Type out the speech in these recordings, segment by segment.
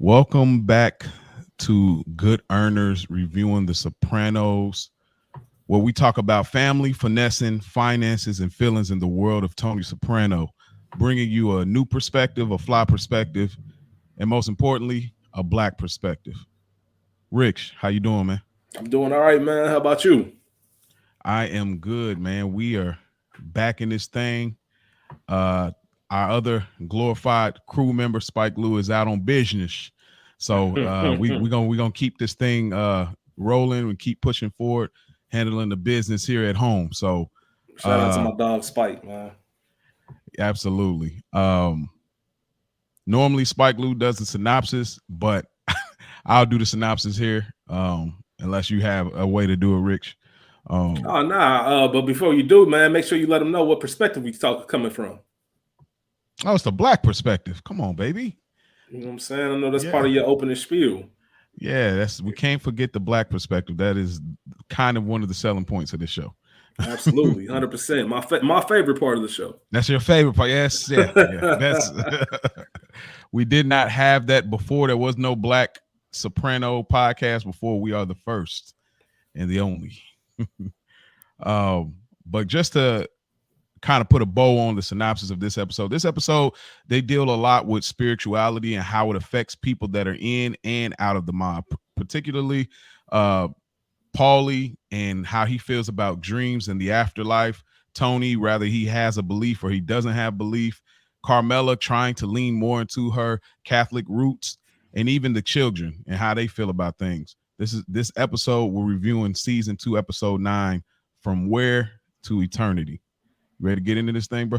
Welcome back to Good Earners reviewing The Sopranos, where we talk about family, finessing, finances, and feelings in the world of Tony Soprano, bringing you a new perspective, a fly perspective, and most importantly, a black perspective. Rich, how you doing, man? I'm doing all right, man. How about you? I am good, man. We are back in this thing. Uh, our other glorified crew member, Spike Lee, is out on business. So we gonna keep this thing rolling and keep pushing forward, handling the business here at home. So Shout out to my dog Spike, man. absolutely. Normally Spike Lee does the synopsis, but I'll do the synopsis here. Unless you have a way to do it, Rich. Oh nah, but before you do, man, make sure you let them know what perspective we talk coming from. Oh, it's the black perspective. Come on, baby. You know what I'm saying? I know that's part of your opening spiel. Yeah, we can't forget the black perspective. That is kind of one of the selling points of this show. Absolutely, 100%. My favorite part of the show. That's your favorite part. Yes, yeah. That's we did not have that before. There was no Black Soprano podcast before. We are the first and the only. But just to kind of put a bow on the synopsis of this episode, they deal a lot with spirituality and how it affects people that are in and out of the mob, particularly Paulie and how he feels about dreams and the afterlife. Tony, rather he has a belief or he doesn't have belief. Carmela trying to lean more into her Catholic roots, and even the children and how they feel about things. This episode we're reviewing season 2, episode 9, From Where to Eternity. Ready to get into this thing, bro?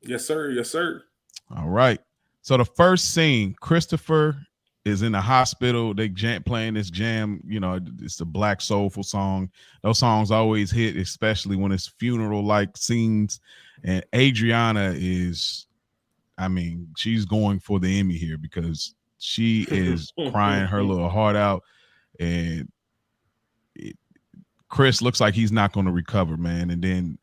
Yes, sir. Yes, sir. All right. So the first scene, Christopher is in the hospital. They playing this jam. You know, it's a black soulful song. Those songs always hit, especially when it's funeral-like scenes. And Adriana is, she's going for the Emmy here because she is crying her little heart out. And Chris looks like he's not going to recover, man. And then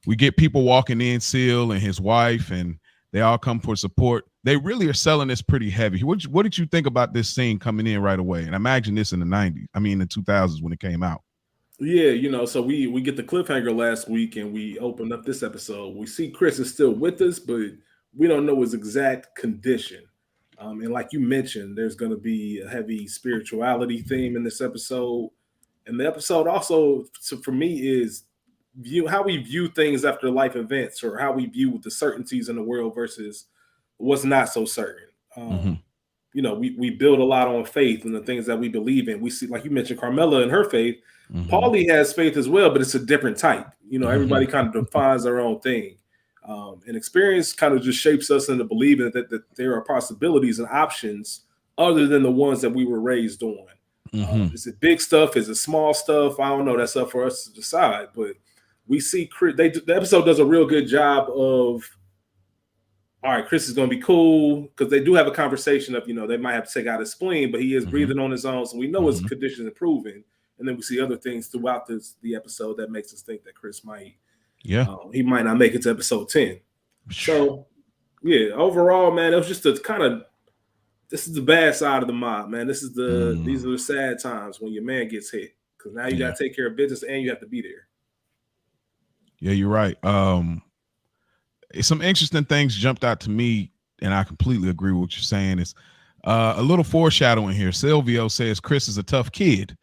we get people walking in, Seal and his wife, and they all come for support. They really are selling this pretty heavy. What did you think about this scene coming in right away? And imagine this in the 90s. The 2000s when it came out. Yeah, so we get the cliffhanger last week, and we open up this episode. We see Chris is still with us, but we don't know his exact condition. And like you mentioned, there's going to be a heavy spirituality theme in this episode. And the episode also, for me, is how we view things after life events, or how we view the certainties in the world versus what's not so certain. We build a lot on faith and the things that we believe in. We see, like you mentioned, Carmela and her faith. Paulie has faith as well, but it's a different type. Everybody kind of defines their own thing. And experience kind of just shapes us into believing that there are possibilities and options other than the ones that we were raised on. Is it big stuff? Is it small stuff? I don't know. That's up for us to decide. But we see Chris. The episode does a real good job of, all right, Chris is going to be cool, because they do have a conversation of, they might have to take out his spleen, but he is breathing on his own. So we know his condition is improving. And then we see other things throughout the episode that makes us think that Chris might, he might not make it to episode 10. So, yeah, overall, man, it was just this is the bad side of the mob, man. These are the sad times when your man gets hit, because now you got to take care of business and you have to be there. Yeah, you're right. Some interesting things jumped out to me, and I completely agree with what you're saying. Is a little foreshadowing here. Silvio says Chris is a tough kid,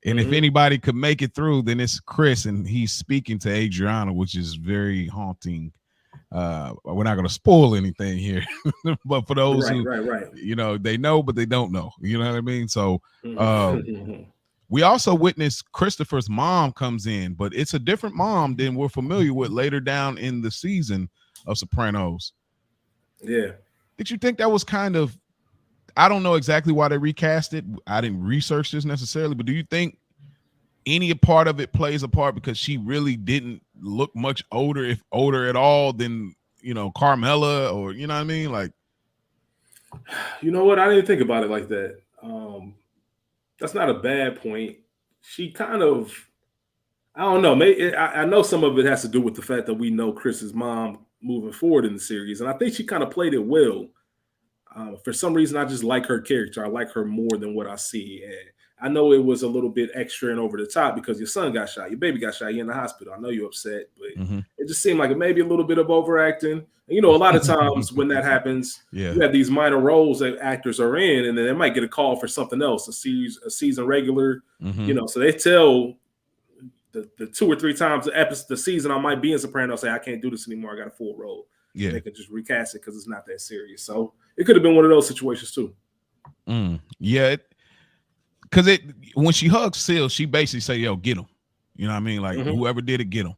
and if anybody could make it through, then it's Chris, and he's speaking to Adriana, which is very haunting. We're not going to spoil anything here, but for those who, they know, but they don't know. You know what I mean? So we also witnessed Christopher's mom comes in, but it's a different mom than we're familiar with later down in the season of Sopranos. Yeah. Did you think that was kind of, I don't know exactly why they recast it. I didn't research this necessarily, but do you think any part of it plays a part because she really didn't look much older, if older at all, than, Carmela, or, you know what I mean? Like, you know what? I didn't think about it like that. That's not a bad point. She kind of, I don't know. Maybe I know some of it has to do with the fact that we know Chris's mom moving forward in the series, and I think she kind of played it well. For some reason, I just like her character. I like her more than what I see. And I know it was a little bit extra and over the top because your son got shot, your baby got shot, you're in the hospital. I know you're upset, but Mm-hmm. it just seemed like it may be a little bit of overacting. And, you know, a lot of times when that happens, Yeah. you have these minor roles that actors are in, and then they might get a call for something else, a season regular, Mm-hmm. you know. So they tell the 2 or 3 times the season I might be in Sopranos, say I can't do this anymore. I got a full role. Yeah. And they can just recast it because it's not that serious. So it could have been one of those situations too. Yeah, because when she hugs Seal, she basically say, "Yo, get him." You know what I mean? Like whoever did it, get him.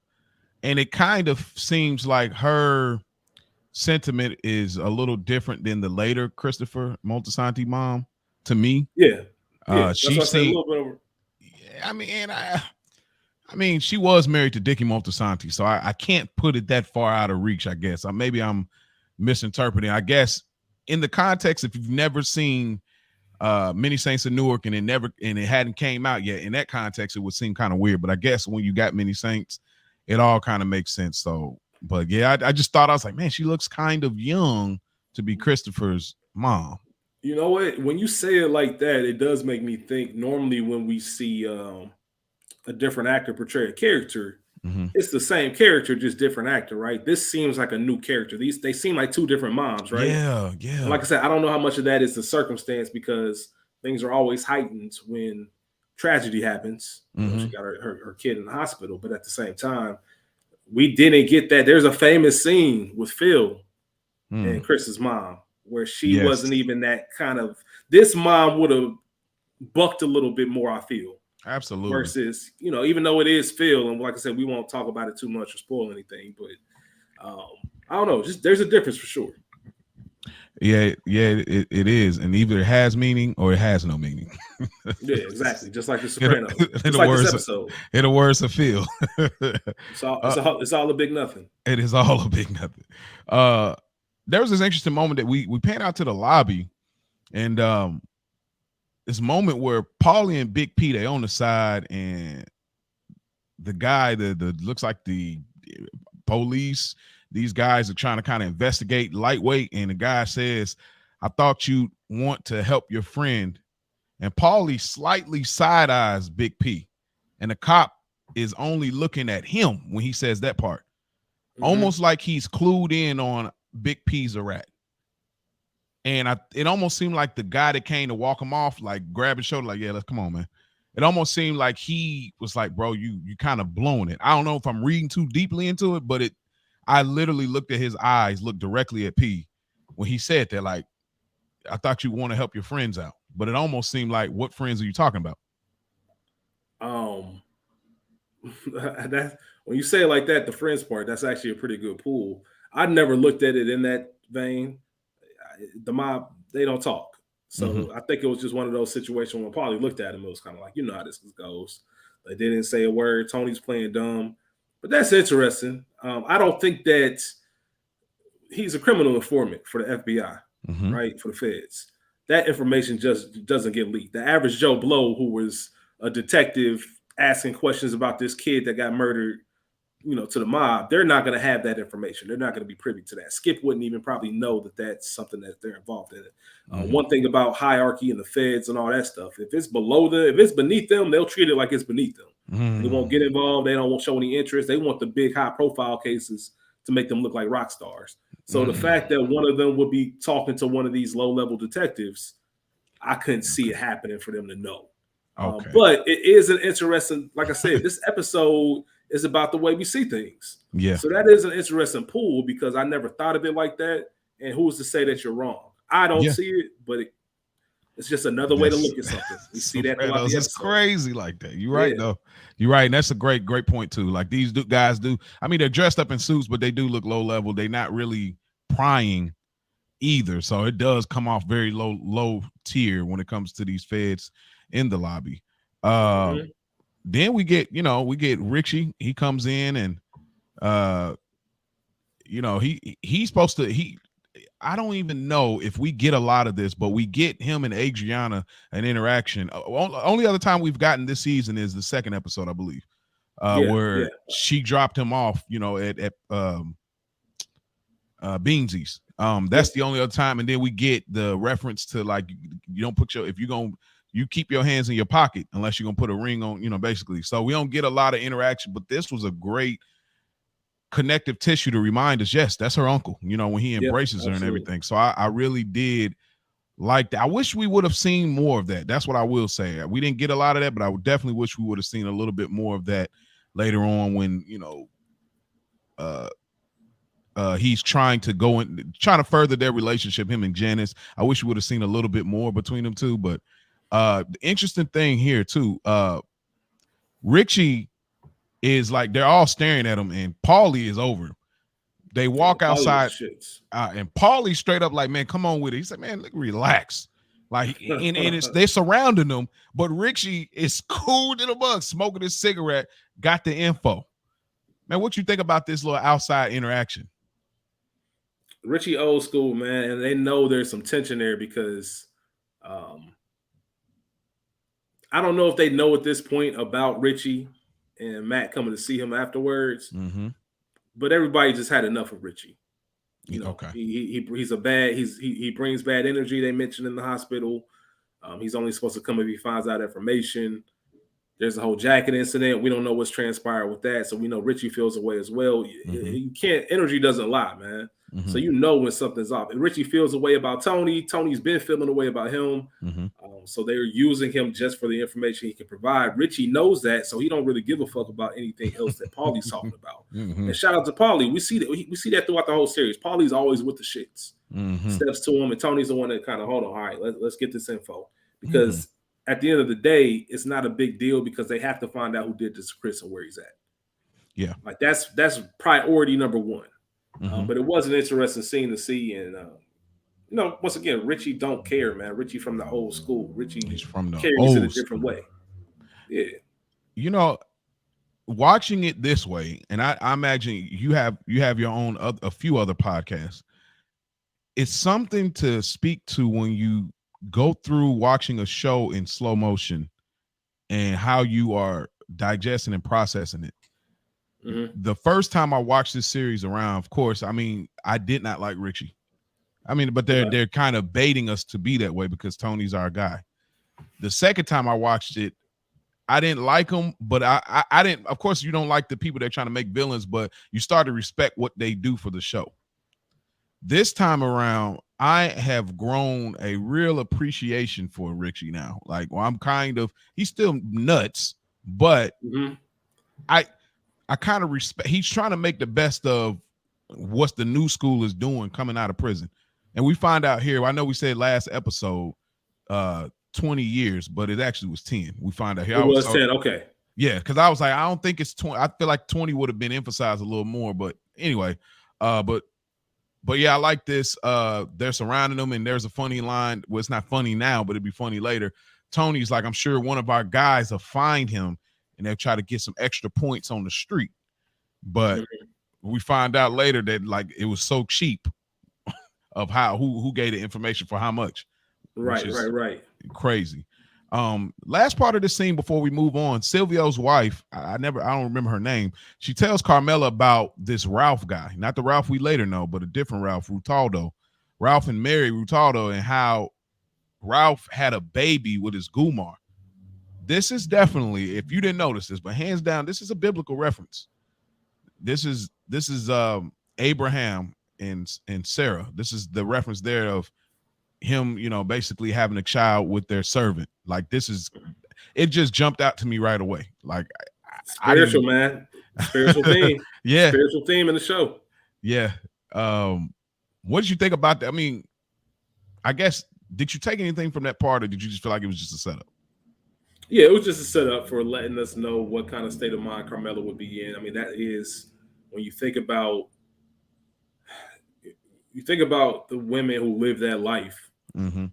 And it kind of seems like her sentiment is a little different than the later Christopher Moltisanti mom. To me, yeah. That's she why I said a seemed. little bit over. I mean, she was married to Dickie Moltisanti, so I can't put it that far out of reach. I guess maybe I'm misinterpreting. I guess in the context, if you've never seen Many Saints of Newark and it hadn't came out yet, in that context, it would seem kind of weird. But I guess when you got Many Saints, it all kind of makes sense. So, but yeah, I just thought, I was like, man, she looks kind of young to be Christopher's mom. You know what? When you say it like that, it does make me think. Normally, when we see a different actor portray a character, it's the same character, just different actor, right? This seems like a new character. They seem like 2 different moms, right? Yeah. And like I said, I don't know how much of that is the circumstance because things are always heightened when tragedy happens. You know, she got her kid in the hospital, but at the same time, we didn't get that. There's a famous scene with Phil and Chris's mom where she wasn't even that kind of. This mom would have bucked a little bit more, I feel. Absolutely. Versus, you know, even though it is Phil, and like I said, we won't talk about it too much or spoil anything, but I don't know. Just there's a difference for sure. Yeah, it is, and either it has meaning or it has no meaning. Yeah, exactly. Just like the Sopranos. Just like this episode. In the words of Phil, it's all a big nothing. It is all a big nothing. There was this interesting moment that we pan out to the lobby, and this moment where Paulie and Big P, they on the side, and the guy the looks like the police, these guys are trying to kind of investigate Lightweight, and the guy says, "I thought you'd want to help your friend." And Paulie slightly side eyes Big P, and the cop is only looking at him when he says that part, almost like he's clued in on Big P's a rat. And it almost seemed like the guy that came to walk him off, like grab his shoulder, like, yeah, let's come on, man. It almost seemed like he was like, bro, you kind of blowing it. I don't know if I'm reading too deeply into it, but I literally looked at his eyes, looked directly at P when he said that, like, I thought you want to help your friends out. But it almost seemed like, what friends are you talking about? That when you say it like that, the friends part, that's actually a pretty good pool. I never looked at it in that vein. The mob, they don't talk. So I think it was just one of those situations when Paulie looked at him, it was kind of like, you know how this goes. They didn't say a word. Tony's playing dumb. But that's interesting. I don't think that he's a criminal informant for the FBI, right? For the feds. That information just doesn't get leaked. The average Joe Blow, who was a detective asking questions about this kid that got murdered, you know, to the mob, they're not going to have that information. They're not going to be privy to that. Skip wouldn't even probably know that that's something that they're involved in. One thing about hierarchy and the feds and all that stuff, if it's beneath them, they'll treat it like it's beneath them. They won't get involved. They don't show any interest. They want the big high profile cases to make them look like rock stars. So the fact that one of them would be talking to one of these low level detectives, I couldn't see it happening for them to know. Okay. But it is an interesting, like I said, this episode is about the way we see things. Yeah. So that is an interesting pool because I never thought of it like that. And who's to say that you're wrong? I don't see it, but it's just another way to look at something. We see that throughout the episode. It's crazy like that. You're right, though. You're right. And that's a great point, too. Like these guys do. I mean, they're dressed up in suits, but they do look low level. They're not really prying either. So it does come off very low tier when it comes to these feds in the lobby. Then we get Richie. He comes in and he's supposed to I don't even know if we get a lot of this, but we get him and Adriana an interaction. Only other time we've gotten this season is the second episode, I believe, where she dropped him off, at Beansies. That's the only other time, and then we get the reference to like you don't put your you keep your hands in your pocket unless you're gonna put a ring on, basically. So we don't get a lot of interaction, but this was a great connective tissue to remind us, yes, that's her uncle, when he embraces her and everything. So I really did like that. I wish we would have seen more of that. That's what I will say. We didn't get a lot of that, but I would definitely wish we would have seen a little bit more of that later on when, he's trying to further their relationship, him and Janice. I wish we would have seen a little bit more between them two. But the interesting thing here too, Richie is like, they're all staring at him and Paulie is over him. They walk outside and Paulie straight up like, man, come on with it. He said, man, look, relax. Like, and they're surrounding him, but Richie is cool to the bug, smoking his cigarette, got the info. Man, what you think about this little outside interaction? Richie old school, man, and they know there's some tension there because I don't know if they know at this point about Richie and Matt coming to see him afterwards. Mm-hmm. But everybody just had enough of Richie. Okay. He brings bad energy. They mentioned in the hospital. He's only supposed to come if he finds out information. There's a whole jacket incident. We don't know what's transpired with that, so we know Richie feels away as well. Mm-hmm. You can't. Energy doesn't lie, man. Mm-hmm. So when something's off. And Richie feels away about Tony. Tony's been feeling away about him. Mm-hmm. So they're using him just for the information he can provide. Richie knows that, so he don't really give a fuck about anything else that Paulie's talking about. Mm-hmm. And shout out to Paulie. We see that throughout the whole series. Paulie's always with the shits. Mm-hmm. Steps to him, and Tony's the one that kind of, hold on, all right, let's get this info. Because at the end of the day, it's not a big deal because they have to find out who did this to Chris and where he's at. Yeah. Like that's priority number one. Mm-hmm. But it was an interesting scene to see. And, once again, Richie don't care, man. Richie from the old school. He's from the carries old it a different way. Yeah. Watching it this way, and I imagine you have your own a few other podcasts. It's something to speak to when you go through watching a show in slow motion and how you are digesting and processing it. Mm-hmm. The first time I watched this series around, of course, I did not like Richie. But they're kind of baiting us to be that way because Tony's our guy. The second time I watched it, I didn't like him, but I didn't. Of course, you don't like the people that are trying to make villains, but you start to respect what they do for the show. This time around, I have grown a real appreciation for Richie now. Like, he's still nuts, but I kind of respect. He's trying to make the best of what the new school is doing coming out of prison. And we find out here, I know we said last episode, 20 years, but it actually was 10. We find out here. It was 10, okay. Yeah, because I was like, I don't think it's 20. I feel like 20 would have been emphasized a little more. But anyway, but yeah, I like this. They're surrounding them, and there's a funny line. Well, it's not funny now, but it'd be funny later. Tony's like, I'm sure one of our guys will find him, and they'll try to get some extra points on the street. But we find out later that like it was so cheap of who gave the information for how much. Right. Crazy. Last part of the scene before we move on, Silvio's wife, I don't remember her name. She tells Carmela about this Ralph guy, not the Ralph we later know, but a different Ralph, Rutaldo. Ralph and Mary Rutaldo, and how Ralph had a baby with his Gumar. This is definitely, if you didn't notice this, but hands down, this is a biblical reference. This is Abraham and Sarah. This is the reference there of him, basically having a child with their servant. Like it just jumped out to me right away. Like spiritual, man. Spiritual theme. Yeah. Spiritual theme in the show. Yeah. What did you think about that? I guess, did you take anything from that part, or did you just feel like it was just a setup? Yeah, it was just a setup for letting us know what kind of state of mind Carmela would be in. That is, when you think about the women who live that life, and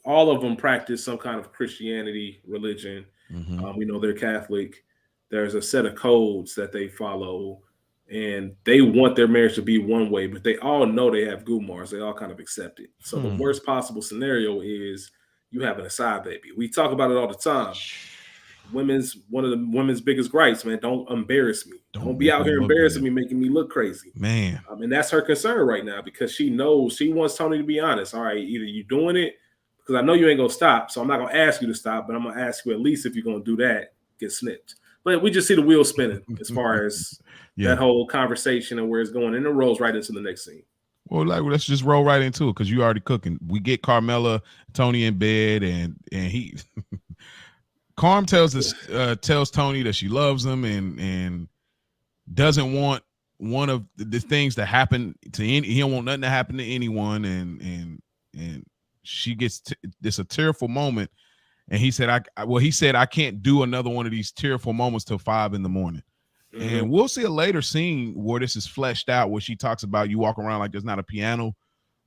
all of them practice some kind of Christianity religion. We know they're Catholic. There's a set of codes that they follow, and they want their marriage to be one way, but they all know they have Gumars. They all kind of accept it. So the worst possible scenario is you having a side baby. We talk about it all the time. one of the women's biggest gripes, man. Don't embarrass me. Don't be out here embarrassing me, making me look crazy, man. And that's her concern right now because she knows she wants Tony to be honest. All right, either you doing it because I know you ain't gonna stop, so I'm not gonna ask you to stop, but I'm gonna ask you at least if you're gonna do that, get snipped. But we just see the wheel spinning as far as that whole conversation and where it's going, and it rolls right into the next scene. Well, let's just roll right into it because you already cooking. We get Carmela, Tony in bed, and he Carm tells Tony that she loves him and doesn't want one of the things to happen to any. He don't want nothing to happen to anyone, and she gets this a tearful moment, and he said, I can't do another one of these tearful moments till 5 a.m. Mm-hmm. And we'll see a later scene where this is fleshed out, where she talks about you walk around like there's not a piano,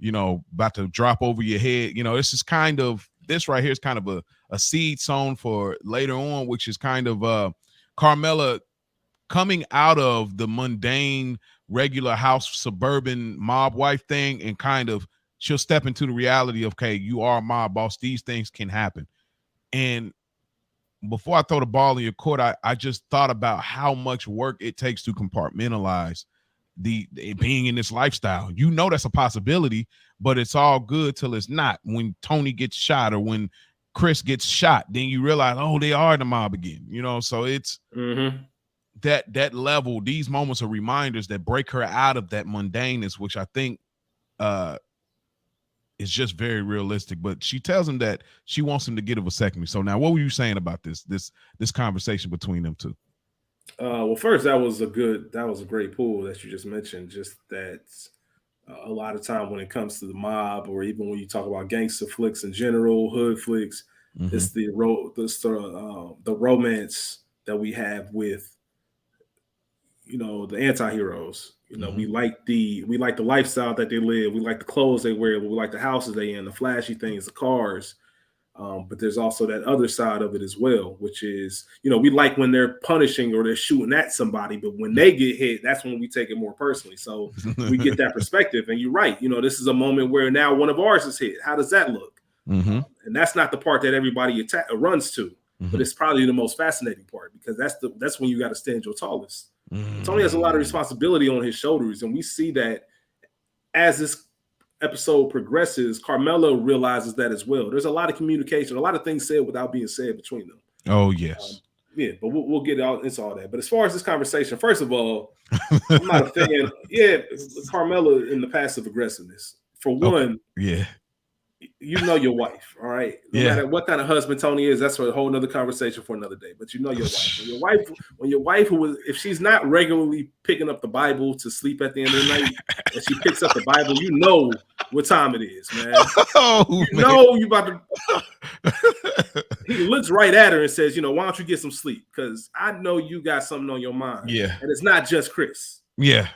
about to drop over your head. This right here is kind of a seed sown for later on, which is kind of Carmela coming out of the mundane, regular house, suburban mob wife thing, and kind of she'll step into the reality of, okay, you are a mob boss. These things can happen. And before I throw the ball in your court, I just thought about how much work it takes to compartmentalize the being in this lifestyle. That's a possibility, but it's all good till it's not. When Tony gets shot or when Chris gets shot, then you realize, oh, they are the mob again. So it's that level. These moments are reminders that break her out of that mundaneness, which I think is just very realistic. But she tells him that she wants him to get a vasectomy. So now, what were you saying about this conversation between them two? Well, first, that was a great pull that you just mentioned. Just that a lot of time when it comes to the mob, or even when you talk about gangster flicks in general, hood flicks, it's the romance that we have with the anti-heroes. We like the lifestyle that they live. We like the clothes they wear. We like the houses they in, the flashy things, the cars. But there's also that other side of it as well, which is, we like when they're punishing or they're shooting at somebody, but when they get hit, that's when we take it more personally. So we get that perspective. And you're right. This is a moment where now one of ours is hit. How does that look? And that's not the part that everybody runs to, but it's probably the most fascinating part, because that's when you got to stand your tallest. Tony has a lot of responsibility on his shoulders, and we see that as this episode progresses. Carmela realizes that as well. There's a lot of communication, a lot of things said without being said between them. Oh, yes. But we'll get out into all that. But as far as this conversation, first of all, I'm not a fan. Carmela in the passive aggressiveness. For one, your wife, all right? No matter what kind of husband Tony is, that's a whole nother conversation for another day. But your wife. When your wife if she's not regularly picking up the Bible to sleep at the end of the night, and she picks up the Bible, what time it is, man. You about to. He looks right at her and says, why don't you get some sleep? Because I know you got something on your mind. Yeah. And it's not just Chris. Yeah.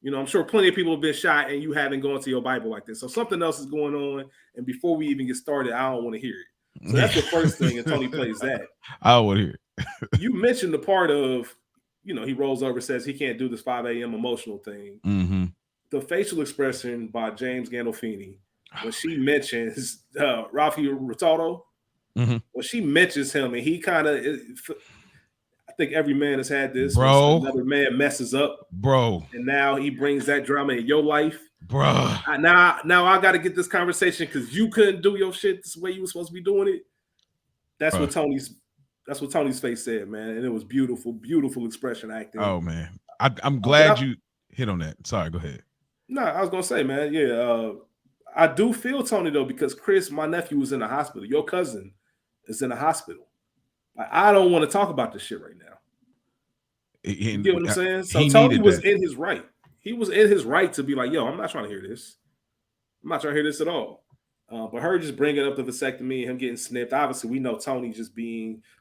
I'm sure plenty of people have been shot and you haven't gone to your Bible like this. So something else is going on. And before we even get started, I don't want to hear it. So that's the first thing. And Tony plays that. I don't want to hear it. You mentioned the part of, he rolls over, says he can't do this 5 a.m. emotional thing. The facial expression by James Gandolfini, when she mentions Rafi Rotado, when she mentions him, and he kind of, I think every man has had this. Bro. Another man messes up. Bro. And now he brings that drama in your life. Bro. Now I got to get this conversation because you couldn't do your shit this way you were supposed to be doing it. That's what Tony's face said, man. And it was beautiful, beautiful expression acting. Oh, man. I'm glad you hit on that. Sorry, go ahead. No, I was going to say, man, I do feel Tony, though, because Chris, my nephew, was in the hospital. Your cousin is in the hospital. I don't want to talk about this shit right now. You get what I'm saying? So Tony was in his right. He was in his right to be like, yo, I'm not trying to hear this. I'm not trying to hear this at all. But her just bringing up the vasectomy and him getting snipped. Obviously, we know Tony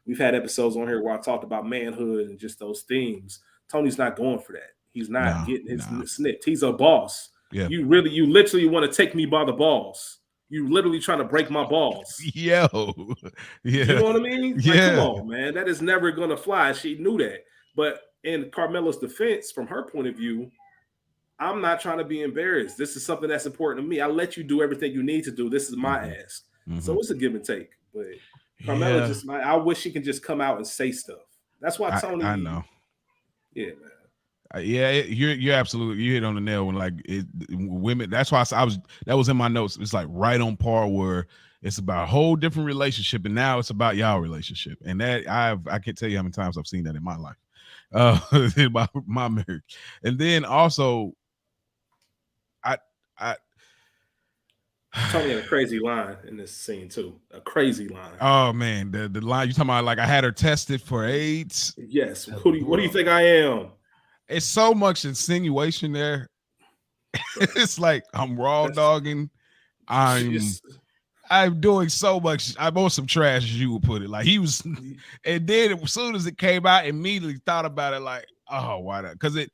we've had episodes on here where I talked about manhood and just those themes. Tony's not going for that. He's not getting his snipped. He's a boss. Yeah. You literally want to take me by the balls. You literally trying to break my balls. Yo. Yeah. You know what I mean? Come on, man. That is never going to fly. She knew that. But in Carmela's defense, from her point of view, I'm not trying to be embarrassed. This is something that's important to me. I let you do everything you need to do. This is my ask. So it's a give and take. But Carmela Yeah, just, I wish she can just come out and say stuff. That's why Tony. I know. Yeah, man. Yeah, you're absolutely, you hit on the nail when like women. That's why that was in my notes. It's like right on par where it's about a whole different relationship, and now it's about y'all relationship. And that I can't tell you how many times I've seen that in my life, about my marriage. And then also, I Tony had a crazy line in this scene too. A crazy line. Oh man, the line you talking about, like I had her tested for AIDS. Yes. What do you think I am? It's so much insinuation there. It's like I'm raw dogging. I'm doing so much. I'm on some trash, as you would put it. Like he was, and then as soon as it came out, immediately thought about it. Like, oh, why not? Because it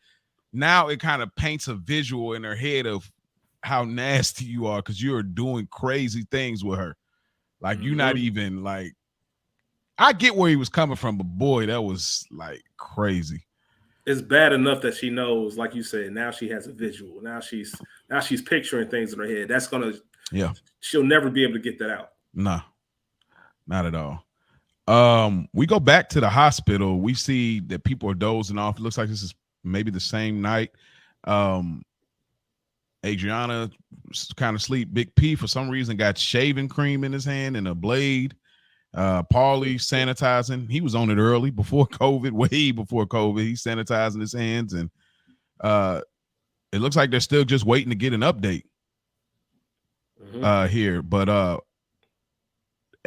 kind of paints a visual in her head of how nasty you are, because you're doing crazy things with her. Like you're not even like. I get where he was coming from, but boy, that was like crazy. It's bad enough that she knows, like you said, now she has a visual. Now she's picturing things in her head. That's gonna, she'll never be able to get that out. No, not at all. We go back to the hospital. We see that people are dozing off. It looks like this is maybe the same night. Adriana kind of sleep. Big P for some reason got shaving cream in his hand and a blade. Paulie sanitizing. He was on it early before COVID, way before COVID. He's sanitizing his hands, and it looks like they're still just waiting to get an update here. But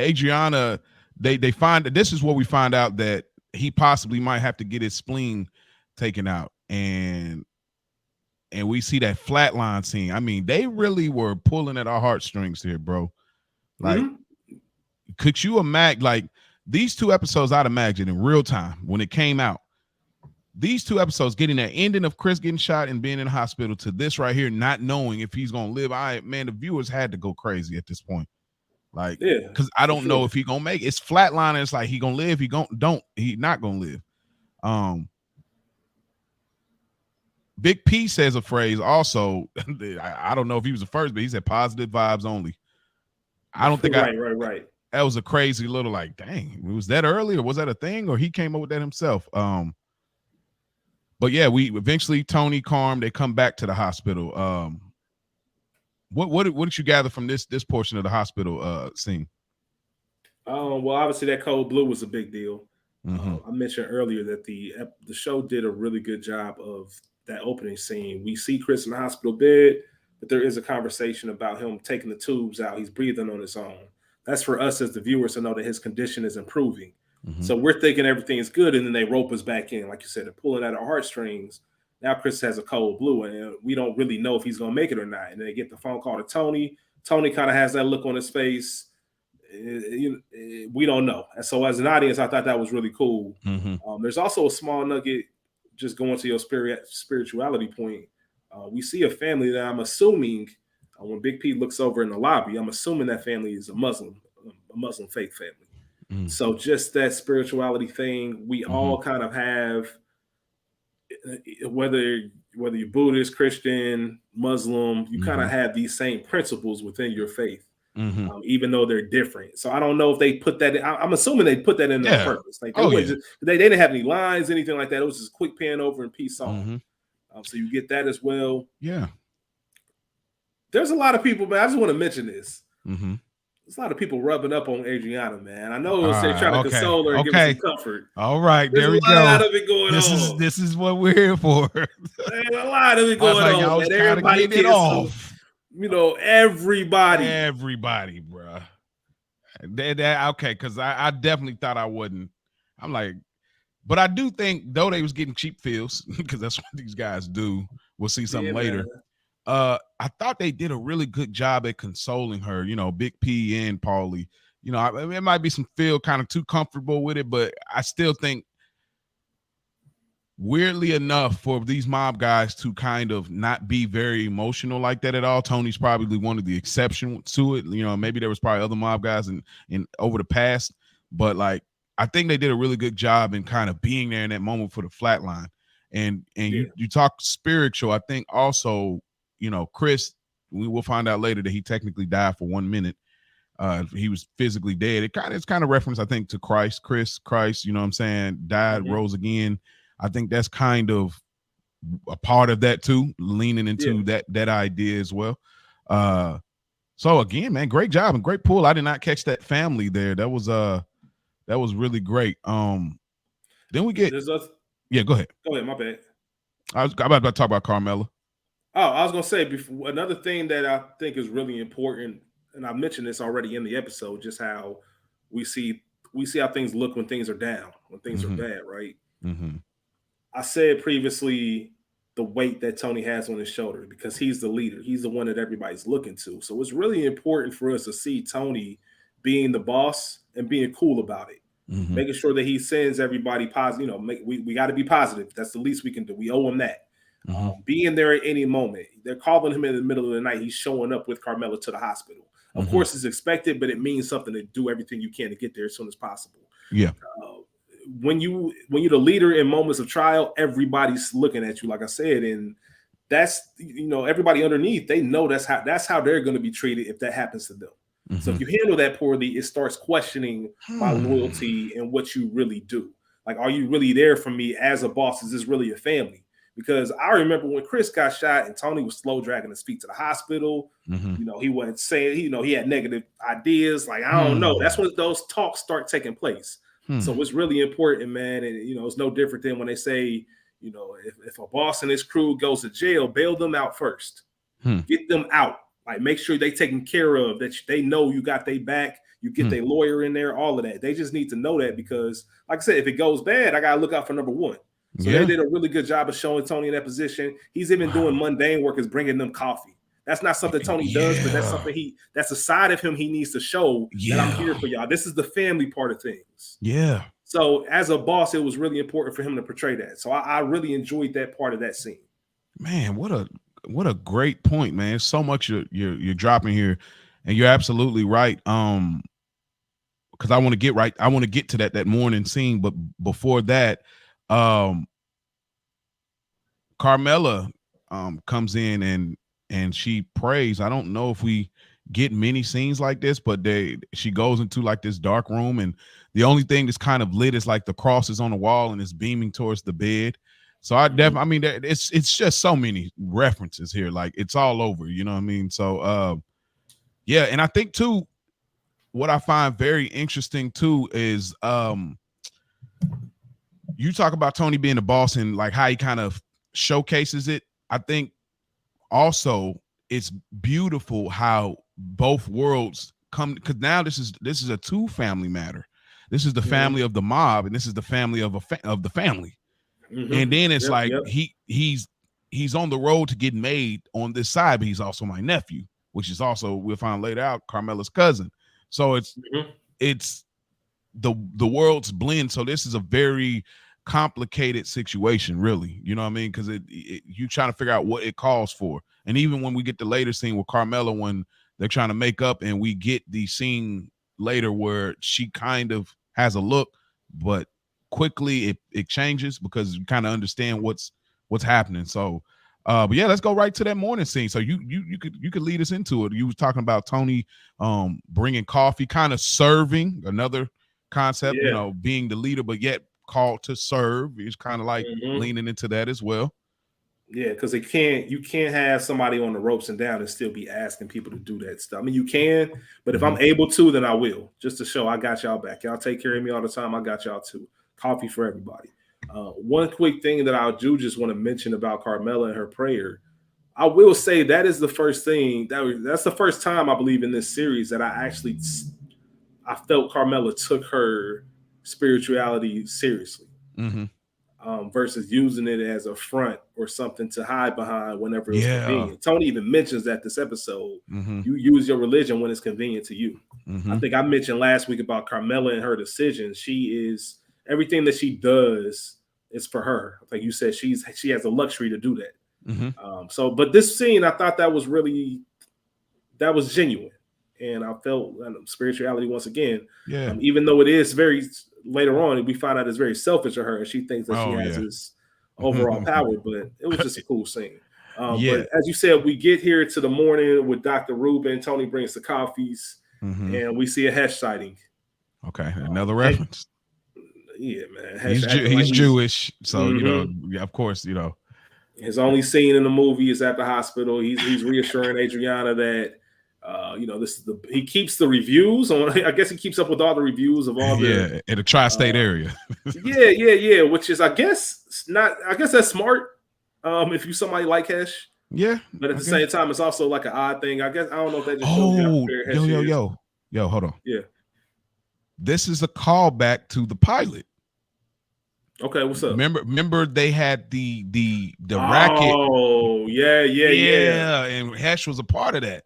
Adriana, they find that this is what we find out, that he possibly might have to get his spleen taken out, and we see that flatline scene. I mean, they really were pulling at our heartstrings here, bro. Like. Could you imagine, like, these two episodes, I'd imagine in real time when it came out, these two episodes, getting that ending of Chris getting shot and being in the hospital to this right here, not knowing if he's going to live. Man, the viewers had to go crazy at this point. Like, because I don't know if he going to make it. It's flatline. It's like he going to live. He not going to live. Big P says a phrase also. I don't know if he was the first, but he said positive vibes only. I don't think right. That was a crazy little, like, dang, was that early or was that a thing, or he came up with that himself? But yeah, we eventually, Tony, Carm, they come back to the hospital. What did you gather from this portion of the hospital scene? Well, obviously that cold blue was a big deal. I mentioned earlier that the show did a really good job of that opening scene. We see Chris in the hospital bed, but there is a conversation about him taking the tubes out. He's breathing on his own. That's for us as the viewers to know that his condition is improving. So we're thinking everything is good, and then they rope us back in. Like you said, they're pulling at our heartstrings. Now Chris has a cold blue, and we don't really know if he's going to make it or not. And then they get the phone call to Tony. Tony kind of has that look on his face. We don't know. And so as an audience, I thought that was really cool. There's also a small nugget, just going to your spirituality point. We see a family that I'm assuming, when Big P looks over in the lobby, I'm assuming that family is a Muslim faith family. So just that spirituality thing, we all kind of have, whether you're Buddhist, Christian, Muslim, you kind of have these same principles within your faith, even though they're different. So I don't know if they put that in. I'm assuming they put that in on purpose. Like they didn't have any lines, anything like that. It was just quick pan over and peace on. So you get that as well. Yeah. There's a lot of people, man. I just want to mention this. There's a lot of people rubbing up on Adriana, man. I know they're trying to console her and give her some comfort. All right, there we go. There's a lot of it going on. This is what we're here for. There's a lot of it going on, man. Everybody getting it off. Everybody, bro. Okay, because I definitely thought I wouldn't. I'm like, but I do think, though they was getting cheap feels, because that's what these guys do. We'll see something later. Man. I thought they did a really good job at consoling her, Big P and Paulie. It might be some feel kind of too comfortable with it, but I still think, weirdly enough, for these mob guys to kind of not be very emotional like that at all. Tony's probably one of the exceptions to it. Maybe there was probably other mob guys in over the past, but like, I think they did a really good job in kind of being there in that moment for the flatline. And you talk spiritual. I think also, Chris, we will find out later that he technically died for 1 minute. He was physically dead. It's kind of reference, I think, to Christ, Christ, you know what I'm saying, died, rose again. I think that's kind of a part of that too, leaning into that idea as well. So again, man, great job and great pull. I did not catch that family there. That was really great. Then we get go ahead. Go ahead, my bad. I was about to talk about Carmella. Oh, I was gonna say before, another thing that I think is really important, and I mentioned this already in the episode, just how we see how things look when things are down, when things are bad, right? I said previously the weight that Tony has on his shoulder because he's the leader. He's the one that everybody's looking to. So it's really important for us to see Tony being the boss and being cool about it. Making sure that he sends everybody positive. You know, we got to be positive. That's the least we can do. We owe him that. Being there at any moment. They're calling him in the middle of the night. He's showing up with Carmella to the hospital. Of course, it's expected, but it means something to do everything you can to get there as soon as possible. Yeah. When you're the leader in moments of trial, everybody's looking at you, like I said, and that's, you know, everybody underneath, they know that's how they're going to be treated if that happens to them. So if you handle that poorly, it starts questioning my loyalty and what you really do. Like, are you really there for me as a boss? Is this really a family? Because I remember when Chris got shot and Tony was slow dragging his feet to the hospital. You know, he wasn't saying, you know, he had negative ideas. Like, I don't know. That's when those talks start taking place. So it's really important, man. And, you know, it's no different than when they say, you know, if a boss and his crew goes to jail, bail them out first. Get them out. Like, make sure they taken care of, that they know you got their back. You get their lawyer in there, all of that. They just need to know that because, like I said, if it goes bad, I got to look out for number one. So they did a really good job of showing Tony in that position. He's even doing mundane work, is bringing them coffee. That's not something Tony does, but that's something that's a side of him he needs to show that I'm here for y'all. This is the family part of things. So as a boss, it was really important for him to portray that. So I really enjoyed that part of that scene. Man, what a great point, man. So much you're dropping here, and you're absolutely right. Because I want to get to that morning scene, but before that, Carmella comes in and she prays. I don't know if we get many scenes like this, but she goes into like this dark room, and the only thing that's kind of lit is like the crosses on the wall, and it's beaming towards the bed. So I mean, it's just so many references here, like it's all over, you know what I mean? So yeah, and I think too, what I find very interesting too is you talk about Tony being the boss and like how he kind of showcases it. I think also it's beautiful how both worlds come, because now this is a two family matter. This is the family of the mob, and this is the family of the family. And then it's he's on the road to get made on this side, but he's also my nephew, which is also, we'll find later out, Carmella's cousin. So it's the worlds blend. So this is a very complicated situation, really. You know what I mean? Because you trying to figure out what it calls for. And even when we get the later scene with Carmella, when they're trying to make up, and we get the scene later where she kind of has a look, but quickly it changes because you kind of understand what's happening. So but yeah, let's go right to that morning scene. So you could lead us into it. You was talking about Tony bringing coffee, kind of serving, another concept, you know, being the leader but yet called to serve. He's kind of like leaning into that as well. Yeah, because you can't have somebody on the ropes and down and still be asking people to do that stuff. I mean, you can, but if I'm able to, then I will, just to show I got y'all back. Y'all take care of me all the time. I got y'all too. Coffee for everybody. One quick thing that I do just want to mention about Carmella and her prayer. I will say that is the first thing that's the first time I believe in this series that I felt Carmella took her spirituality seriously. Versus using it as a front or something to hide behind whenever it's convenient. Tony even mentions that this episode, you use your religion when it's convenient to you. I think I mentioned last week about Carmella and her decisions. Everything that she does is for her. Like you said, she has the luxury to do that. But this scene, I thought that was genuine. And I felt spirituality once again, even though it is very later on, we find out it's very selfish of her, and she thinks that she has this overall power. But it was just a cool scene. But as you said, we get here to the morning with Dr. Rubin. Tony brings the coffees. and we see a Hesh sighting. Okay, another reference. Yeah, man. He's Jewish, so you know, of course, you know. His only scene in the movie is at the hospital. He's reassuring Adriana that you know, this is he keeps the reviews on. I guess he keeps up with all the reviews of all the in the tri-state area. yeah, which is I guess that's smart. If you somebody like Hesh. Yeah. But at the same time, it's also like an odd thing. I guess I don't know if that just shows you how prepared Hesh is. Yo, hold on. Yeah. This is a callback to the pilot. Okay, what's up? Remember they had the racket. Oh, yeah. And Hesh was a part of that,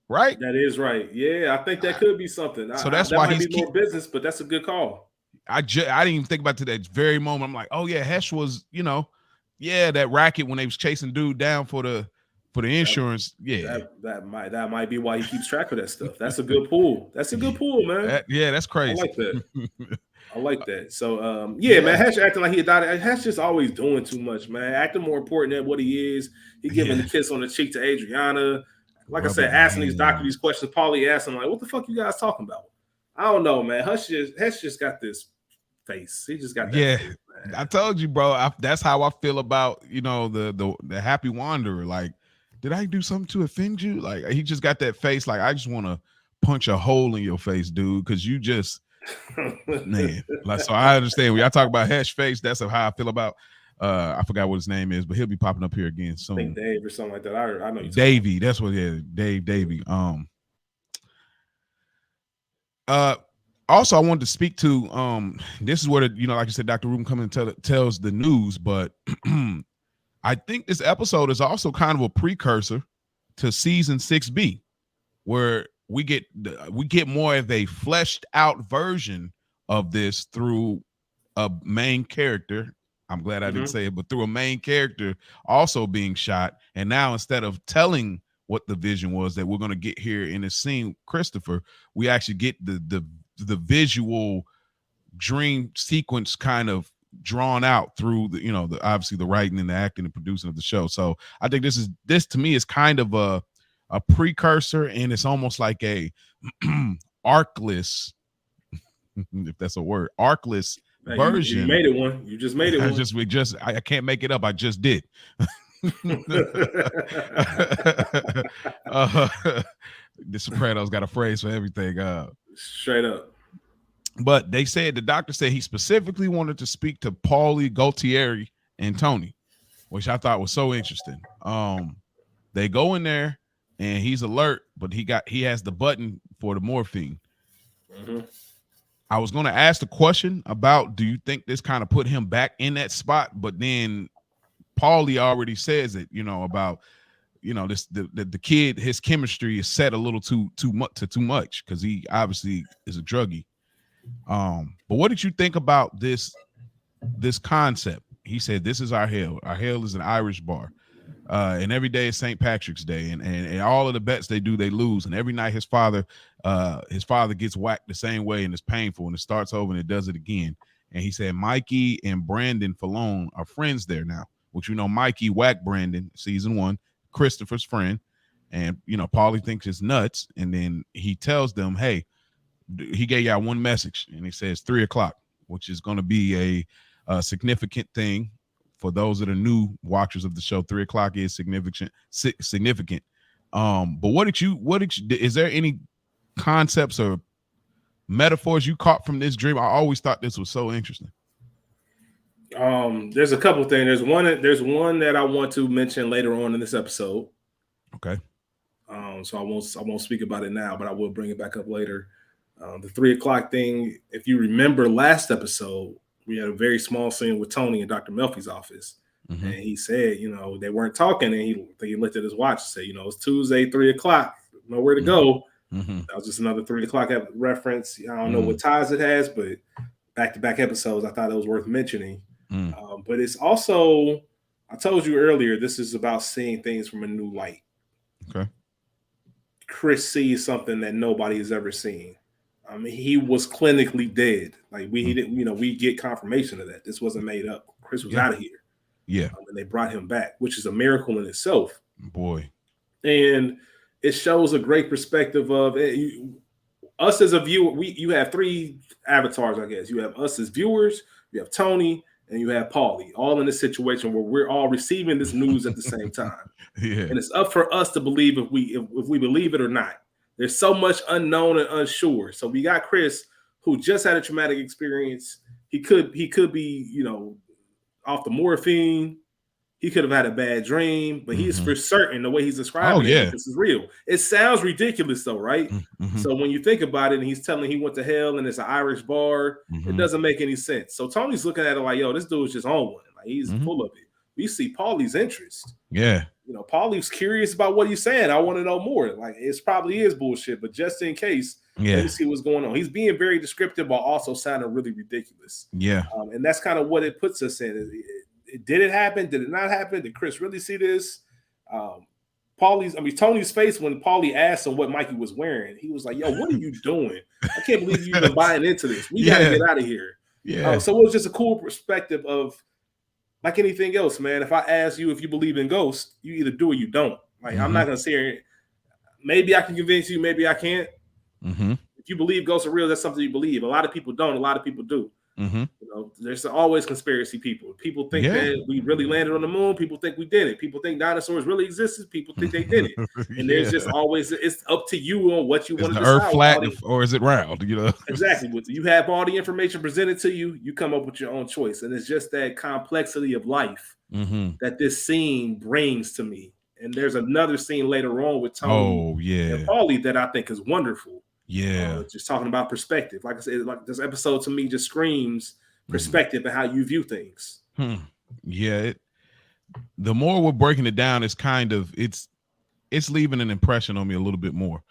right? That is right. Yeah, I think that could be something. So that's why he's more business, but that's a good call. I didn't even think about it to that very moment. I'm like, oh yeah, Hesh was, you know, that racket when they was chasing dude down for the insurance. That might be why he keeps track of that stuff. That's a good pull. That's a good pull, man. That's crazy. I like that. I like that. So man, Hesh acting like he died. Hesh just always doing too much, man. Acting more important than what he is. He giving the kiss on the cheek to Adriana. Like I said, asking these doctors these questions. Paulie asked him, like, what the fuck you guys talking about? I don't know, man. Hesh just got this face. He just got that face, man. I told you, bro. That's how I feel about, you know, the happy wanderer. Like, did I do something to offend you? Like, he just got that face. Like, I just want to punch a hole in your face, dude, because you just man. Like, so I understand when y'all talk about Hesh face. That's how I feel about. I forgot what his name is, but he'll be popping up here again soon. I think Dave or something like that. I know you. Davey. That's what. Yeah, Davey. Also, I wanted to speak to this is where like you said, Dr. Rubin comes and tells the news, but I think this episode is also kind of a precursor to season 6B, where we get more of a fleshed out version of this through a main character. I'm glad I didn't say it, but through a main character also being shot. And now instead of telling what the vision was that we're going to get here in this scene, Christopher, we actually get the visual dream sequence kind of drawn out through the obviously the writing and the acting and producing of the show. So I think this to me is kind of a precursor, and it's almost like a arcless, if that's a word, arcless version. You made it one. You just made it one. I can't make it up. I just did. The Sopranos got a phrase for everything. Straight up. But the doctor said he specifically wanted to speak to Paulie, Gaultieri, and Tony, which I thought was so interesting. They go in there and he's alert, but he has the button for the morphine. I was going to ask the question about, do you think this kind of put him back in that spot? But then Paulie already says it, about, this the kid, his chemistry is set a little too much because he obviously is a druggie. But what did you think about this concept? He said, this is our hell. Our hell is an Irish bar. And every day is St. Patrick's Day, and all of the bets they do, they lose. And every night his father gets whacked the same way, and it's painful, and it starts over and it does it again. And he said Mikey and Brandon Fallone are friends there now, which Mikey whacked Brandon season 1, Christopher's friend, and Paulie thinks it's nuts. And then he tells them, hey, he gave y'all one message, and he says 3:00, which is going to be a significant thing. For those that are new watchers of the show, 3:00 is significant. But is there any concepts or metaphors you caught from this dream? I always thought this was so interesting. There's a couple things. There's one that I want to mention later on in this episode. Okay. So I won't speak about it now, but I will bring it back up later. The 3:00 thing, if you remember last episode, we had a very small scene with Tony in Dr. Melfi's office. And he said, they weren't talking. And he looked at his watch and said, it's Tuesday, 3:00, nowhere to go. That was just another 3:00 reference. I don't know what ties it has, but back-to-back episodes, I thought it was worth mentioning. But it's also, I told you earlier, this is about seeing things from a new light. Okay. Chris sees something that nobody has ever seen. I mean, he was clinically dead. Like we didn't, we get confirmation of that. This wasn't made up. Chris was out of here. Yeah. And they brought him back, which is a miracle in itself. Boy. And it shows a great perspective of it. us as a viewer, you have three avatars, I guess. You have us as viewers, you have Tony, and you have Paulie, all in this situation where we're all receiving this news at the same time. Yeah. And it's up for us to believe if we believe it or not. There's so much unknown and unsure. So we got Chris, who just had a traumatic experience. He could be, off the morphine. He could have had a bad dream, but he's for certain the way he's describing it, this is real. It sounds ridiculous though, right? So when you think about it, and he's telling he went to hell and it's an Irish bar, it doesn't make any sense. So Tony's looking at it like, yo, this dude's just on one. Like he's full of it. We see Paulie's interest. Yeah. Paulie's curious about what he's saying. I want to know more. Like it probably is bullshit, but just in case, let me see what's going on. He's being very descriptive, but also sounding really ridiculous. Yeah. And that's kind of what it puts us in. Did it happen? Did it not happen? Did Chris really see this? Tony's face when Paulie asked him what Mikey was wearing, he was like, yo, what are you doing? I can't believe you've been buying into this. We got to get out of here. Yeah. So it was just a cool perspective of, like anything else, man. If I ask you if you believe in ghosts, you either do or you don't. Like, I'm not going to sit here. Maybe I can convince you. Maybe I can't. If you believe ghosts are real, that's something you believe. A lot of people don't. A lot of people do. There's always conspiracy people. People think that we really landed on the moon. People think we did it. People think dinosaurs really existed. People think they did it. And there's just always, it's up to you on what you want to decide. Is the earth flat or is it round? Exactly. You have all the information presented to you. You come up with your own choice. And it's just that complexity of life that this scene brings to me. And there's another scene later on with Tony and Paulie that I think is wonderful. Yeah. Just talking about perspective. Like I said, like this episode to me just screams perspective and how you view things. Yeah. The more we're breaking it down, it's kind of it's leaving an impression on me a little bit more.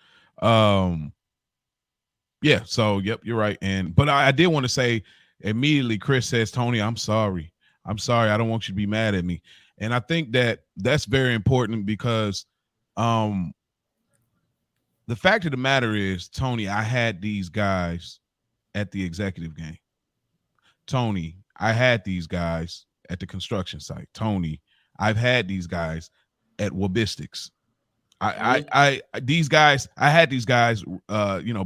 Yeah, so you're right. But I did want to say immediately, Chris says, Tony, I'm sorry. I don't want you to be mad at me. And I think that's very important because the fact of the matter is, Tony, I had these guys at the executive game. Tony, I had these guys at the construction site. Tony, I've had these guys at Wabistics. I had these guys,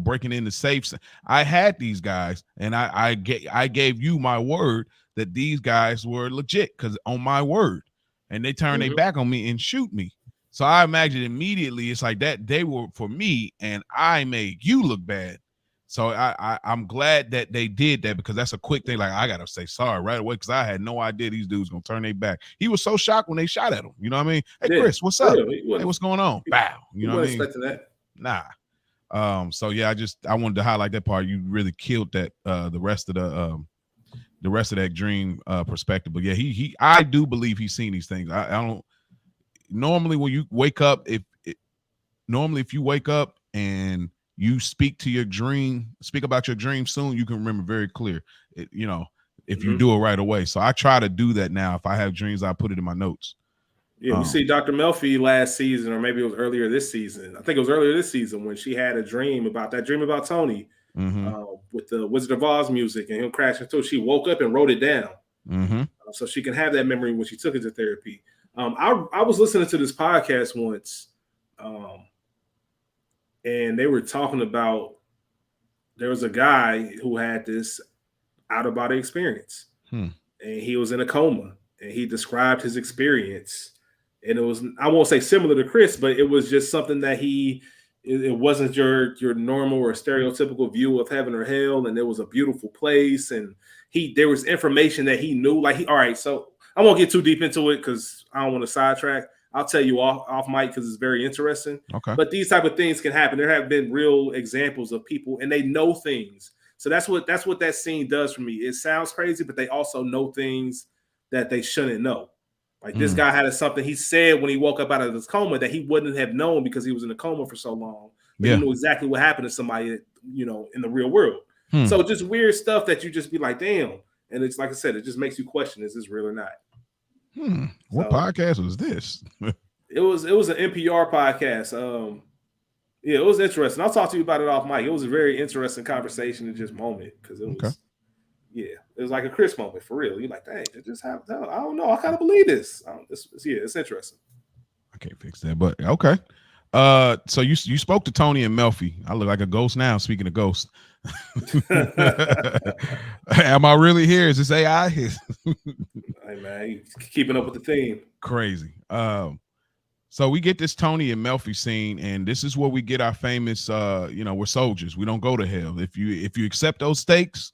breaking into safes. I had these guys, and I gave you my word that these guys were legit because on my word, and they turn their back on me and shoot me. So I imagine immediately it's like that they were for me and I made you look bad. So I'm glad that they did that because that's a quick thing. Like, I got to say sorry right away because I had no idea these dudes going to turn their back. He was so shocked when they shot at him. You know what I mean? Hey, Chris, what's up? Hey, what's going on? Bow. You know what I mean? Expecting that. Nah. So, yeah, I wanted to highlight that part. You really killed that the rest of that dream perspective. But, yeah, I do believe he's seen these things. I don't. Normally when you wake up, if you wake up and you speak about your dream soon, you can remember very clear, if you do it right away. So I try to do that now. If I have dreams, I put it in my notes. Yeah, we see Dr. Melfi last season, or maybe it was earlier this season. I think it was earlier this season when she had a dream about Tony with the Wizard of Oz music and him crashing through. She woke up and wrote it down so she can have that memory when she took it to therapy. I was listening to this podcast once, and they were talking about there was a guy who had this out-of-body experience, and he was in a coma, and he described his experience, and it was, I won't say similar to Chris, but it was just something that it wasn't your normal or stereotypical view of heaven or hell, and it was a beautiful place, and there was information that he knew, all right, so I won't get too deep into it because I don't want to sidetrack. I'll tell you off mic because it's very interesting. Okay. But these type of things can happen. There have been real examples of people, and they know things. So that's what that scene does for me. It sounds crazy, but they also know things that they shouldn't know. Like this guy had something he said when he woke up out of his coma that he wouldn't have known because he was in a coma for so long. But he knew exactly what happened to somebody, in the real world. So just weird stuff that you just be like, damn. And it's like I said, it just makes you question, is this real or not? What podcast was this? It was an NPR podcast. It was interesting. I'll talk to you about it off mic. It was a very interesting conversation and just moment because it was, it was like a Chris moment for real. You're like, dang, it just happened. I don't know. I kind of believe this. It's interesting. I can't fix that, but okay. So you spoke to Tony and Melfi. I look like a ghost now. Speaking of ghosts, am I really here? Is this AI? Hey man, you keeping up with the theme. Crazy. So we get this Tony and Melfi scene, and this is where we get our famous. We're soldiers. We don't go to hell. If you accept those stakes,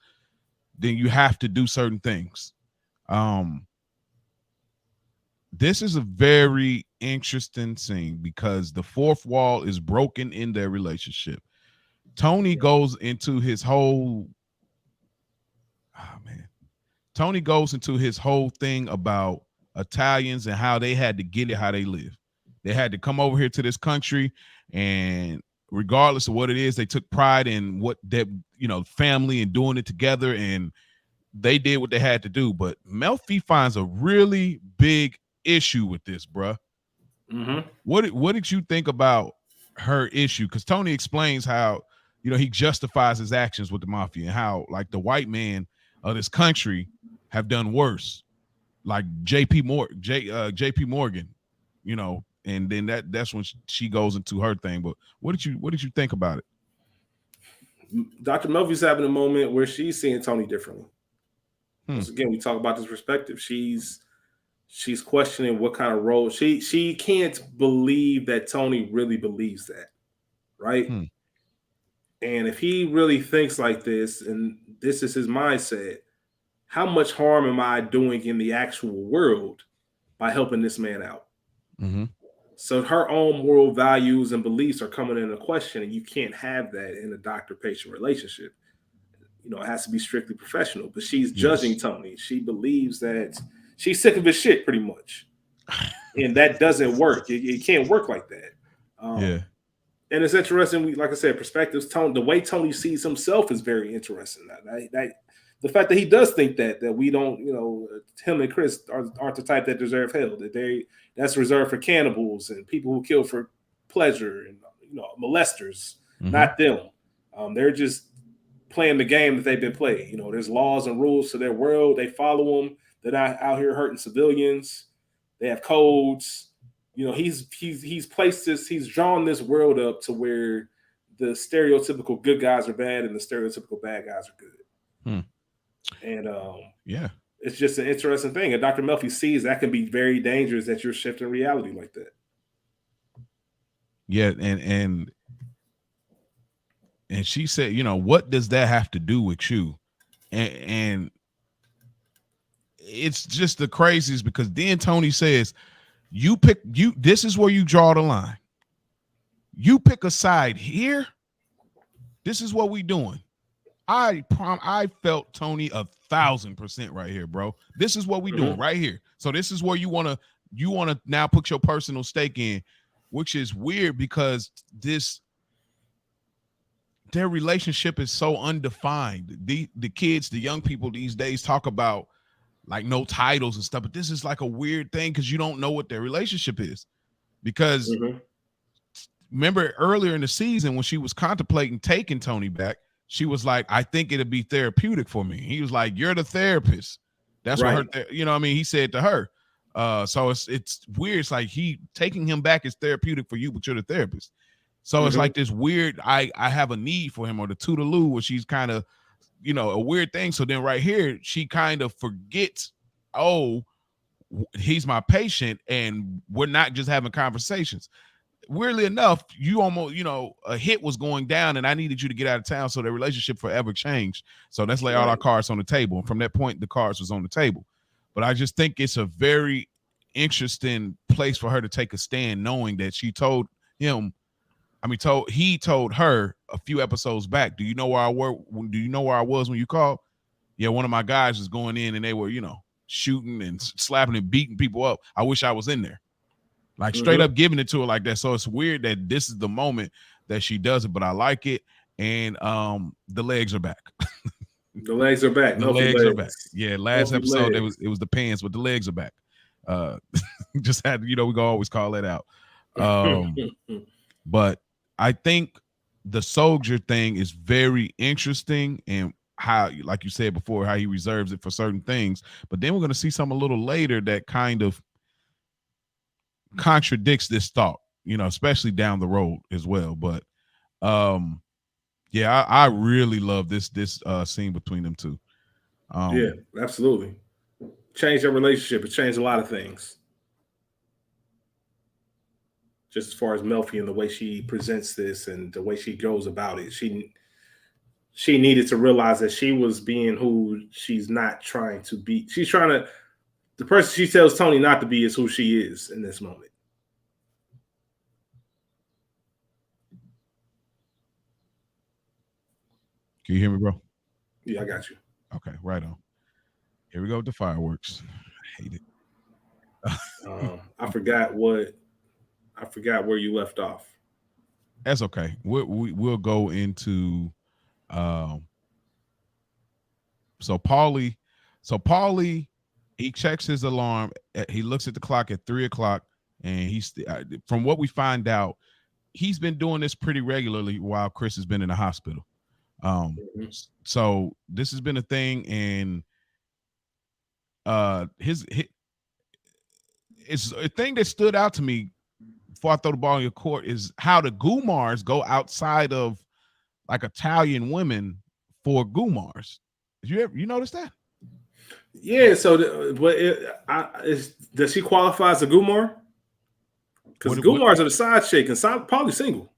then you have to do certain things. This is a very interesting scene because the fourth wall is broken in their relationship. Tony goes into his whole Tony goes into his whole thing about Italians and how they had to get it how they live. They had to come over here to this country, and regardless of what it is, they took pride in what that family and doing it together, and they did what they had to do. But Melfi finds a really big issue with this, bruh. Mm-hmm. What did you think about her issue? Because Tony explains how he justifies his actions with the mafia and how like the white man of this country have done worse, like JP Morgan, and then that's when she goes into her thing. But what did you think about it? Dr. Melfi's having a moment where she's seeing Tony differently. Once again, we talk about this perspective. She's questioning what kind of role she can't believe that Tony really believes that, right? And if he really thinks like this, and this is his mindset, how much harm am I doing in the actual world by helping this man out? Mm-hmm. So her own moral values and beliefs are coming into question, and you can't have that in a doctor-patient relationship. It has to be strictly professional. But she's judging Tony. She believes that she's sick of his shit, pretty much, and that doesn't work. It can't work like that. And it's interesting. Like I said, perspectives. Tony, the way Tony sees himself is very interesting. That the fact that he does think that we don't, him and Chris aren't the type that deserve hell. That's reserved for cannibals and people who kill for pleasure and molesters, not them. They're just playing the game that they've been playing. There's laws and rules to their world. They follow them. They're not out here hurting civilians. They have codes. He's placed this. He's drawn this world up to where the stereotypical good guys are bad and the stereotypical bad guys are good. And it's just an interesting thing. And Dr. Melfi sees that can be very dangerous that you're shifting reality like that. Yeah, and she said, what does that have to do with you? And it's just the craziest because then Tony says, this is where you draw the line. You pick a side here. This is what we doing. I felt Tony 1,000% right here, bro. This is what we doing right here. So this is where you want to now put your personal stake in, which is weird because their relationship is so undefined. The kids, the young people these days talk about like no titles and stuff, but this is like a weird thing because you don't know what their relationship is. Because remember earlier in the season when she was contemplating taking Tony back, she was like, I think it'd be therapeutic for me. He was like, you're the therapist. That's what her, he said to her. So it's weird. It's like he taking him back is therapeutic for you, but you're the therapist. So it's like this weird, I have a need for him, or the toodaloo, where she's kind of, a weird thing. So then right here, she kind of forgets, he's my patient and we're not just having conversations. Weirdly enough, you almost, a hit was going down and I needed you to get out of town. So the relationship forever changed. So let's lay all our cards on the table. And from that point, the cards was on the table. But I just think it's a very interesting place for her to take a stand, knowing that she told him, he told her a few episodes back, do you know where I was when you called? Yeah, one of my guys was going in and they were, shooting and slapping and beating people up. I wish I was in there. Like straight up giving it to her like that. So it's weird that this is the moment that she does it, but I like it. And the legs are back. The legs are back. The legs are back. Yeah, last episode it was the pants, but the legs are back. Just had, we can always call that out. But I think the soldier thing is very interesting, and how, like you said before, how he reserves it for certain things. But then we're going to see something a little later that kind of contradicts this thought. especially down the road as well. But yeah, I really love this scene between them two. Yeah, absolutely. Changed their relationship. It changed a lot of things. Just as far as Melfi and the way she presents this and the way she goes about it, she needed to realize that she was being who she's not trying to be. She's trying to the person she tells Tony not to be is who she is in this moment. Can you hear me, bro? Yeah, I got you. Okay, right on. Here we go with the fireworks. I hate it. I forgot where you left off. That's okay. We'll go into so Paulie he checks his alarm. He looks at the clock at 3:00, and he's from what we find out, he's been doing this pretty regularly while Chris has been in the hospital. So this has been a thing, and it's a thing that stood out to me before I throw the ball in your court is how the Gumars go outside of like Italian women for Gumars. Did you notice that? Yeah. So, does she qualify as a Gumar? Because Gumars are the side chick and probably single.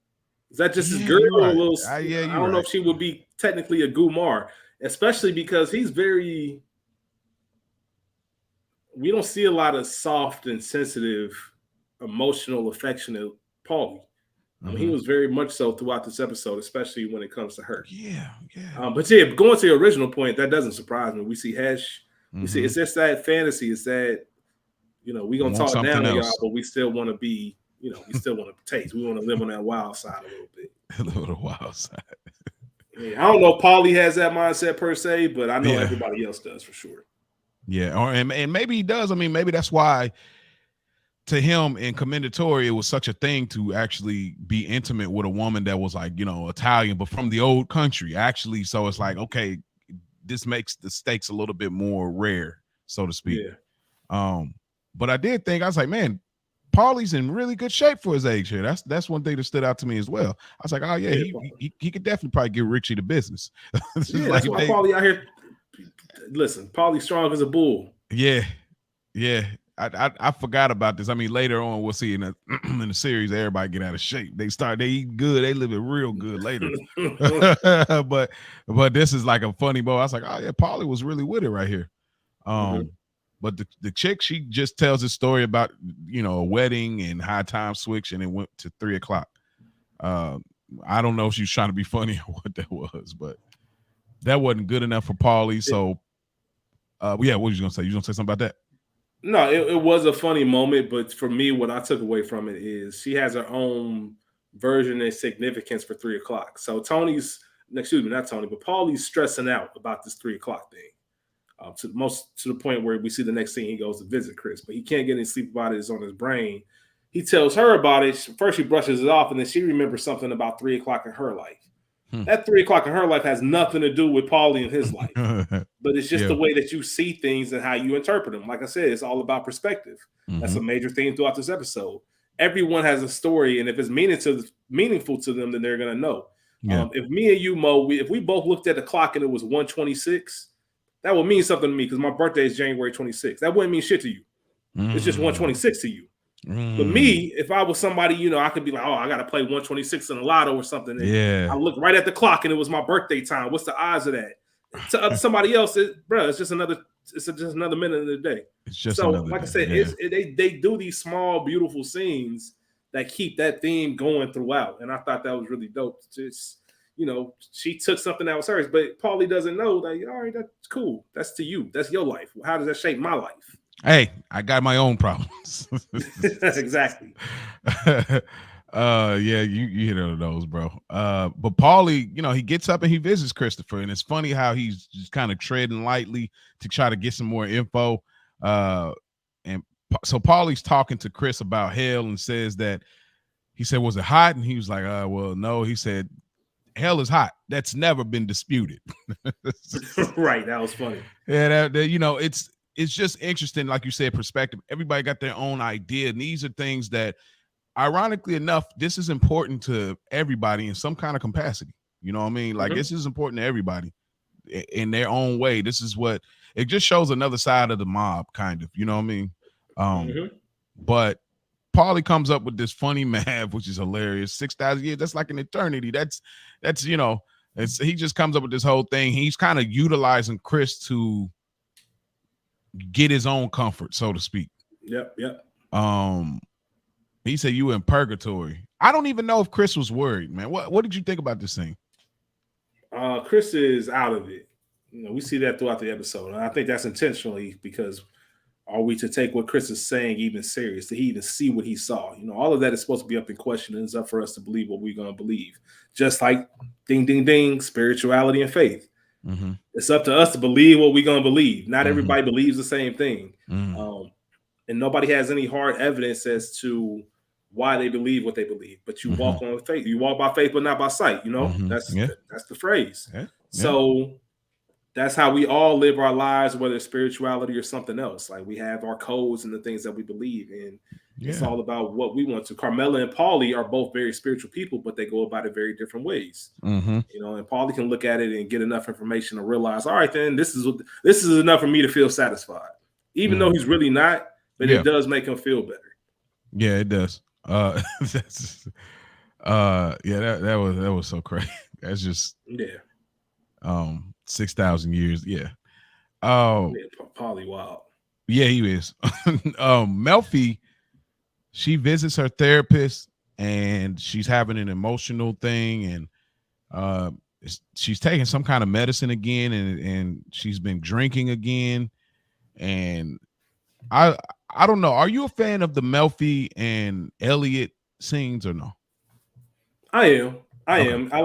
Is that just his girl? Right. A little, I don't know if she would be technically a Gumar, especially because he's very. We don't see a lot of soft and sensitive, emotional, affectionate Paulie. I mean, he was very much so throughout this episode, especially when it comes to her. Yeah. But yeah, going to your original point, that doesn't surprise me. We see Hesh. We see it's just that fantasy. It's that we're gonna talk down to y'all, but we still want to be. We still want to taste. We want to live on that wild side a little bit. A little wild side. Yeah, I don't know if Paulie has that mindset per se, but I know everybody else does for sure. Yeah, and maybe he does. I mean, maybe that's why to him in Commendatore, it was such a thing to actually be intimate with a woman that was like, Italian, but from the old country, actually. So it's like, okay, this makes the stakes a little bit more rare, so to speak. Yeah. But I did think, I was like, man, Paulie's in really good shape for his age here. That's one thing that stood out to me as well. I was like, oh yeah, he could definitely probably get Richie the business. Yeah, that's why Paulie out here. Listen, Paulie's strong as a bull. Yeah. I forgot about this. I mean, later on we'll see in the series, everybody get out of shape. They eat good, they live it real good later. but this is like a funny bow. I was like, oh yeah, Paulie was really with it right here. But the chick, she just tells a story about a wedding and high time switch, and it went to 3:00. I don't know if she was trying to be funny or what that was, but that wasn't good enough for Paulie. So what were you gonna say? You gonna say something about that? No, it was a funny moment, but for me, what I took away from it is she has her own version and significance for 3:00. So not Tony, but Paulie's stressing out about this 3:00 thing. To the point where we see the next scene he goes to visit Chris, but he can't get any sleep about it. It's on his brain. He tells her about it. First, she brushes it off, and then she remembers something about 3:00 in her life. That 3:00 in her life has nothing to do with Paulie and his life, but it's just the way that you see things and how you interpret them. Like I said, it's all about perspective. That's a major theme throughout this episode. Everyone has a story, and if it's meaningful to them, then they're gonna know. If me and you, Mo, if we both looked at the clock and it was 1:26. That would mean something to me because my birthday is January 26th. That wouldn't mean shit to you. It's just 1:26 to you. But me, if I was somebody, I could be like, oh, I got to play 1:26 in a lotto or something. And I look right at the clock and it was my birthday time. What's the odds of that? To somebody else, it's just another minute of the day. It's just so, like I said, they do these small, beautiful scenes that keep that theme going throughout. And I thought that was really dope. Just she took something that was hers, but Paulie doesn't know. Like, all right, that's cool. That's to you. That's your life. How does that shape my life? Hey, I got my own problems. Exactly. Yeah, you hit on those, bro. But Paulie, he gets up and he visits Christopher, and it's funny how he's just kind of treading lightly to try to get some more info. And so Paulie's talking to Chris about hell and says that he said, was it hot? And he was like, well, no. He said, hell is hot. That's never been disputed. Right. That was funny. Yeah. It's just interesting. Like you said, perspective. Everybody got their own idea. And these are things that ironically enough, this is important to everybody in some kind of capacity. You know what I mean? Like this is important to everybody in their own way. This is what it just shows another side of the mob, kind of. You know what I mean? But Paulie comes up with this funny math, which is hilarious. 6,000 years, that's like an eternity. That's he just comes up with this whole thing. He's kind of utilizing Chris to get his own comfort, so to speak. Yep. He said you in purgatory. I don't even know if Chris was worried, man. What did you think about this thing? Chris is out of it. We see that throughout the episode. And I think that's intentionally because are we to take what Chris is saying even serious? Did he even see what he saw? All of that is supposed to be up in question, and it's up for us to believe what we're going to believe. Just like ding, ding, ding, spirituality and faith. It's up to us to believe what we're going to believe. Not everybody believes the same thing. And nobody has any hard evidence as to why they believe what they believe. But you walk on faith. You walk by faith, but not by sight. That's the phrase. Yeah. So that's how we all live our lives, whether it's spirituality or something else. Like we have our codes and the things that we believe in. It's all about what we want to. Carmela and Paulie are both very spiritual people, but they go about it very different ways. And Paulie can look at it and get enough information to realize, all right, then this is enough for me to feel satisfied, even though he's really not. But it does make him feel better. Yeah, it does. That was so crazy. That's just 6,000 years. Yeah. Paulie wild. Yeah, he is. Melfi, she visits her therapist and she's having an emotional thing, and she's taking some kind of medicine again, and she's been drinking again. And I don't know. Are you a fan of the Melfi and Elliot scenes or no? I am. I am. I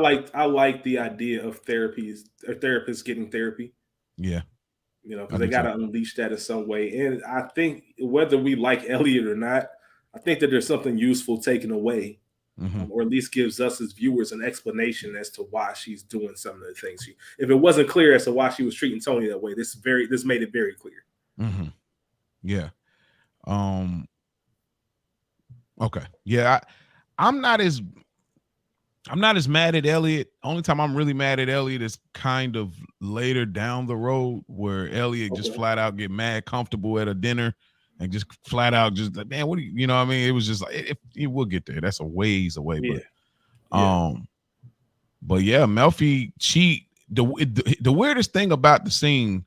like the idea of therapists getting therapy. Yeah. Because they got to unleash that in some way. And I think whether we like Elliot or not, I think that there's something useful taken away, or at least gives us as viewers an explanation as to why she's doing some of the things. If it wasn't clear as to why she was treating Tony that way, this made it very clear. Yeah. Okay. Yeah. I'm not as mad at Elliot. Only time I'm really mad at Elliot is kind of later down the road, where Elliot just flat out get mad comfortable at a dinner and just flat out just like, man, what do you know what I mean? It was just like, we'll get there. That's a ways away. But yeah, Melfi, the weirdest thing about the scene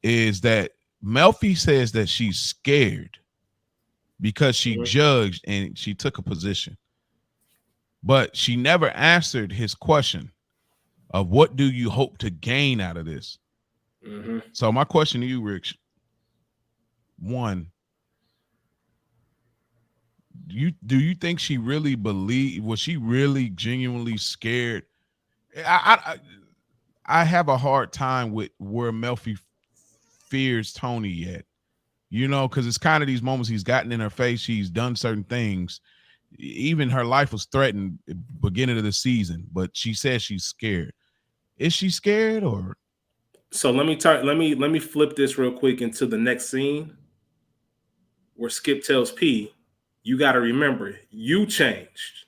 is that Melfi says that she's scared because she judged and she took a position. But she never answered his question of what do you hope to gain out of this? So my question to you, Rich, one, do you think she really was she really genuinely scared? I have a hard time with where Melfi fears Tony yet, because it's kind of these moments he's gotten in her face. She's done certain things. Even her life was threatened at the beginning of the season, but she says she's scared. Is she scared or? So let me flip this real quick into the next scene where Skip tells P, you got to remember you changed.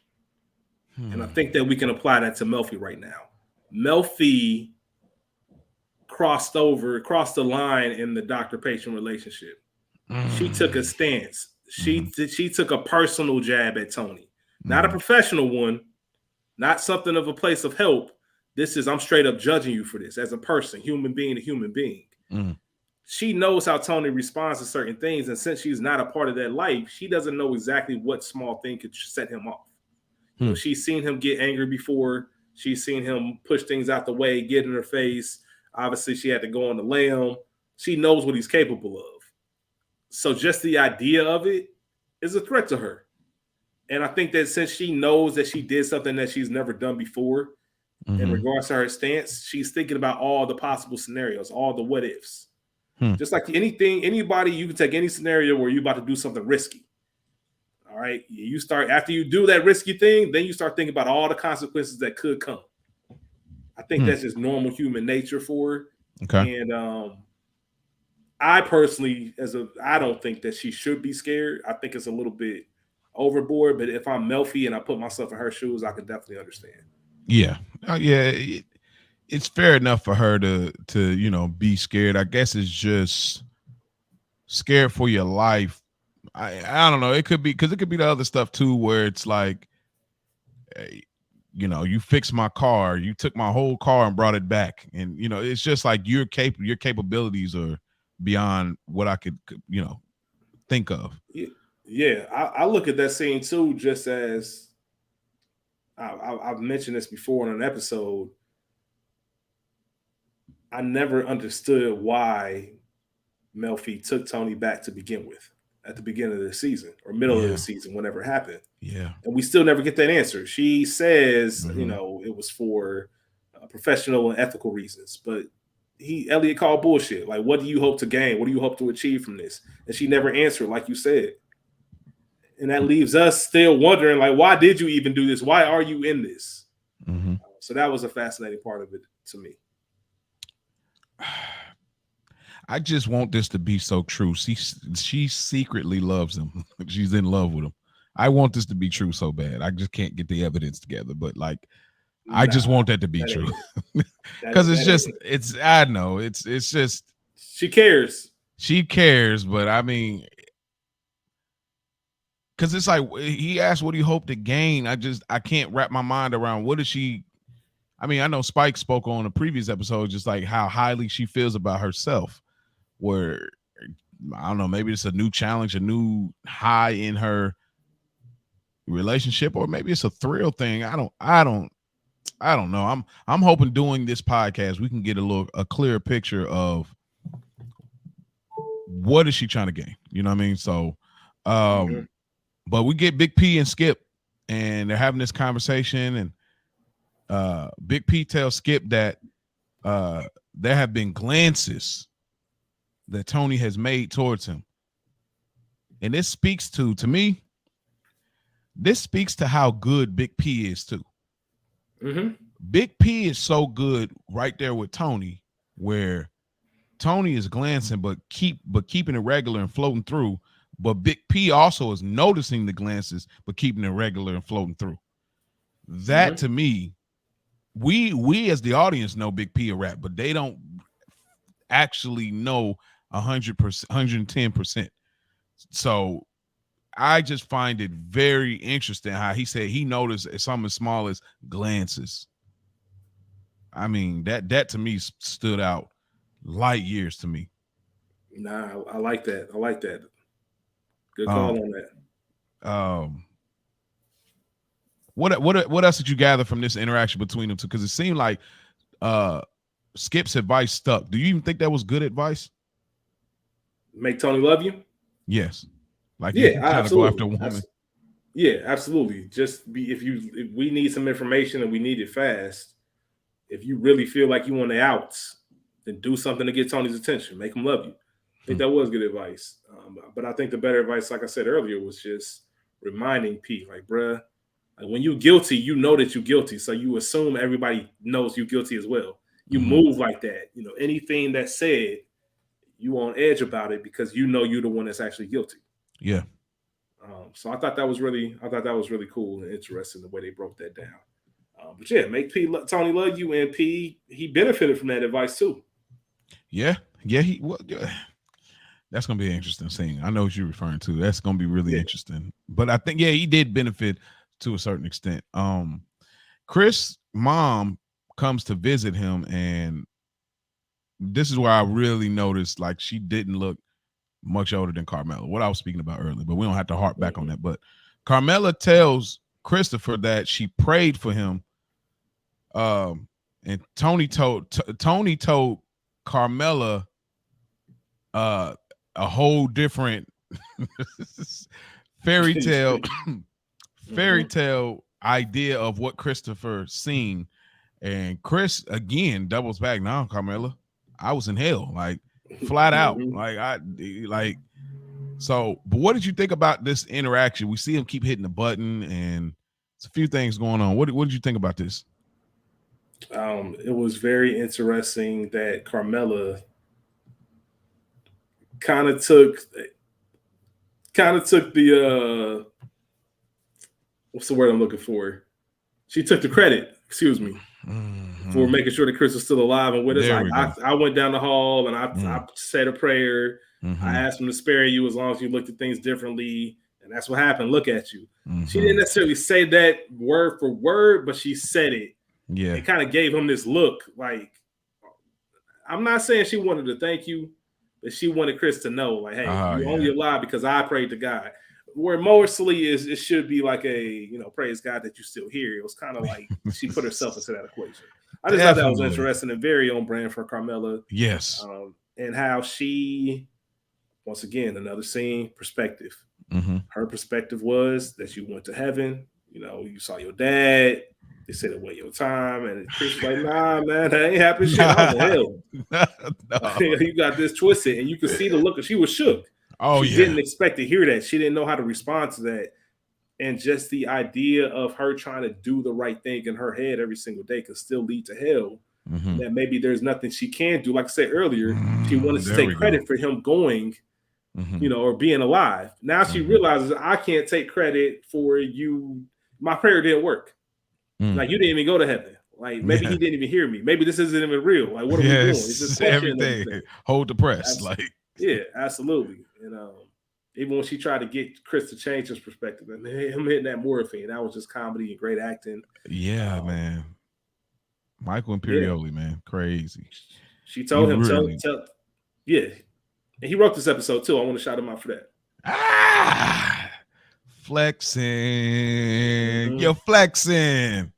And I think that we can apply that to Melfi right now. Melfi crossed the line in the doctor-patient relationship. She took a stance. She took a personal jab at Tony, not a professional one, not something of a place of help. This is, I'm straight up judging you for this as a person, human being to human being. She knows how Tony responds to certain things. And since she's not a part of that life, she doesn't know exactly what small thing could set him off. She's seen him get angry before. She's seen him push things out the way, get in her face. Obviously, she had to go on the lam. She knows what he's capable of. So just the idea of it is a threat to her. And I think that since she knows that she did something that she's never done before, in regards to her stance, she's thinking about all the possible scenarios, all the what ifs. Just like anybody, you can take any scenario where you're about to do something risky. All right. You start, after you do that risky thing, then you start thinking about all the consequences that could come. I think that's just normal human nature for her. Okay. And I personally, I don't think that she should be scared. I think it's a little bit overboard. But if I'm Melfi and I put myself in her shoes, I can definitely understand. Yeah, it's fair enough for her to be scared. I guess it's just scared for your life. I don't know. It could be because it could be the other stuff too, where it's like, hey, you fixed my car, you took my whole car and brought it back, and it's just like your capabilities are beyond what I could think of. Yeah, I look at that scene too, just as I've mentioned this before in an episode. I never understood why Melfi took Tony back to begin with at the beginning of the season or middle of the Yeah, season, whenever it happened. yeah. And we still never get that answer. She says, Mm-hmm. it was for professional and ethical reasons, but Elliot called bullshit. Like, what do you hope to gain? What do you hope to achieve from this? And she never answered, like you said. And that leaves us still wondering, like, why did you even do this? Why are you in this? Mm-hmm. So that was a fascinating part of it to me. I just want this to be so true. She secretly loves him. She's in love with him. I want this to be true so bad. I just can't get the evidence together. But like, I just want that to be true. Because it's I know it's just she cares. She cares, but I mean, because it's like he asked what he hoped to gain. I can't wrap my mind around what is she. I mean, I know Spike spoke on a previous episode, just like how highly she feels about herself. Where I don't know, maybe it's a new challenge, a new high in her relationship, or maybe it's a thrill thing. I don't know. I'm hoping doing this podcast we can get a clear picture of what is she trying to gain. You know what I mean? So, but we get Big P and Skip, and they're having this conversation, and Big P tells Skip that there have been glances that Tony has made towards him. And this speaks to me, this speaks to how good Big P is too. Mm-hmm. Big P is so good right there with Tony, where Tony is glancing, but keeping it regular and floating through. But Big P also is noticing the glances, but keeping it regular and floating through. That to me, we as the audience know Big P a rap, but they don't actually know 100%, 110%. So I just find it very interesting how he said he noticed something as small as glances. I mean, that to me stood out light years to me. Nah, I like that. I like that. Good call on that. What else did you gather from this interaction between them two? Because it seemed like Skip's advice stuck. Do you even think that was good advice? Make Tony love you? Yes. Like, yeah, kind of go after a woman. Yeah, absolutely. Just if we need some information and we need it fast, if you really feel like you want the outs, then do something to get Tony's attention. Make him love you. I think that was good advice. But I think the better advice, like I said earlier, was just reminding Pete, like, bruh, like when you're guilty, you know that you're guilty. So you assume everybody knows you're guilty as well. You move like that. Anything that's said, you on edge about it because you know you're the one that's actually guilty. Yeah. So I thought that was really cool and interesting the way they broke that down. But yeah, make Tony love you, and P he benefited from that advice too. Yeah. That's gonna be an interesting scene. I know what you're referring to. That's gonna be really interesting. But I think he did benefit to a certain extent. Chris' mom comes to visit him, and this is where I really noticed like she didn't look much older than Carmela, what I was speaking about earlier, but we don't have to harp back on that. But Carmela tells Christopher that she prayed for him. And Tony told Carmela a whole different fairy tale idea of what Christopher seen. And Chris again doubles back. Now, Carmela, I was in hell, like flat out. So, but what did you think about this interaction? We see him keep hitting the button, and it's a few things going on. What did you think about this? It was very interesting that Carmela kind of took the what's the word I'm looking for? She took the credit, excuse me, for making sure that Chris was still alive and with us. I went down the hall and I said a prayer. I asked him to spare you as long as you looked at things differently. And that's what happened. Look at you. She didn't necessarily say that word for word, but she said it. Yeah. It kind of gave him this look like, I'm not saying she wanted to thank you, but she wanted Chris to know, like, hey, you only alive because I prayed to God. Where mostly is it should be like a, praise God that you're still here. It was kind of like she put herself into that equation. I just thought that was interesting and very on brand for Carmella. Yes. And how she, once again, another scene, perspective. Her perspective was that you went to heaven. You saw your dad. They said it went your time. And Chris was like, nah, man, that ain't happening shit. I was in hell. No. You got this twisted. And you could see the look. She was shook. She didn't expect to hear that. She didn't know how to respond to that. And just the idea of her trying to do the right thing in her head every single day could still lead to hell. That maybe there's nothing she can do. Like I said earlier, she wanted to take credit for him going, or being alive. Now she realizes I can't take credit for you. My prayer didn't work. Like you didn't even go to heaven. Like maybe he didn't even hear me. Maybe this isn't even real. Like what are we doing? It's just everything. Hold the press. Yeah, absolutely. And even when she tried to get Chris to change his perspective, and him hitting that morphine, that was just comedy and great acting. Yeah, man. Michael Imperioli, man, crazy. She told him, yeah. And he wrote this episode too. I want to shout him out for that. Flexing. You're flexing.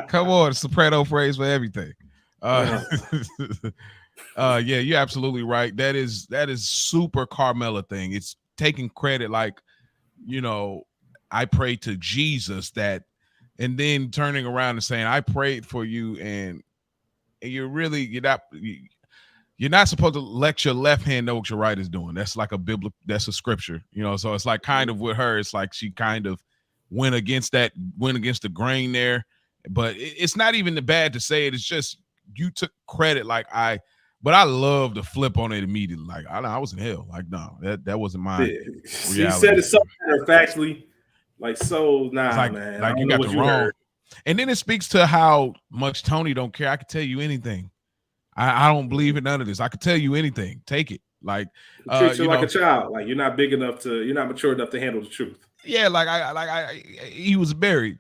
Come on, Soprano phrase for everything. Yeah, you're absolutely right. That is super Carmella thing. It's taking credit, like, I prayed to Jesus that, and then turning around and saying, I prayed for you, and you're not supposed to let your left hand know what your right is doing. That's like that's a scripture, so it's like kind of with her, it's like she kind of went against the grain there, but it's not even bad to say it. It's just you took credit, but I love to flip on it immediately. Like I was in hell. Like no, that wasn't my reality. She said it so factually, like so. Nah, man. Like you got the wrong. Heard. And then it speaks to how much Tony don't care. I could tell you anything. I don't believe in none of this. I could tell you anything. Take it. Like treat you like a child. Like you're not big enough you're not mature enough to handle the truth. Yeah, he was buried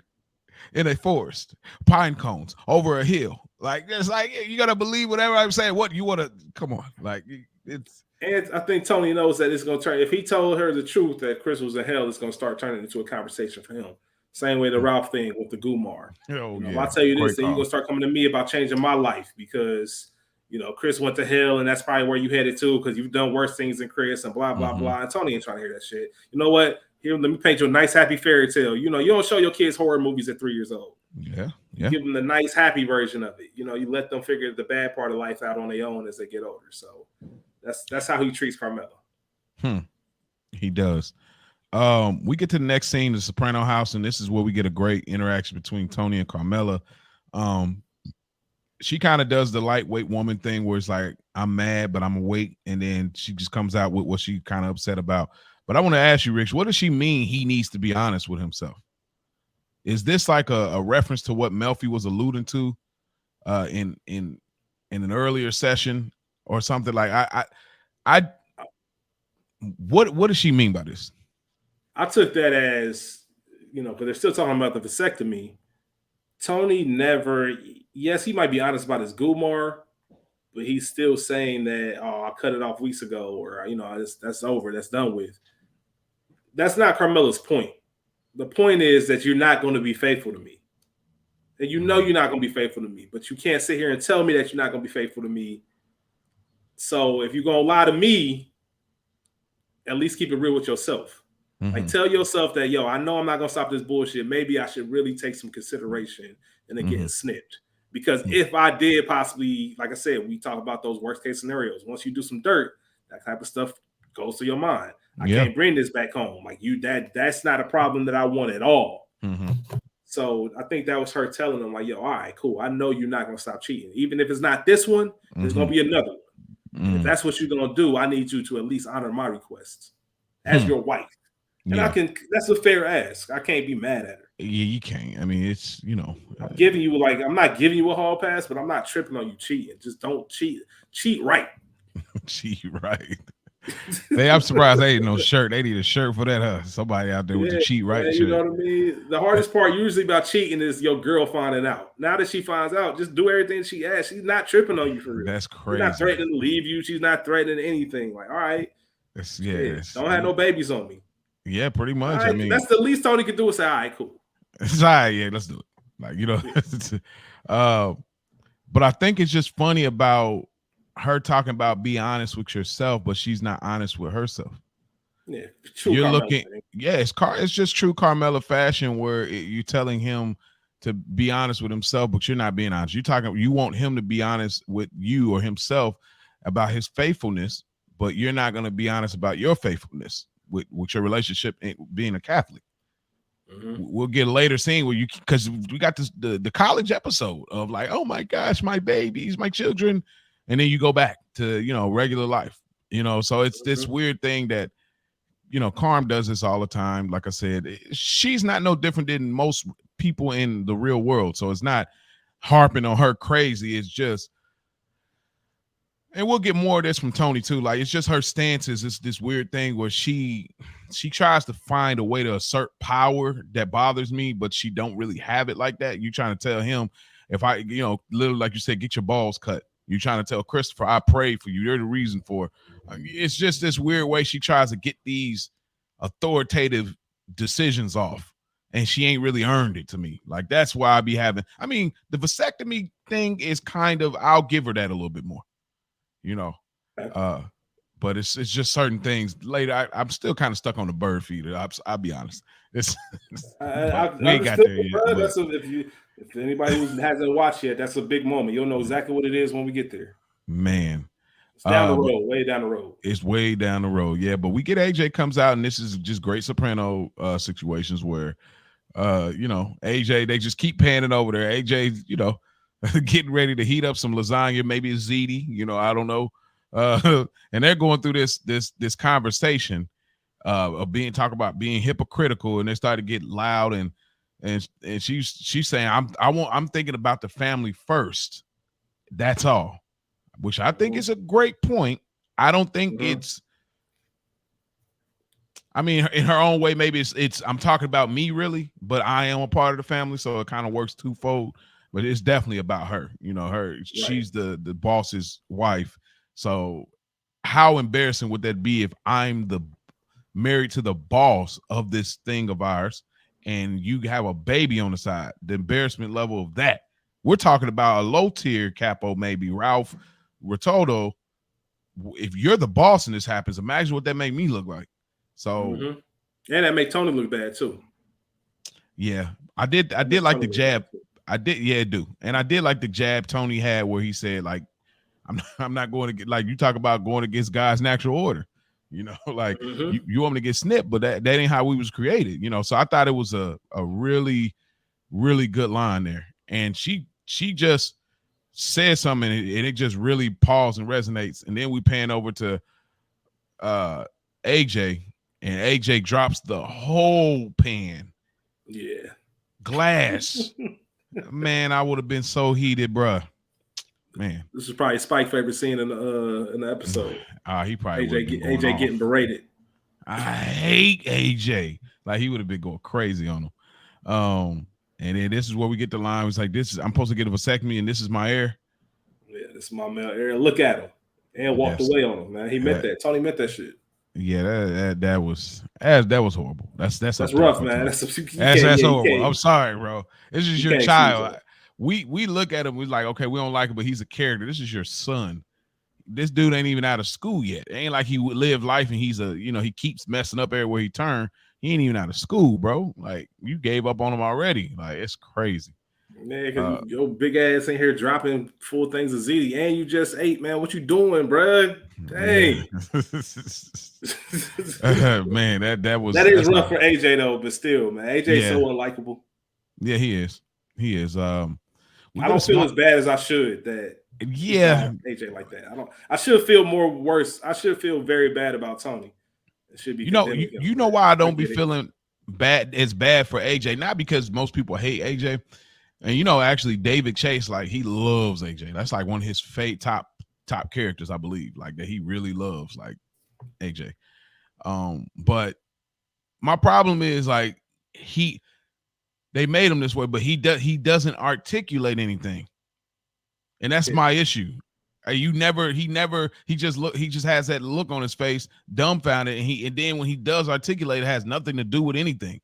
in a forest, pine cones over a hill. Like it's like you gotta believe whatever I'm saying. What you want to come on? Like it's. And I think Tony knows that it's gonna turn. If he told her the truth that Chris was in hell, it's gonna start turning into a conversation for him. Same way the Ralph thing with the Gumar. If I tell you this, then you're gonna start coming to me about changing my life because Chris went to hell and that's probably where you headed to because you've done worse things than Chris and blah blah blah. And Tony ain't trying to hear that shit. You know what? Here, let me paint you a nice happy fairy tale. You don't show your kids horror movies at 3 years old. Yeah. You give them the nice happy version of it. You let them figure the bad part of life out on their own as they get older. So that's how he treats Carmella. He does. We get to the next scene, the Soprano house, and this is where we get a great interaction between Tony and Carmella. She kind of does the lightweight woman thing where it's like, I'm mad, but I'm awake. And then she just comes out with what she kind of upset about. But I want to ask you, Rich, what does she mean he needs to be honest with himself? Is this like a reference to what Melfi was alluding to in an earlier session or something? Like what does she mean by this? I took that as, because they're still talking about the vasectomy. Tony never, yes, he might be honest about his Gumar, but he's still saying that, I cut it off weeks ago, or, that's over, that's done with. That's not Carmella's point. The point is that you're not going to be faithful to me. And you're not going to be faithful to me, but you can't sit here and tell me that you're not going to be faithful to me. So if you're going to lie to me, at least keep it real with yourself. Like tell yourself that, I know I'm not going to stop this bullshit. Maybe I should really take some consideration and then getting snipped. Because if I did possibly, like I said, we talk about those worst case scenarios. Once you do some dirt, that type of stuff goes to your mind. I can't bring this back home. Like that's not a problem that I want at all. So I think that was her telling them like, all right, cool. I know you're not going to stop cheating. Even if it's not this one, there's going to be another one. And if that's what you're going to do, I need you to at least honor my requests as your wife. And Yeah. that's a fair ask. I can't be mad at her. Yeah, you can't. I mean, it's I'm giving you I'm not giving you a hall pass, but I'm not tripping on you cheating. Just don't cheat. Cheat right. cheat right. I'm surprised they ain't no shirt. They need a shirt for that. Somebody out there with the cheat right man, shirt. You know what I mean? The hardest part usually about cheating is your girl finding out. Now that she finds out, just do everything she asks. She's not tripping on you for real. That's crazy. She's not threatening to leave you. She's not threatening anything. Like, all right, don't have no babies on me. Yeah, pretty much. Right, I mean, that's the least Tony could do is say, all right, cool. It's all right, yeah, let's do it. Like, but I think it's just funny about her talking about be honest with yourself, but she's not honest with herself. Yeah, you're looking. Yeah, it's just true Carmela fashion where you're telling him to be honest with himself, but you're not being honest. You want him to be honest with you or himself about his faithfulness, but you're not going to be honest about your faithfulness with your relationship being a Catholic. Mm-hmm. We'll get a later scene where because we got the college episode of like, oh my gosh, my babies, my children, and then you go back to regular life. So it's this weird thing that Carm does this all the time. Like I said, she's not no different than most people in the real world. So it's not harping on her crazy. It's just, and we'll get more of this from Tony too. Like, it's just her stances. It's this weird thing where she tries to find a way to assert power that bothers me, but she don't really have it like that. You trying to tell him, if I, literally like you said, get your balls cut. You're trying to tell Christopher, I prayed for you. You're the reason for. It's just this weird way she tries to get these authoritative decisions off, and she ain't really earned it to me. Like, that's why I be having. I mean, the vasectomy thing is kind of. I'll give her that a little bit more. But it's just certain things. Later, I'm still kind of stuck on the bird feeder. I'll be honest. We ain't got there yet. If anybody who hasn't watched yet, that's a big moment. You'll know exactly what it is when we get there. Man, it's down the road, way down the road. It's way down the road, yeah. But we get AJ comes out, and this is just great Soprano situations where, AJ, they just keep panning over there. AJ, getting ready to heat up some lasagna, maybe a ziti, I don't know. And they're going through this conversation of talk about being hypocritical, and they start to get loud, and she's saying, I'm thinking about the family first. That's all, which I think is a great point. I don't think it's. I mean, in her own way, maybe it's. I'm talking about me really, but I am a part of the family, so it kind of works twofold. But it's definitely about her. Her. Right. She's the boss's wife. So how embarrassing would that be if I'm married to the boss of this thing of ours, and you have a baby on the side? The embarrassment level of that. We're talking about a low tier capo, maybe Ralph Rotolo. If you're the boss and this happens, imagine what that made me look like. So, and that make Tony look bad too. Yeah, I did like the jab. I did, yeah, it do. And I did like the jab Tony had where he said, like, I'm not going to get, like, you talk about going against God's natural order, like you want me to get snipped, but that ain't how we was created, So I thought it was a really, really good line there. And she just said something, and it just really paused and resonates. And then we pan over to AJ, and AJ drops the whole pan. Yeah. Glass. Man, I would have been so heated, bruh. Man, this is probably Spike's favorite scene in the episode. He probably AJ getting berated. I hate AJ. Like, he would have been going crazy on him. And then this is where we get the line. It's like, I'm supposed to get a vasectomy, and this is my heir. Yeah, this is my male heir. Look at him, and walked away on him. Man, he meant that. Tony meant that shit. Yeah, that was horrible. That's rough, man. That's horrible. I'm sorry, bro. This is your child. We look at him. We're like, okay, we don't like him, but he's a character. This is your son. This dude ain't even out of school yet. It ain't like he would live life and he's he keeps messing up everywhere he turn. He ain't even out of school, bro. Like, you gave up on him already. Like, it's crazy. Man, because your big ass in here dropping full things of ziti, and you just ate, man. What you doing, bro? Dang. Man, that is rough for AJ though, but still, man, AJ's so unlikable. Yeah, he is. I don't feel as bad as I should. AJ like that. I should feel more worse. I should feel very bad about Tony It should be You know, condemning him. you know But why I I don't be get it. feeling bad. It's bad for AJ, not because most people hate AJ, and you know, actually, David Chase, like he loves AJ. That's like one of his top characters, I believe, like that he really loves, like AJ. But my problem is like they made him this way, but he doesn't articulate anything, and that's my issue. He just has that look on his face, dumbfounded, and then when he does articulate, it has nothing to do with anything.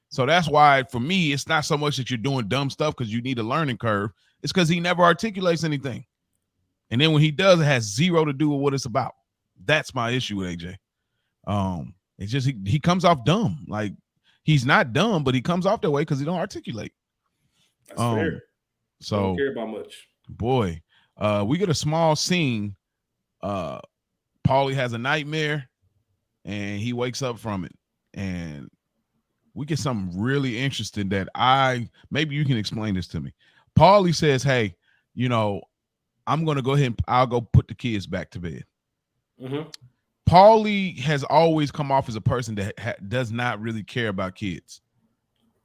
So that's why for me, it's not so much that you're doing dumb stuff because you need a learning curve. It's because he never articulates anything, and then when he does, it has zero to do with what it's about. That's my issue with AJ. It's just he comes off dumb. Like he's not dumb, but he comes off that way because he don't articulate. That's fair. So I don't care about much. Boy, we get a small scene. Paulie has a nightmare, and he wakes up from it, and we get something really interesting that maybe you can explain this to me. Paulie says, "Hey, you know, I'm gonna go ahead and I'll go put the kids back to bed." Mm-hmm. Paulie has always come off as a person that does not really care about kids.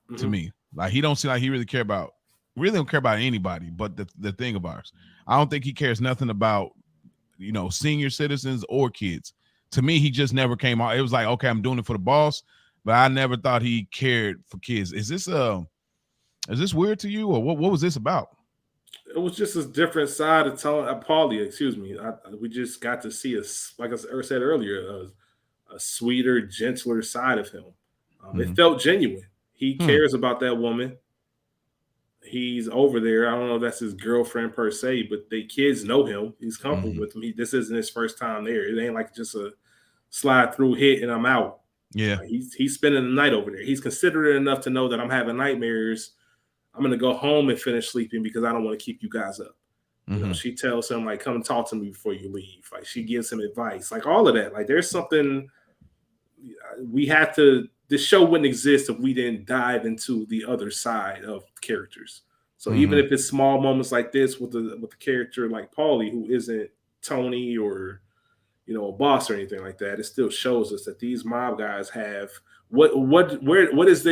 Mm-hmm. To me, like he don't seem like he really don't care about anybody but the thing of ours. I don't think he cares nothing about, you know, senior citizens or kids. To me, he just never came out. It was like, okay, I'm doing it for the boss, but I never thought he cared for kids. Is this weird to you, or what was this about? It was just a different side of Paulie. Excuse me. We just got to see like I said earlier, a sweeter, gentler side of him. It felt genuine. He cares about that woman. He's over there. I don't know if that's his girlfriend per se, but the kids know him. He's comfortable with him. This isn't his first time there. It ain't like just a slide through hit and I'm out. Yeah, he's spending the night over there. He's considerate enough to know that I'm having nightmares. I'm gonna go home and finish sleeping because I don't want to keep you guys up. You know, she tells him like, "Come talk to me before you leave." Like she gives him advice, like all of that. Like there's something we have to. This show wouldn't exist if we didn't dive into the other side of characters. So even if it's small moments like this with the character like Paulie, who isn't Tony or, you know, a boss or anything like that, it still shows us that these mob guys have what is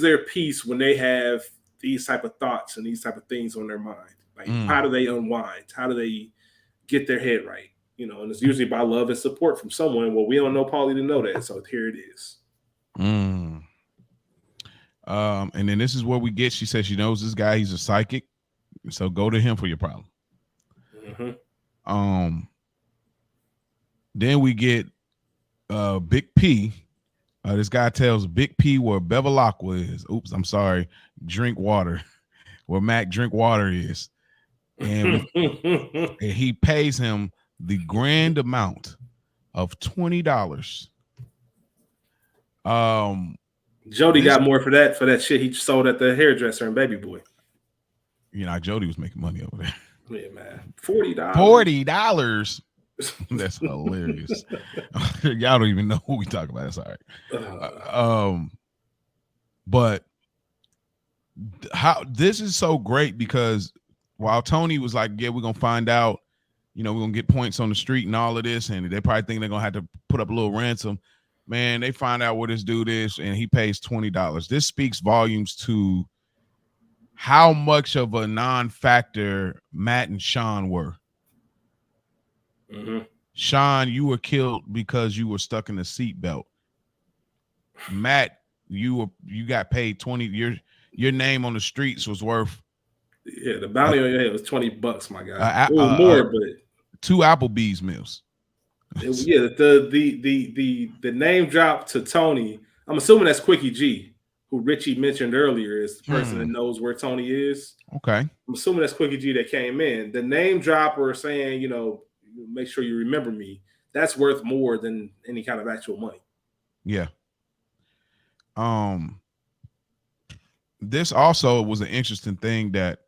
their piece when they have these type of thoughts and these type of things on their mind? Like how do they unwind? How do they get their head right? You know, and it's usually by love and support from someone. Well, we don't know Paulie to know that, so here it is. And then this is where we get. She says she knows this guy. He's a psychic, so go to him for your problem. Then we get Big P. This guy tells Big P where Bevilacqua is. Oops, I'm sorry. Drink water. Where Mac drink water is, and he pays him the grand amount of $20. Jody got more for that shit he sold at the hairdresser and Baby Boy. You know, Jody was making money over there. Yeah, man. $40. $40. That's hilarious. Y'all don't even know who we talk about. It's all right. But how this is so great because while Tony was like, yeah, we're gonna find out, you know, we're gonna get points on the street and all of this, and they probably think they're gonna have to put up a little ransom. Man, they find out where this dude is, and he pays $20. This speaks volumes to how much of a non-factor Matt and Sean were. Sean, you were killed because you were stuck in a seatbelt. Matt, you got paid 20. Your name on the streets was worth. Yeah, the bounty on your head was $20, my guy. It was more, but 2 Applebee's meals. Yeah, the name drop to Tony. I'm assuming that's Quickie G, who Richie mentioned earlier, is the person that knows where Tony is. Okay, I'm assuming that's Quickie G that came in. The name dropper saying, you know, make sure you remember me. That's worth more than any kind of actual money. Yeah. This also was an interesting thing that.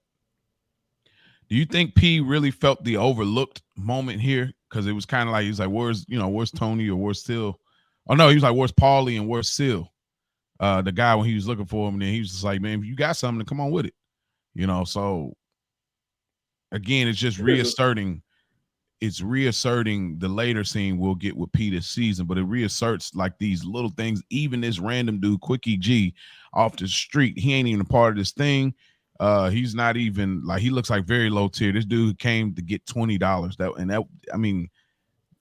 Do you think P really felt the overlooked moment here? Because it was kind of like, he was like, where's Tony or where's Seal? Oh, no, he was like, where's Paulie and where's Seal? The guy when he was looking for him, and then he was just like, man, if you got something, to come on with it. You know, so again, it's just reasserting it's reasserting the later scene we'll get with P this season, but it reasserts like these little things. Even this random dude, Quickie G, off the street, he ain't even a part of this thing. He's not even like, he looks like very low tier. This dude came to get $20. I mean,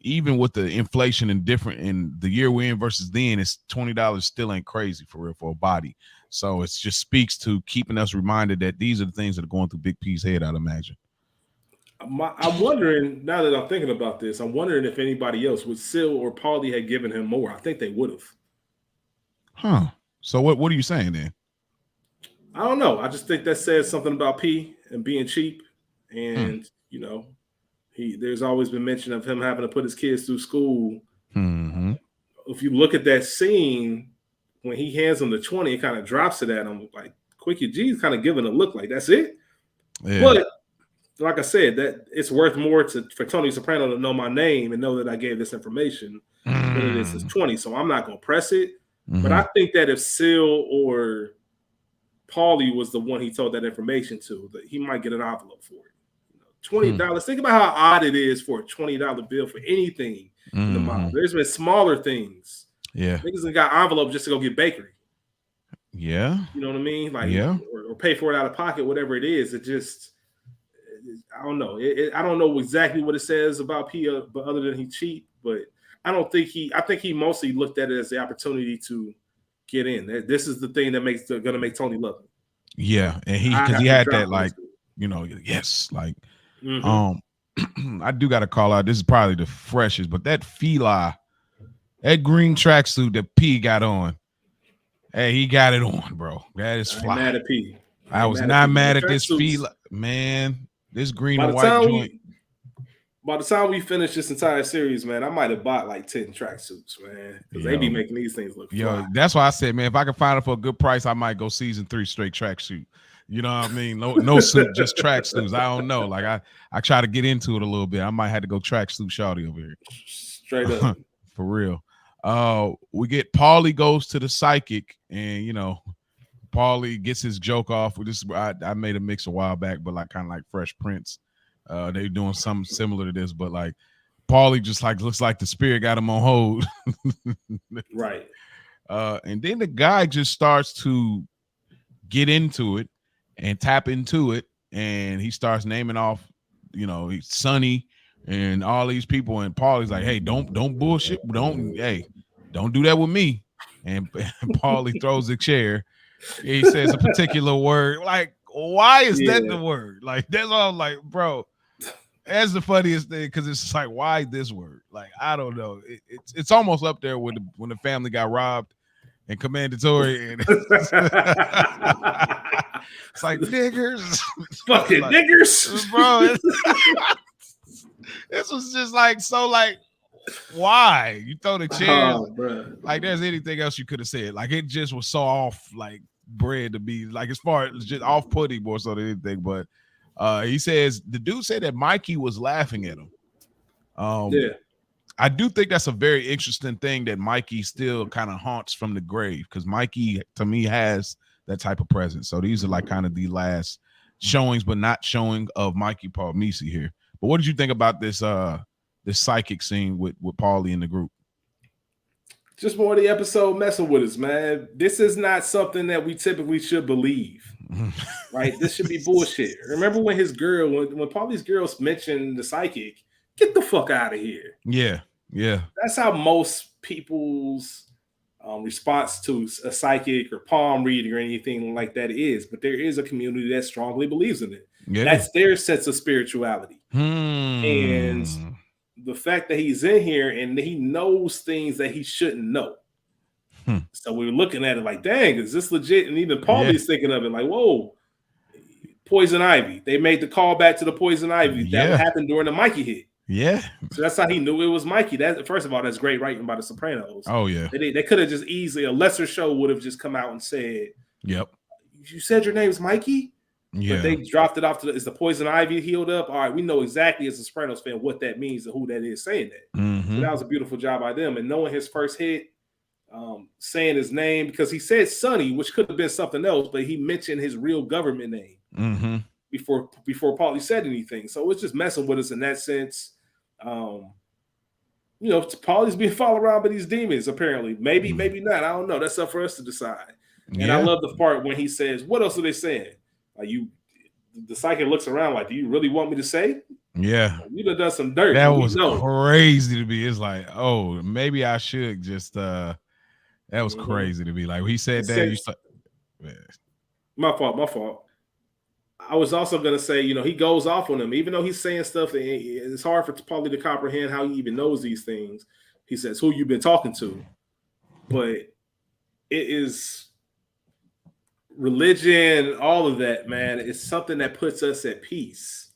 even with the inflation and different in the year we're in versus then, it's $20 still ain't crazy for real for a body. So it just speaks to keeping us reminded that these are the things that are going through Big P's head, I'd imagine. I'm wondering, now that I'm thinking about this, I'm wondering if anybody else would Sil or Paulie had given him more. I think they would have. Huh. So what are you saying then? I don't know. I just think that says something about P and being cheap. And, you know, there's always been mention of him having to put his kids through school. Mm-hmm. If you look at that scene, when he hands him the 20, it kind of drops it at him. Like, Quickie G's kind of giving a look like, that's it? Yeah. But, like I said, that it's worth more for Tony Soprano to know my name and know that I gave this information than it is 20. So I'm not going to press it. Mm-hmm. But I think that if Sil or Paulie was the one he told that information to, that he might get an envelope for it. $20. Think about how odd it is for a $20 bill for anything in the mall. There's been smaller things. Yeah. Niggas got envelope just to go get bakery. Yeah. You know what I mean? Like, yeah. Or pay for it out of pocket, whatever it is. It just, I don't know. I don't know exactly what it says about P, but other than he cheap, but I think he mostly looked at it as the opportunity to get in. This is the thing that going to make Tony love him. Yeah. And because he had that, like, you know, yes, like, I do got to call out, this is probably the freshest, but that Fila, that green tracksuit that P got on, hey, he got it on, bro. That is fly. Mad at P. I was not mad at this Fila, man. This green and white joint. By the time we finish this entire series, man, I might have bought like 10 tracksuits, man, because they be making these things look fly. That's why I said, man, if I can find it for a good price, I might go season 3 straight tracksuit. You know what I mean? No suit, just tracksuits. I don't know. Like I try to get into it a little bit. I might have to go tracksuit shawty over here. Straight up. For real. We get Paulie goes to the psychic, and you know, Paulie gets his joke off with this. I made a mix a while back, but like kind of like Fresh Prince. They're doing something similar to this, but like Paulie just like looks like the spirit got him on hold. Right. And then the guy just starts to get into it and tap into it, and he starts naming off, you know, Sonny and all these people, and Paulie's like, hey, don't bullshit, don't do that with me. And Paulie throws a chair. He says a particular word. Like, why is that the word? Like, that's all. Like, bro, that's the funniest thing, because it's just like, why this word? Like, I don't know. It's almost up there with when the family got robbed and Commandatory, and it's like niggers, fucking like, niggers, bro. This was just like, so like, why you throw the chairs? Like, there's anything else you could have said. Like, it just was so off, like bread to be like, as far as just off putting more so than anything. But he says the dude said that Mikey was laughing at him. Yeah. I do think that's a very interesting thing, that Mikey still kind of haunts from the grave, because Mikey, to me, has that type of presence. So these are like kind of the last showings, but not showing of Mikey Palmisi here. But what did you think about this this psychic scene with Paulie in the group? Just more of the episode messing with us, man. This is not something that we typically should believe, right? This should be bullshit. Remember when his girl, when Paulie's girls mentioned the psychic, get the fuck out of here. Yeah. That's how most people's response to a psychic or palm reading or anything like that is. But there is a community that strongly believes in it. Yeah. That's their sense of spirituality. And the fact that he's in here and he knows things that he shouldn't know. So we're looking at it like, dang, is this legit? And even Paulie's thinking of it like, whoa, poison ivy. They made the call back to the poison ivy. That happened during the Mikey hit. Yeah. So that's how he knew it was Mikey. That, first of all, that's great writing by the Sopranos. Oh, yeah. They could have just easily, a lesser show would have just come out and said, yep, you said your name's Mikey? Yeah. But they dropped it off to is the poison ivy healed up? All right, we know exactly as a Sopranos fan what that means and who that is saying that. So that was a beautiful job by them. And knowing his first hit, saying his name, because he said Sonny, which could have been something else, but he mentioned his real government name before Paulie said anything. So it's just messing with us in that sense. You know, Paulie's being followed around by these demons. Apparently, maybe not. I don't know. That's up for us to decide. And I love the part when he says, "What else are they saying?" Like the psychic looks around like, "Do you really want me to say?" Yeah, You done some dirt. that was crazy to me. It's like, oh, maybe I should just. That was crazy to me. Like he said that. My fault. I was also going to say, you know, he goes off on him, even though he's saying stuff that it's hard for Paulie to comprehend how he even knows these things. He says, "Who you been talking to?" But it is religion, all of that, man. It's something that puts us at peace.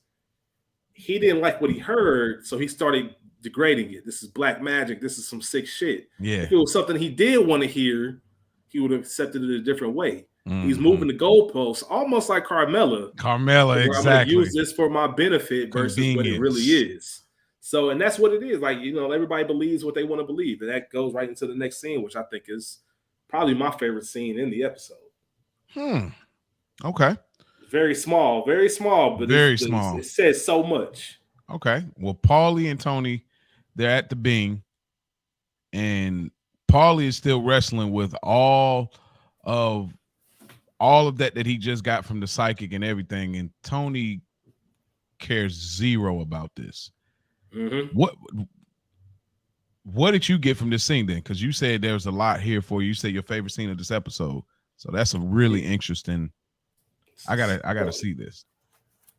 He didn't like what he heard, so he started degrading it. This is black magic. This is some sick shit. Yeah. If it was something he did want to hear, he would have accepted it a different way. He's moving the goalposts, almost like Carmella. Exactly. I'm going to use this for my benefit versus what it really is. So, and that's what it is. Like, you know, everybody believes what they want to believe. And that goes right into the next scene, which I think is probably my favorite scene in the episode. Okay. Very small, but very small. It says so much. Okay. Well, Paulie and Tony, they're at the Bing. And Paulie is still wrestling with all of that he just got from the psychic and everything, and Tony cares zero about this. What did you get from this scene then? Because you said there's a lot here for you. You said your favorite scene of this episode, so that's a really interesting. I gotta see this.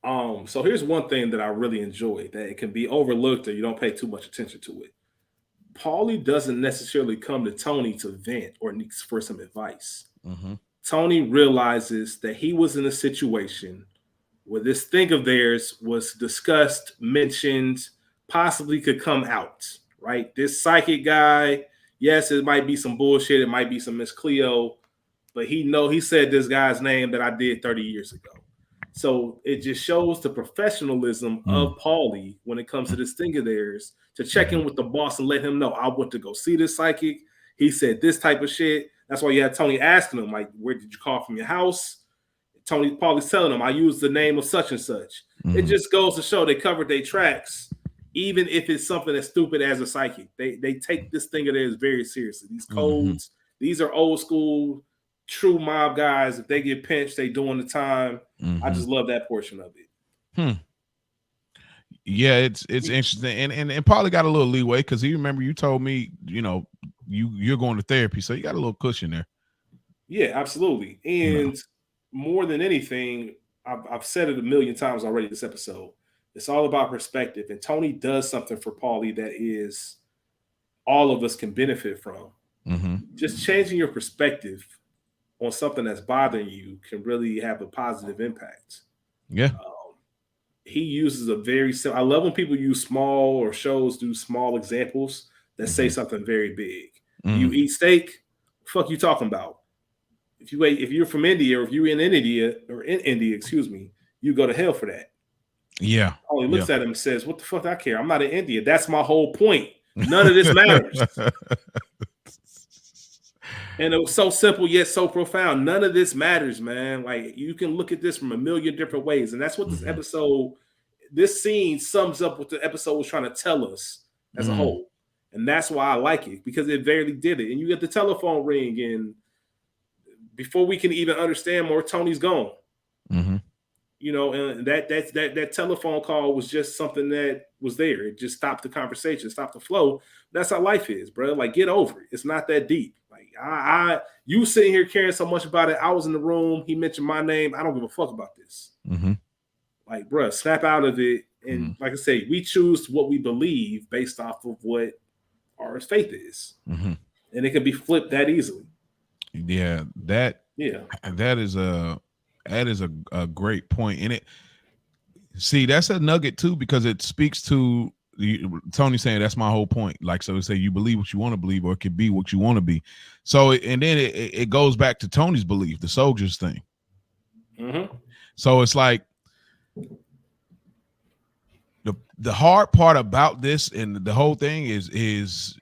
So here's one thing that I really enjoy that it can be overlooked or you don't pay too much attention to it. Paulie doesn't necessarily come to Tony to vent or for some advice. Tony realizes that he was in a situation where this thing of theirs was discussed, mentioned, possibly could come out, right? This psychic guy, yes, it might be some bullshit. It might be some Miss Cleo, but he said this guy's name that I did 30 years ago. So it just shows the professionalism of Paulie when it comes to this thing of theirs to check in with the boss and let him know, I went to go see this psychic. He said this type of shit. That's why you had Tony asking him, like, where did you call from your house? Paulie's telling him, I used the name of such and such. It just goes to show they covered their tracks, even if it's something as stupid as a psychic. They take this thing of theirs very seriously. These codes, these are old school, true mob guys. If they get pinched, they doing the time. I just love that portion of it. Yeah, it's interesting, and Paulie got a little leeway because you remember you told me, you know, you're going to therapy, so you got a little cushion there. Yeah, absolutely. And more than anything, I've said it a million times already this episode. It's all about perspective, and Tony does something for Paulie that is all of us can benefit from. Just changing your perspective on something that's bothering you can really have a positive impact. Yeah. He uses a very I love when people use small or shows do small examples that say something very big. You eat steak, fuck you talking about? If you're from India or if you're in India, excuse me, you go to hell for that. Yeah. Oh, he looks at him and says, "What the fuck I care? I'm not in India. That's my whole point. None of this matters." And it was so simple yet so profound. None of this matters, man. Like, you can look at this from a million different ways. And that's what this scene sums up what the episode was trying to tell us as a whole. And that's why I like it, because it barely did it. And you get the telephone ring, and before we can even understand more, Tony's gone. You know, and that telephone call was just something that was there. It just stopped the conversation, stopped the flow. That's how life is, bro. Like, get over it. It's not that deep. Like, you sitting here caring so much about it. I was in the room. He mentioned my name. I don't give a fuck about this. Like, bro, snap out of it. And like I say, we choose what we believe based off of what our faith is. And it can be flipped that easily. Yeah, that is a great point. And that's a nugget too, because it speaks to Tony saying that's my whole point. Like, so to say, you believe what you want to believe, or it could be what you want to be. So, and then it goes back to Tony's belief, the soldiers thing. So it's like the hard part about this and the whole thing is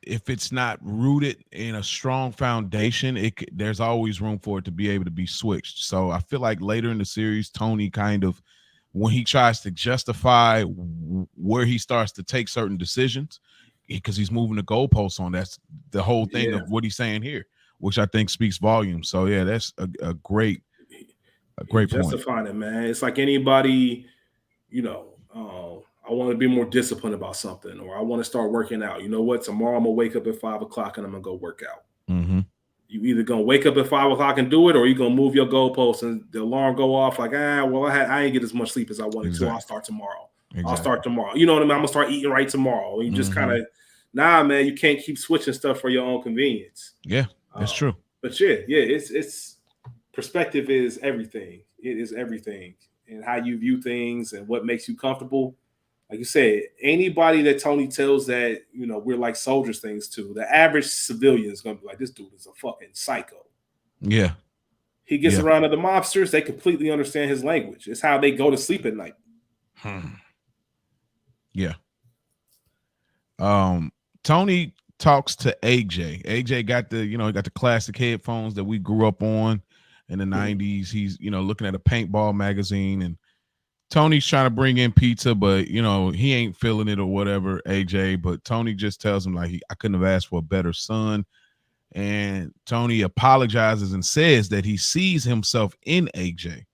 if it's not rooted in a strong foundation, there's always room for it to be able to be switched. So I feel like later in the series, Tony kind of when he tries to justify where he starts to take certain decisions, because he's moving the goalposts on. That's the whole thing of what he's saying here, which I think speaks volumes. So yeah, that's a great point. Justifying it, man. It's like anybody, you know, I want to be more disciplined about something, or I want to start working out. You know what? Tomorrow I'm gonna wake up at 5:00 and I'm gonna go work out. Mm-hmm. You either gonna wake up at 5:00 and do it, or you gonna move your goalposts and the alarm go off. Like, I ain't get as much sleep as I wanted to. I'll start tomorrow. I'll start tomorrow. You know what I mean? I'm gonna start eating right tomorrow. And you just kind of, nah, man. You can't keep switching stuff for your own convenience. Yeah, that's true. But yeah, it's perspective is everything. It is everything, and how you view things and what makes you comfortable. Like you said, anybody that Tony tells that, you know, we're like soldiers things to, the average civilian is going to be like, this dude is a fucking psycho. Yeah. He gets around to the mobsters. They completely understand his language. It's how they go to sleep at night. Yeah. Tony talks to AJ. AJ got the classic headphones that we grew up on in the 90s. He's, looking at a paintball magazine, and Tony's trying to bring in pizza, but he ain't feeling it or whatever, AJ. But Tony just tells him, like, I couldn't have asked for a better son. And Tony apologizes and says that he sees himself in AJ.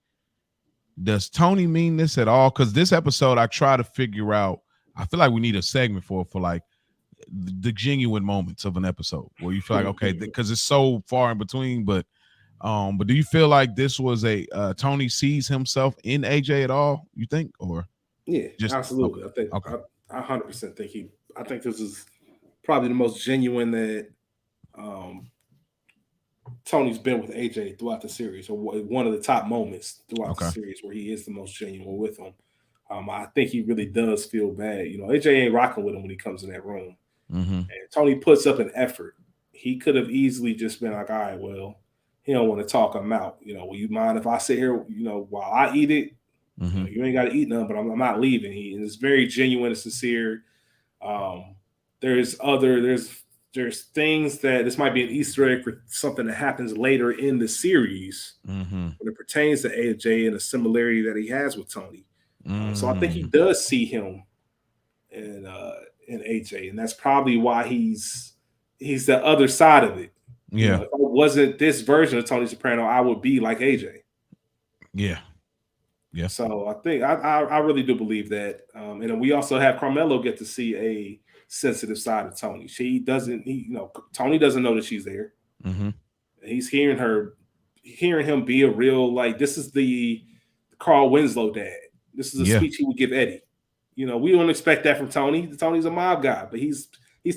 Does Tony mean this at all? Because this episode, I try to figure out, I feel like we need a segment for like the genuine moments of an episode where you feel like, okay, because it's so far in between, but do you feel like this was a Tony sees himself in AJ at all, you think? Or absolutely. Okay. I think I 100% think I think this is probably the most genuine that Tony's been with AJ throughout the series, or one of the top moments throughout the series where he is the most genuine with him. I think he really does feel bad. AJ ain't rocking with him when he comes in that room. And Tony puts up an effort. He could have easily just been like, all right, well, he don't want to talk him out. Will you mind if I sit here, while I eat it? You ain't got to eat none, but I'm not leaving. And it's very genuine and sincere. There's things that this might be an Easter egg for something that happens later in the series when it pertains to AJ and the similarity that he has with Tony. So I think he does see him in AJ, and that's probably why he's the other side of it. Yeah. If I wasn't this version of Tony Soprano, I would be like AJ. Yeah. Yeah. So I think I really do believe that. And then we also have Carmelo get to see a sensitive side of Tony. Tony doesn't know that she's there. He's hearing him be a real, like, this is the Carl Winslow dad. This is a speech he would give Eddie. We don't expect that from Tony. Tony's a mob guy, but he's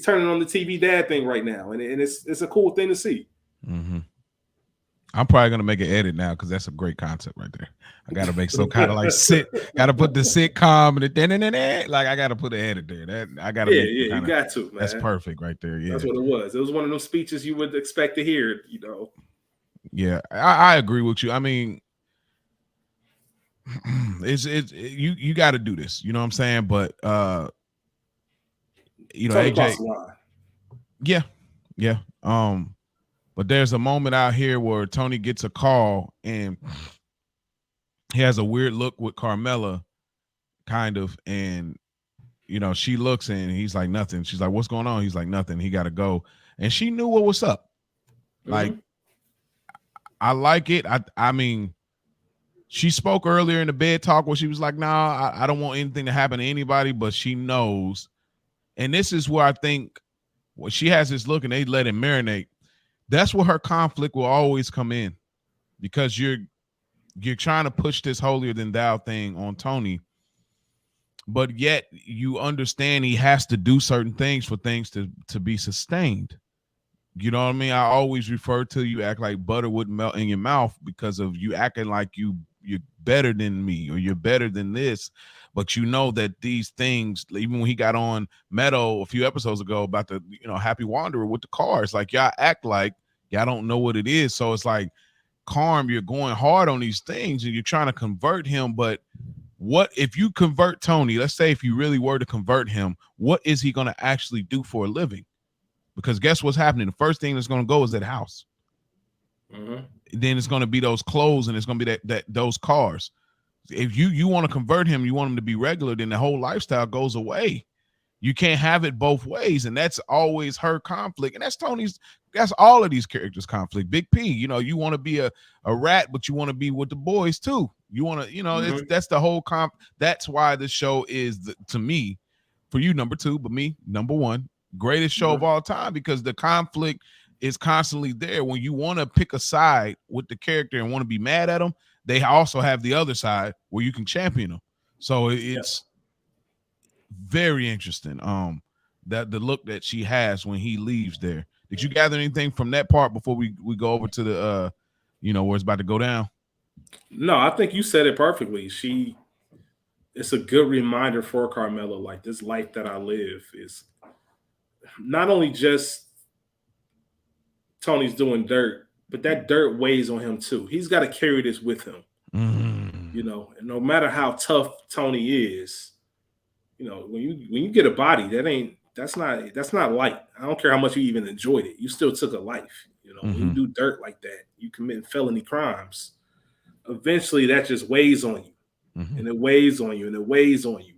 turning on the TV dad thing right now, and it's a cool thing to see. I'm probably gonna make an edit now because that's a great concept right there. I gotta make some kind of like gotta put the sitcom and the like I gotta put an edit there. That I gotta you got to, man. That's perfect right there. Yeah, that's what it was. It was one of those speeches you would expect to hear. Yeah, I agree with you. I mean, it's you got to do this. You know what I'm saying? But AJ, yeah. But there's a moment out here where Tony gets a call and he has a weird look with Carmela, kind of, and she looks and he's like, nothing. She's like, what's going on? He's like, nothing. He got to go. And she knew what was up. Like, I like it. I mean, she spoke earlier in the bed talk where she was like, nah, I don't want anything to happen to anybody, but she knows. And this is where I think she has this look and they let it marinate. That's where her conflict will always come in, because you're trying to push this holier than thou thing on Tony, but yet you understand he has to do certain things for things to be sustained. You know what I mean? I always refer to you act like butter wouldn't melt in your mouth because of you acting like you're better than me or you're better than this. But you know that these things, even when he got on Meadow a few episodes ago about the, Happy Wanderer with the cars, like y'all act like y'all don't know what it is. So it's like, Carm, you're going hard on these things and you're trying to convert him. But what if you convert Tony? Let's say if you really were to convert him, what is he going to actually do for a living? Because guess what's happening? The first thing that's going to go is that house. Then it's going to be those clothes and it's going to be that those cars. If you want to convert him, you want him to be regular, then the whole lifestyle goes away. You can't have it both ways, and that's always her conflict, and that's all of these characters' conflict. Big P, you want to be a rat, but you want to be with the boys too. You want to, that's the whole That's why the show is, to me, for you, number 2, but me, number 1, greatest show of all time, because the conflict is constantly there. When you want to pick a side with the character and want to be mad at them, they also have the other side where you can champion them. So it's very interesting. That the look that she has when he leaves there. Did you gather anything from that part before we go over to the where it's about to go down? No, I think you said it perfectly. It's a good reminder for Carmela, like, this life that I live is not only just Tony's doing dirt, but that dirt weighs on him too. He's got to carry this with him. And no matter how tough Tony is, when you get a body, that's not light. I don't care how much you even enjoyed it. You still took a life. When you do dirt like that, you commit felony crimes. Eventually, that just weighs on you, and it weighs on you, and it weighs on you.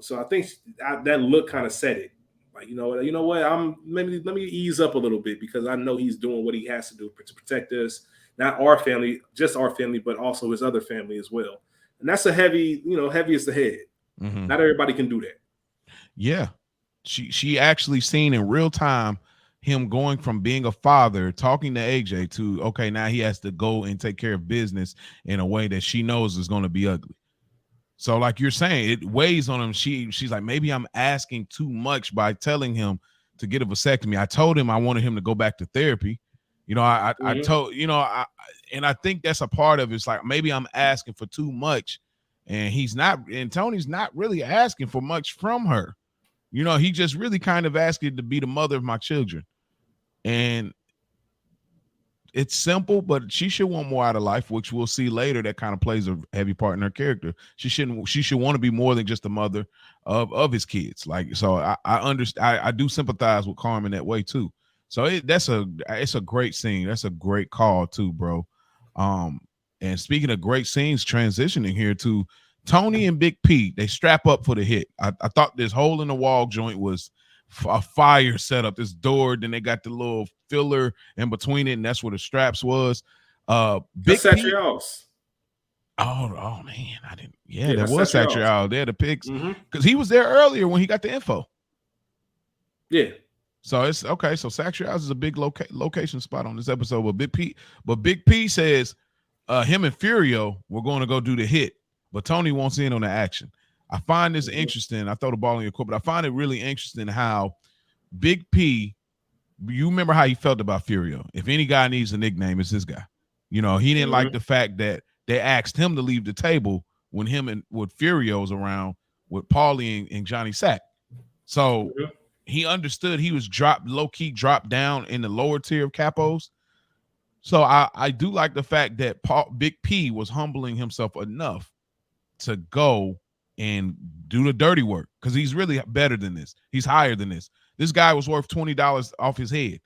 So I think that look kind of said it. Like, you know what? Let me ease up a little bit, because I know he's doing what he has to do to protect us, not our family, just our family, but also his other family as well. And that's a heavy as the head. Not everybody can do that. Yeah, she actually seen in real time him going from being a father, talking to AJ, to okay, now he has to go and take care of business in a way that she knows is going to be ugly. So like you're saying, it weighs on him. She's like, maybe I'm asking too much by telling him to get a vasectomy. I told him I wanted him to go back to therapy. I told, and I think that's a part of it. It's like, maybe I'm asking for too much, and Tony's not really asking for much from her. He just really kind of asking to be the mother of my children. And it's simple, but she should want more out of life, which we'll see later. That kind of plays a heavy part in her character. She should want to be more than just a mother of his kids. Like, so I understand. I do sympathize with Carmen that way too. So it's a great scene. That's a great call too, bro. And speaking of great scenes, transitioning here to Tony and Big P, they strap up for the hit. I thought this hole in the wall joint was a fire setup. This door, then they got the little filler in between it, and that's where the straps was. Big P. Oh man, I didn't. Yeah, there was Satrial there. The pigs, because he was there earlier when he got the info. Yeah. So it's okay. So Satrial is a big location spot on this episode. But Big P says him and Furio were going to go do the hit, but Tony wants in on the action. I find this interesting. I throw the ball in your court, but I find it really interesting how Big P, you remember how he felt about Furio. If any guy needs a nickname, it's this guy. He didn't like the fact that they asked him to leave the table when him and with Furio's around with Paulie and Johnny Sack. So he understood he was low-key dropped down in the lower tier of capos. So I do like the fact that Big P was humbling himself enough to go and do the dirty work, because he's really better than this. He's higher than this. This guy was worth $20 off his head.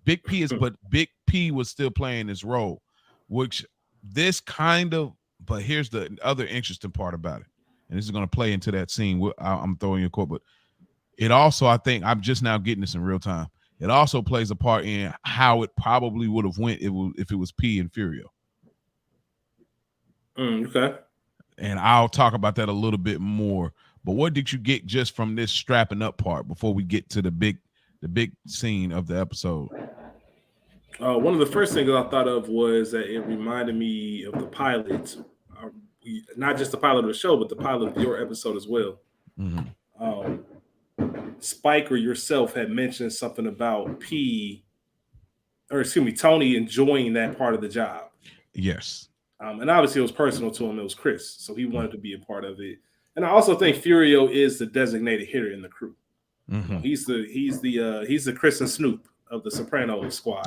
Big P was still playing this role, which this kind of, but here's the other interesting part about it. And this is going to play into that scene. I'm throwing your quote, but it also, I think I'm just now getting this in real time. It also plays a part in how it probably would have went if it was P and Furio. Okay. And I'll talk about that a little bit more. But what did you get just from this strapping up part before we get to the big scene of the episode? One of the first things I thought of was that it reminded me of the pilot, not just the pilot of the show, but the pilot of your episode as well. Spike or yourself had mentioned something about Tony enjoying that part of the job. Yes. And obviously it was personal to him. It was Chris, so he wanted to be a part of it. And I also think Furio is the designated hitter in the crew. He's the Chris and Snoop of the Sopranos squad.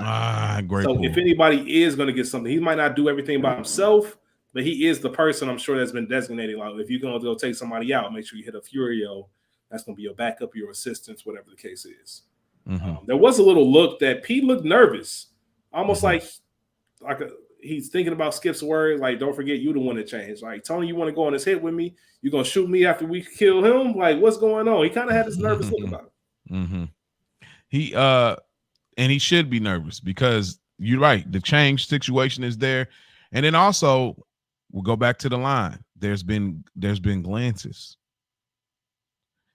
Great. So if anybody is going to get something, he might not do everything by himself, but he is the person, I'm sure, that's been designated. Like, if you're going to go take somebody out, make sure you hit a Furio. That's going to be your backup, your assistance, whatever the case is. There was a little look that Pete looked nervous, almost like he's thinking about Skip's words. Like, don't forget, you the one that changed. Like, Tony, you want to go on this hit with me? You gonna shoot me after we kill him? Like, what's going on? He kind of had this nervous look about him. He and he should be nervous because you're right. The change situation is there, and then also we'll go back to the line. There's been glances.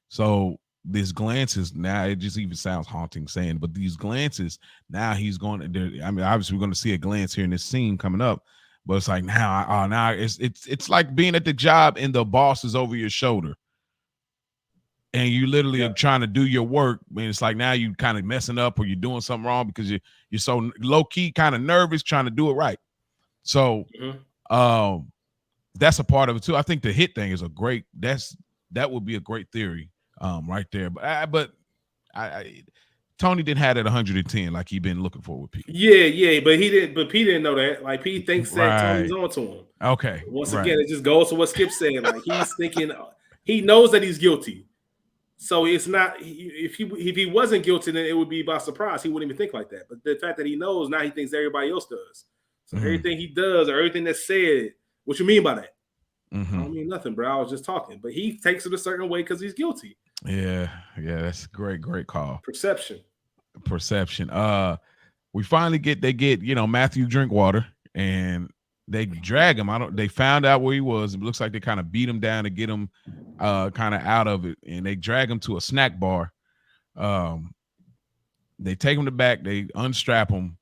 So these glances now, it just even sounds haunting saying, but these glances now he's going to. I mean, obviously we're going to see a glance here in this scene coming up, but it's like now it's like being at the job and the boss is over your shoulder, and you literally are trying to do your work. I mean, it's like now you kind of messing up or you're doing something wrong because you're so low key, kind of nervous, trying to do it right. So, that's a part of it too. I think the hit thing is that would be a great theory. Right there, but Tony didn't have it at 110 like he been looking for with Pete. Yeah, but he didn't. But Pete didn't know that. Like Pete thinks that Tony's on to him. Okay. Once again, it just goes to what Skip said. Like he's thinking, he knows that he's guilty. So it's not if he wasn't guilty, then it would be by surprise. He wouldn't even think like that. But the fact that he knows now, he thinks everybody else does. So everything he does or everything that's said, what you mean by that? I don't mean nothing, bro. I was just talking. But he takes it a certain way because he's guilty. Yeah, that's a great call. Perception. We finally get Matthew Drinkwater and they drag him. They found out where he was. It looks like they kind of beat him down to get him kind of out of it, and they drag him to a snack bar. They take him to back, they unstrap him,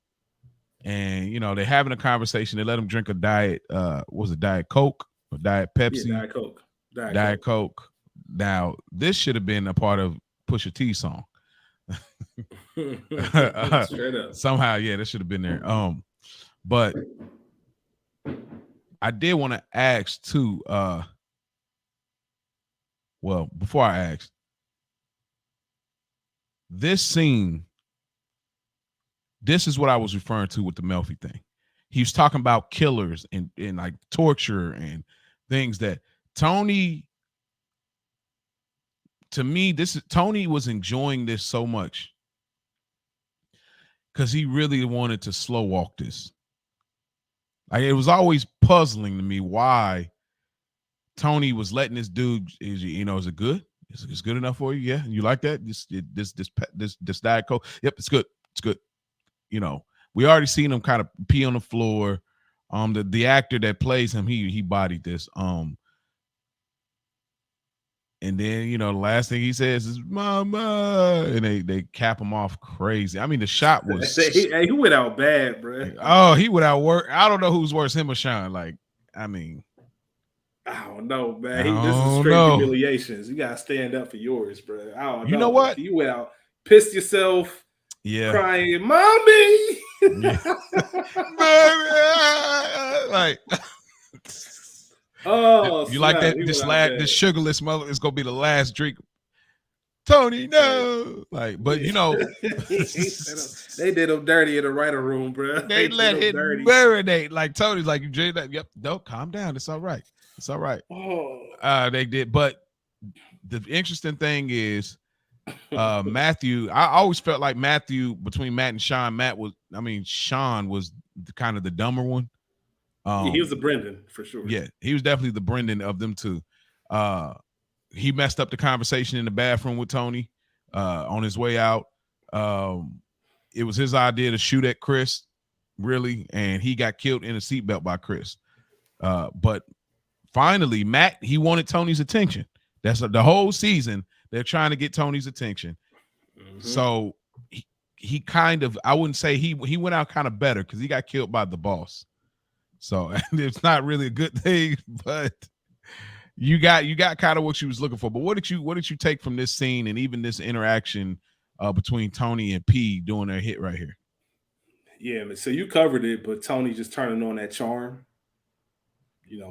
and they're having a conversation. They let him drink a diet, was it Diet Coke or Diet Pepsi? Yeah, Diet Coke. Diet Coke. Now, this should have been a part of Pusha T's song. Straight up. Somehow, this should have been there. But I did want to ask too. Well, before I ask, this scene, this is what I was referring to with the Melfi thing. He was talking about killers and like torture and things that Tony. To me, Tony was enjoying this so much because he really wanted to slow walk this. Like, it was always puzzling to me why Tony was letting this dude. Is it good? Is it good enough for you? Yeah, you like that? This Diet Coke? Yep, it's good. It's good. We already seen him kind of pee on the floor. The actor that plays him, he bodied this. And then, the last thing he says is "Mama," and they cap him off crazy. I mean, the shot was. He went out bad, bro. Oh, he went out worse. I don't know who's worse, him or Sean. Like, I mean, I don't know, man. This is straight humiliations. You gotta stand up for yours, bro. I don't know. You know what? You went out, pissed yourself, crying, "Mommy." Like. Oh, you like that? This sugarless mother is gonna be the last drink. Tony, no. Like, but they did him dirty in the writer room, bro. They let him marinate. Like Tony's like, you drink that? Yep. No, calm down. It's all right. It's all right. Oh, they did. But the interesting thing is, Matthew. I always felt like Matthew between Matt and Sean. Sean was kind of the dumber one. He was the Brendan for sure. Yeah, he was definitely the Brendan of them two. He messed up the conversation in the bathroom with Tony on his way out. It was his idea to shoot at Chris, really, and he got killed in a seatbelt by Chris. But finally, Matt, he wanted Tony's attention. That's the whole season. They're trying to get Tony's attention. So he kind of, I wouldn't say he went out kind of better because he got killed by the boss. So it's not really a good thing, but you got kind of what you was looking for. But what did you take from this scene and even this interaction between Tony and P doing their hit right here? Yeah, so you covered it, but Tony just turning on that charm,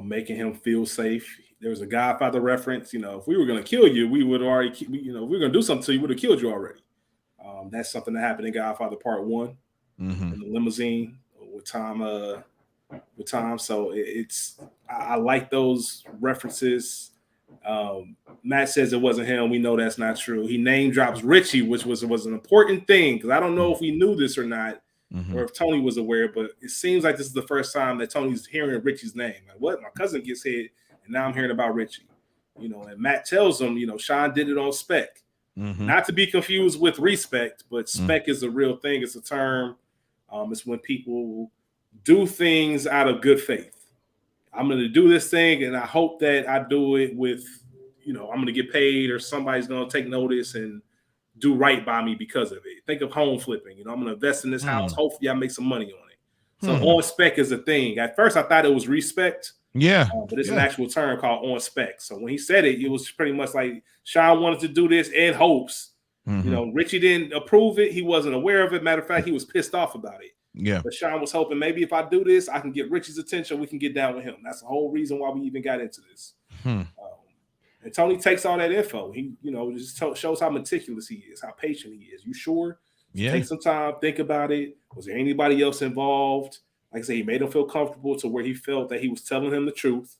making him feel safe. There was a Godfather reference. If we were gonna kill you, we would already. If we were gonna do something to you, we would have killed you already. That's something that happened in Godfather Part 1 in the limousine with Tom. So I like those references. Matt says it wasn't him. We know that's not true. He name drops Richie, which was an important thing because I don't know if we knew this or not. or if Tony was aware, but it seems like this is the first time that Tony's hearing Richie's name. Like, what? My cousin gets hit, and now I'm hearing about Richie. And Matt tells him, Sean did it on spec. Not to be confused with respect, but spec is a real thing. It's a term. It's when people do things out of good faith. I'm going to do this thing, and I hope that I do it with, I'm going to get paid, or somebody's going to take notice and do right by me because of it. Think of home flipping. I'm going to invest in this house. Hopefully I make some money on it. So on spec is a thing. At first I thought it was respect. Yeah. But it's an actual term called on spec. So when he said it, it was pretty much like Sean wanted to do this in hopes. Richie didn't approve it. He wasn't aware of it. Matter of fact, he was pissed off about it. Yeah. But Sean was hoping maybe if I do this, I can get Richie's attention. We can get down with him. That's the whole reason why we even got into this. And Tony takes all that info. He, just shows how meticulous he is, how patient he is. You sure? Yeah. Take some time, think about it. Was there anybody else involved? Like I say, he made him feel comfortable to where he felt that he was telling him the truth.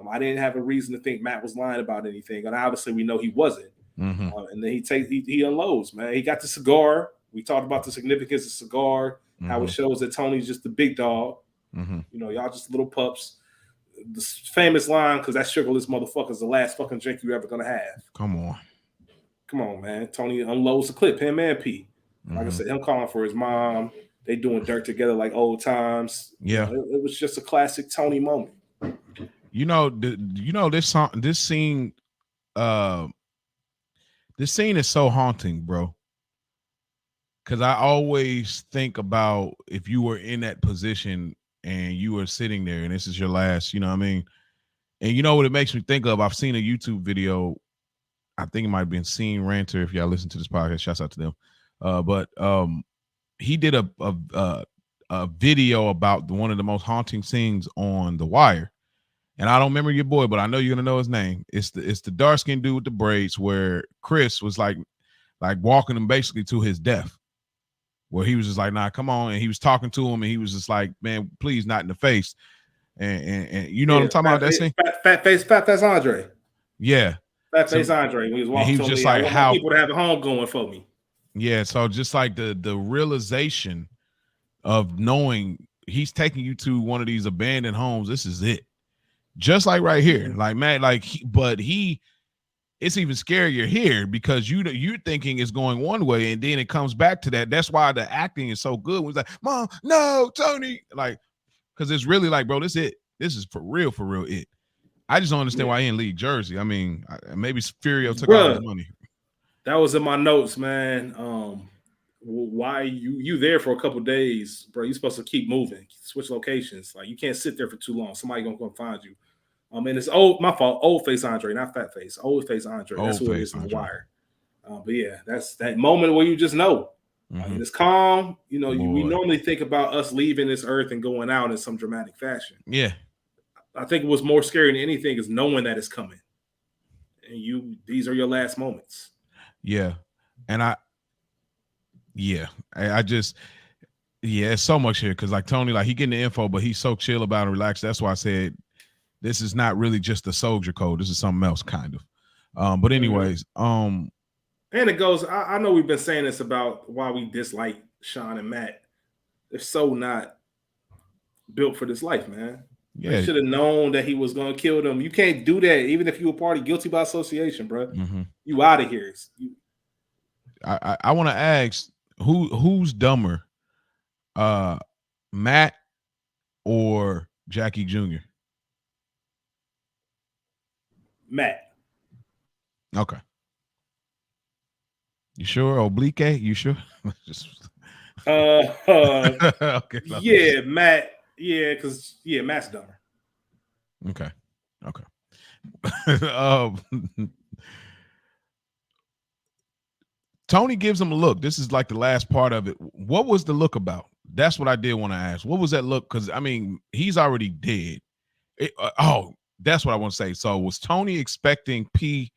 I didn't have a reason to think Matt was lying about anything, and obviously we know he wasn't. And then he unloads, man. He got the cigar. We talked about the significance of cigar, how it shows that Tony's just the big dog. Y'all just little pups. The famous line, because that sugarless motherfucker is the last fucking drink you ever gonna have. Come on, man. Tony unloads the clip, him and P. Like I said, him calling for his mom. They doing dirt together like old times. Yeah, it was just a classic Tony moment. This scene is so haunting, bro. Because I always think about if you were in that position and you were sitting there and this is your last, you know what I mean? And you know what it makes me think of? I've seen a YouTube video. I think it might have been Scene Ranter. If y'all listen to this podcast, shouts out to them. But he did a video about one of the most haunting scenes on The Wire. And I don't remember your boy, but I know you're gonna know his name. It's the dark-skinned dude with the braids where Chris was like walking him basically to his death. Where he was just like, nah, come on. And he was talking to him and he was just like, man, please, not in the face. And you know what I'm talking about, that scene? Fat face Andre. Yeah. Fat face Andre. He was walking he was just me, like, how people to have a home going for me. Yeah. So just like the realization of knowing he's taking you to one of these abandoned homes. This is it. Just like right here. Like, man, it's even scarier here because you're thinking it's going one way and then it comes back to that. That's why the acting is so good. It's like, Mom, no, Tony. Like, because it's really like, bro, this is it. This is for real it. I just don't understand why he didn't leave Jersey. I mean, maybe Furio took all his money. That was in my notes, man. Why you there for a couple days, bro? You're supposed to keep moving, switch locations. Like, you can't sit there for too long. Somebody gonna come find you. And it's my fault. Old face Andre, not fat face. Old face Andre. That's who it is in The Wire. But yeah, that's that moment where you just know. It's calm. We normally think about us leaving this earth and going out in some dramatic fashion. Yeah. I think it was more scary than anything is knowing that it's coming. And these are your last moments. Yeah. And it's so much here because like Tony, like he getting the info, but he's so chill about it, relaxed. That's why I said this is not really just a soldier code. This is something else, kind of. But anyways, and it goes. I know we've been saying this about why we dislike Sean and Matt. They're so not built for this life, man. Yeah, they should have known that he was going to kill them. You can't do that, even if you were party guilty by association, bro. You out of here. I want to ask who's dumber, Matt or Jackie Jr.? Matt. Okay. You sure? Oblique? You sure? Okay. Yeah, Matt. Yeah, because Matt's dumber. Okay. Tony gives him a look. This is like the last part of it. What was the look about? That's what I did want to ask. What was that look? Because I mean, he's already dead. That's what I want to say. So was Tony expecting P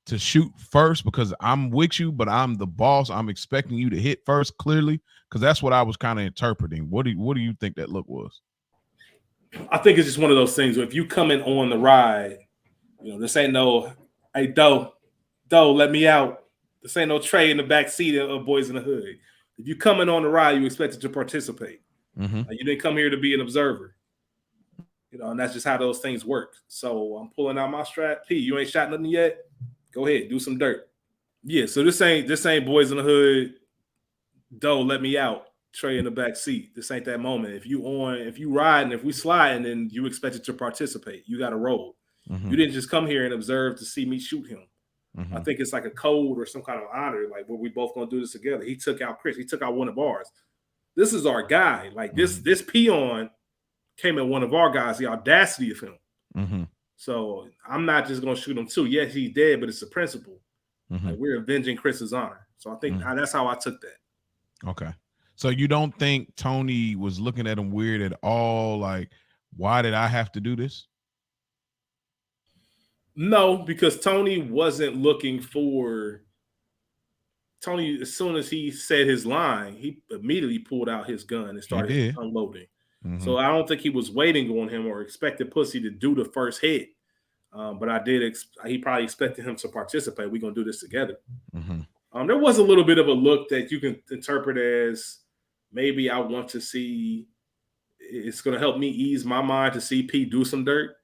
to shoot first because I'm with you, but I'm the boss? I'm expecting you to hit first, clearly, because that's what I was kind of interpreting. What do you think that look was? I think it's just one of those things where if you come in on the ride, this ain't no, hey, Doe, let me out. This ain't no Trey in the back seat of Boys in the Hood. If you coming on the ride, you expected to participate. Mm-hmm. You didn't come here to be an observer. And that's just how those things work. So I'm pulling out my strap. P, you ain't shot nothing yet? Go ahead, do some dirt. Yeah, so this ain't Boys in the Hood. Doe, let me out. Trey in the back seat. This ain't that moment. If you riding, if we sliding, then you expected to participate. You got to roll. Mm-hmm. You didn't just come here and observe to see me shoot him. Mm-hmm. I think it's like a code or some kind of honor, like where we both gonna do this together. He took out Chris. He took out one of ours. This is our guy. Like this peon came at one of our guys. The audacity of him. Mm-hmm. So I'm not just gonna shoot him too. Yes, he's dead, but it's a principle. Mm-hmm. Like we're avenging Chris's honor. So I think that's how I took that. Okay. So you don't think Tony was looking at him weird at all? Like, why did I have to do this? No, because Tony wasn't looking for Tony. As soon as he said his line, he immediately pulled out his gun and started unloading. Mm-hmm. So I don't think he was waiting on him or expected Pussy to do the first hit. But I did. He probably expected him to participate. We're gonna do this together. Mm-hmm. There was a little bit of a look that you can interpret as maybe I want to see. It's gonna help me ease my mind to see P do some dirt.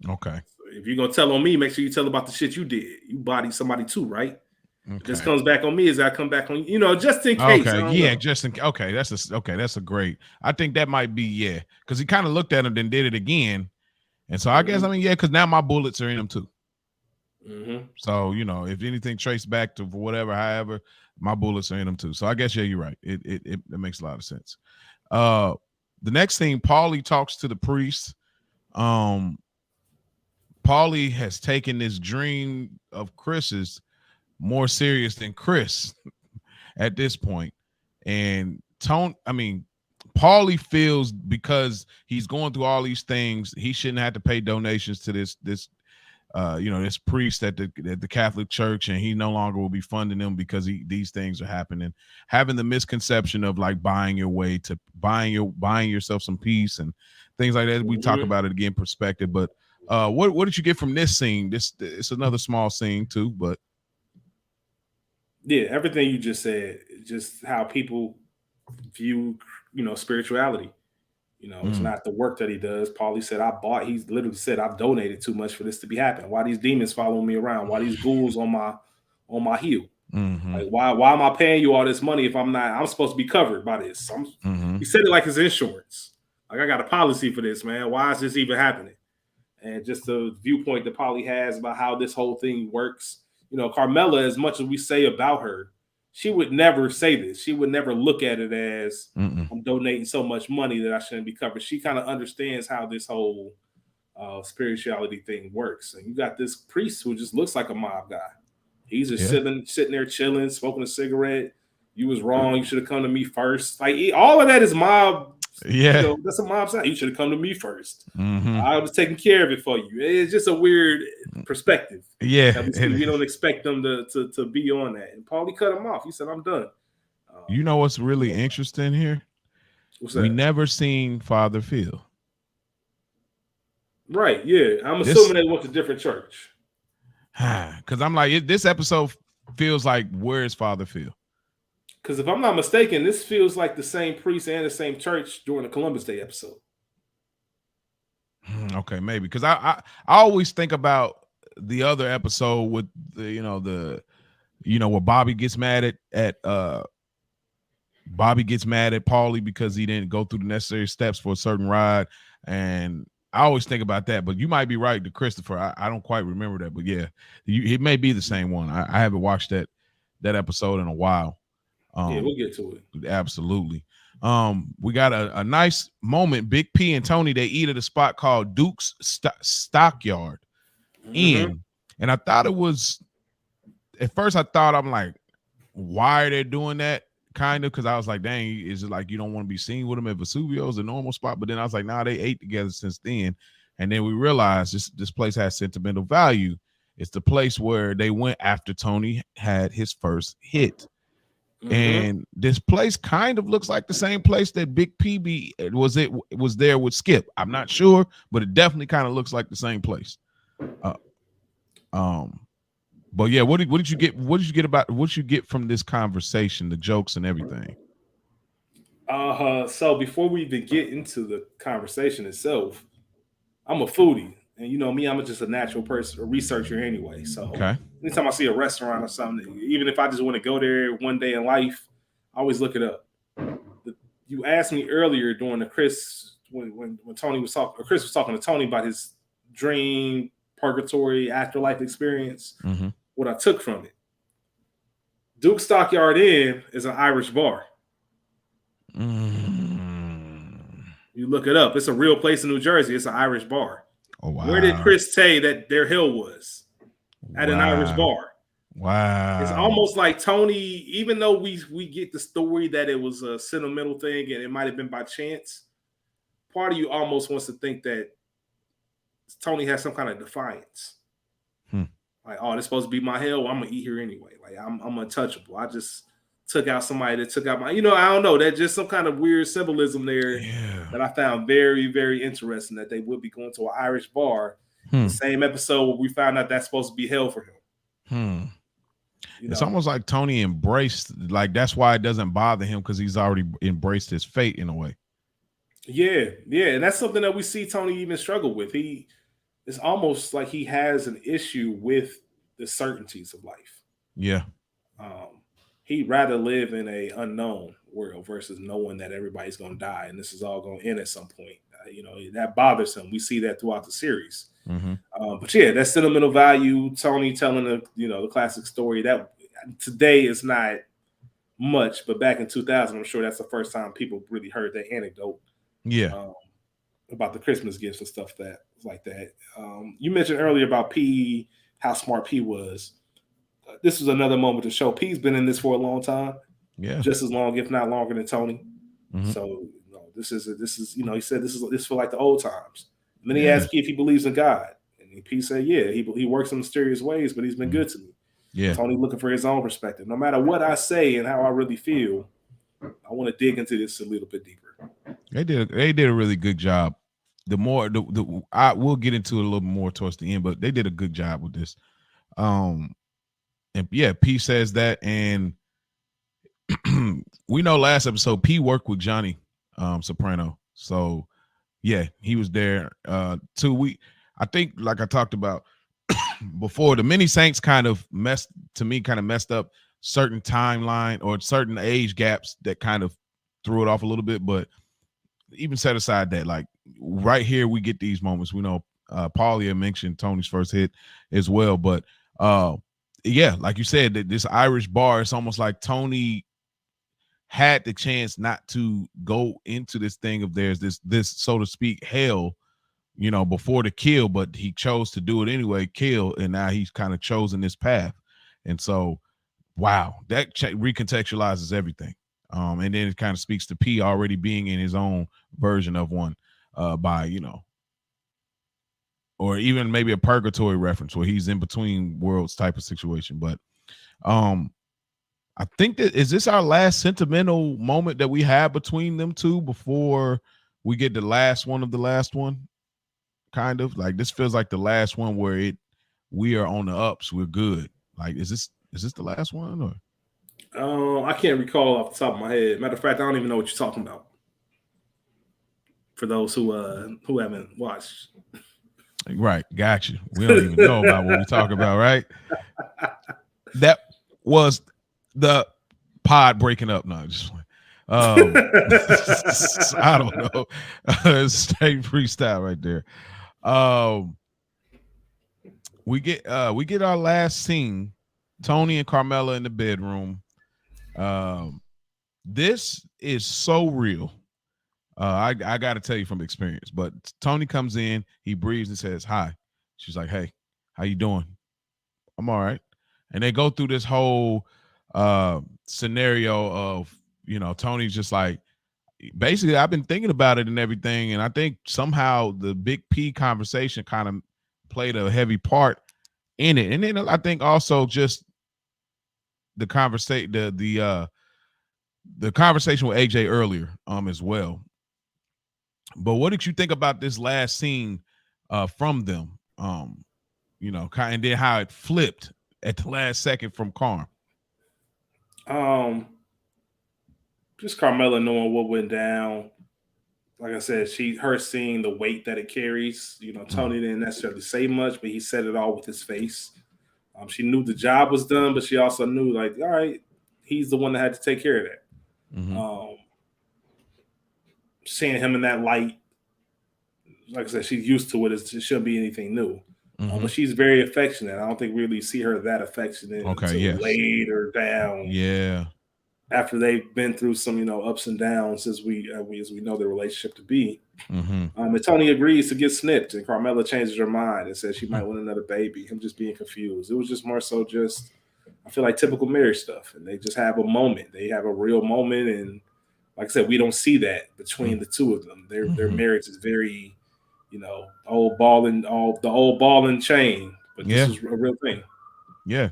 Okay. So if you're gonna tell on me, make sure you tell about the shit you did. You bodied somebody too, right? Okay. If this comes back on me, as I come back on just in case. Okay, yeah, just in okay. That's a great. I think that might be because he kind of looked at him, then did it again, and so I guess because now my bullets are in him too. Mm-hmm. So if anything traced back to however, my bullets are in him too. So I guess you're right. It makes a lot of sense. The next thing, Paulie talks to the priest. Paulie has taken this dream of Chris's more serious than Chris at this point. And Paulie feels because he's going through all these things, he shouldn't have to pay donations to this priest at the Catholic Church, and he no longer will be funding them because these things are happening. Having the misconception of like buying your way to buying yourself some peace and things like that. We talk about it again, perspective. But what did you get from this scene? It's another small scene too, but yeah, everything you just said, just how people view spirituality. It's not the work that he does. Paulie said, he's literally said, I've donated too much for this to be happening. Why these demons following me around? Why these ghouls on my heel? Mm-hmm. Like, why am I paying you all this money if I'm supposed to be covered by this? He said it like his insurance. Like, I got a policy for this, man. Why is this even happening? And just the viewpoint that Paulie has about how this whole thing works. Carmela, as much as we say about her, she would never say this. She would never look at it as I'm donating so much money that I shouldn't be covered. She kind of understands how this whole spirituality thing works. And you got this priest who just looks like a mob guy. He's just sitting there chilling, smoking a cigarette. You was wrong. You should have come to me first. Like all of that is mob. Yeah, that's a mob side. You should have come to me first. Mm-hmm. I was taking care of it for you. It's just a weird perspective. Yeah, we don't expect them to be on that. And Paulie cut him off. He said, "I'm done." What's really interesting here? What's that? We never seen Father Phil. Right. Yeah, I'm assuming they went to different church. Because I'm like, this episode feels like, where's Father Phil? Because if I'm not mistaken, this feels like the same priest and the same church during the Columbus Day episode. Okay, maybe because I always think about the other episode with where Bobby gets mad at Paulie because he didn't go through the necessary steps for a certain ride, and I always think about that. But you might be right, to Christopher. I don't quite remember that, but yeah, it may be the same one. I haven't watched that episode in a while. Yeah, we'll get to it. Absolutely. We got a nice moment. Big P and Tony, they eat at a spot called Duke's Stockyard Inn. And I thought it was, at first I'm like, why are they doing that? Kind of, because I was like, dang, is it like you don't want to be seen with them at Vesuvio's, a normal spot? But then I was like, nah, they ate together since then. And then we realized this place has sentimental value. It's the place where they went after Tony had his first hit. And this place kind of looks like the same place that Big PB was there with Skip. I'm not sure, but it definitely kind of looks like the same place. But yeah, what did you get? What did you get about what you get from this conversation, the jokes and everything? So before we even get into the conversation itself, I'm a foodie, and you know me, I'm just a natural person, a researcher anyway. So Okay. anytime I see a restaurant or something, even if I just want to go there one day in life, I always look it up. You asked me earlier during the Chris when Tony was talking, or Chris was talking to Tony about his dream purgatory afterlife experience. Mm-hmm. What I took from it, Duke Stockyard Inn is an Irish bar. Mm. You look it up. It's a real place in New Jersey. It's an Irish bar. Oh wow. Where did Chris say that their hill was? At an Irish bar. Wow. It's almost like Tony, even though we get the story that it was a sentimental thing and it might have been by chance, part of you almost wants to think that Tony has some kind of defiance. Like, oh, this supposed to be my hell. I'm gonna eat here anyway. Like I'm untouchable. I just took out somebody that took out my, I don't know. That's just some kind of weird symbolism there that I found very, very interesting, that they would be going to an Irish bar. The same episode where we found out that's supposed to be hell for him. It's almost like Tony embraced, like that's why it doesn't bother him, because he's already embraced his fate in a way. Yeah, and that's something that we see Tony even struggle with. It's almost like he has an issue with the certainties of life. Yeah. He'd rather live in a unknown world versus knowing that everybody's going to die and this is all going to end at some point. That bothers him. We see that throughout the series. But yeah, that sentimental value, Tony telling the classic story, that today is not much, but back in 2000, I'm sure that's the first time people really heard that anecdote. Yeah. About the Christmas gifts and stuff like that. You mentioned earlier about P, how smart P was. This was another moment to show P's been in this for a long time. Yeah. Just as long, if not longer, than Tony. So this is he said this for like the old times. And then he asked P if he believes in God. And P said, yeah, he works in mysterious ways, but he's been good to me. Yeah. Tony looking for his own perspective. No matter what I say and how I really feel, I want to dig into this a little bit deeper. They did a really good job. We'll get into it a little more towards the end, but they did a good job with this. And yeah, P says that, and we know last episode P worked with Johnny Soprano, so yeah, he was there. I think, like I talked about before, the Mini Saints kind of messed up certain timeline or certain age gaps that kind of threw it off a little bit. But even set aside that, like right here, we get these moments. We know Paulia mentioned Tony's first hit as well, but yeah, like you said, that this Irish bar, it's almost like Tony had the chance not to go into this thing of theirs, this so to speak hell, before the kill, but he chose to do it anyway, kill, and now he's kind of chosen this path. And so, wow, that recontextualizes everything. And then it kind of speaks to P already being in his own version of one, by or even maybe a purgatory reference where he's in between worlds type of situation. But I think that is this our last sentimental moment that we have between them two before we get the last one of the last one. Kind of like this feels like the last one where we are on the ups. We're good. Like, is this the last one, or? I can't recall off the top of my head. Matter of fact, I don't even know what you're talking about. For those who haven't watched. Right, got you. We don't even know about what we're talking about, right? That was the pod breaking up. No, just I don't know. Straight freestyle right there. We get our last scene. Tony and Carmela in the bedroom. This is so real. I got to tell you from experience, but Tony comes in, he breathes and says, hi. She's like, hey, how you doing? I'm all right. And they go through this whole scenario of, Tony's just like, basically, I've been thinking about it and everything. And I think somehow the Big P conversation kind of played a heavy part in it. And then I think also just the conversation, the conversation with AJ earlier as well. But what did you think about this last scene from them? And then how it flipped at the last second from Carm? Just Carmella knowing what went down. Like I said, her seeing the weight that it carries. Tony didn't necessarily say much, but he said it all with his face. She knew the job was done, but she also knew, like, all right, he's the one that had to take care of that. Mm-hmm. Seeing him in that light, like I said, she's used to it. It shouldn't be anything new. But she's very affectionate. I don't think we really see her that affectionate until later down. Yeah. After they've been through some, ups and downs, as we know their relationship to be. And Tony agrees to get snipped, and Carmella changes her mind and says she might want another baby. Him just being confused. It was just more so just, I feel like, typical marriage stuff. And they just have a moment. They have a real moment. And like I said, we don't see that between the two of them. Their marriage is very, the old ball and chain. But this is a real thing. Yeah.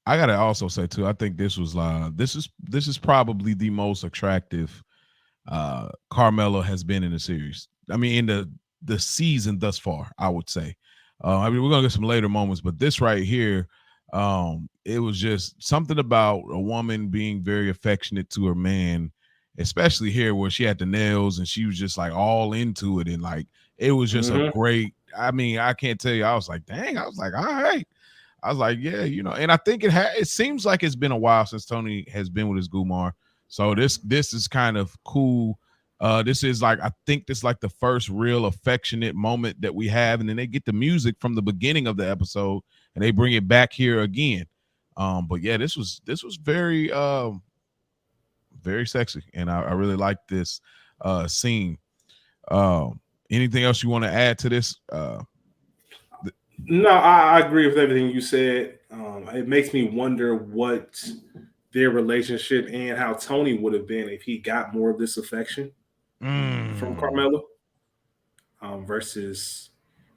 I gotta also say too, I think this was this is probably the most attractive Carmelo has been in the series. I mean, in the season thus far, I would say. I mean, we're gonna get some later moments, but this right here, it was just something about a woman being very affectionate to her man, especially here where she had the nails and she was just like all into it, and like it was just a great. I mean, I can't tell you. I was like, dang. I was like, all right. I was like, yeah, and I think it seems like it's been a while since Tony has been with his Gumar. So this is kind of cool. This is like, I think this is like the first real affectionate moment that we have. And then they get the music from the beginning of the episode and they bring it back here again. But yeah, this was very, very sexy. And I really like this scene. Anything else you want to add to this? No, I agree with everything you said. It makes me wonder what their relationship and how Tony would have been if he got more of this affection from Carmella versus.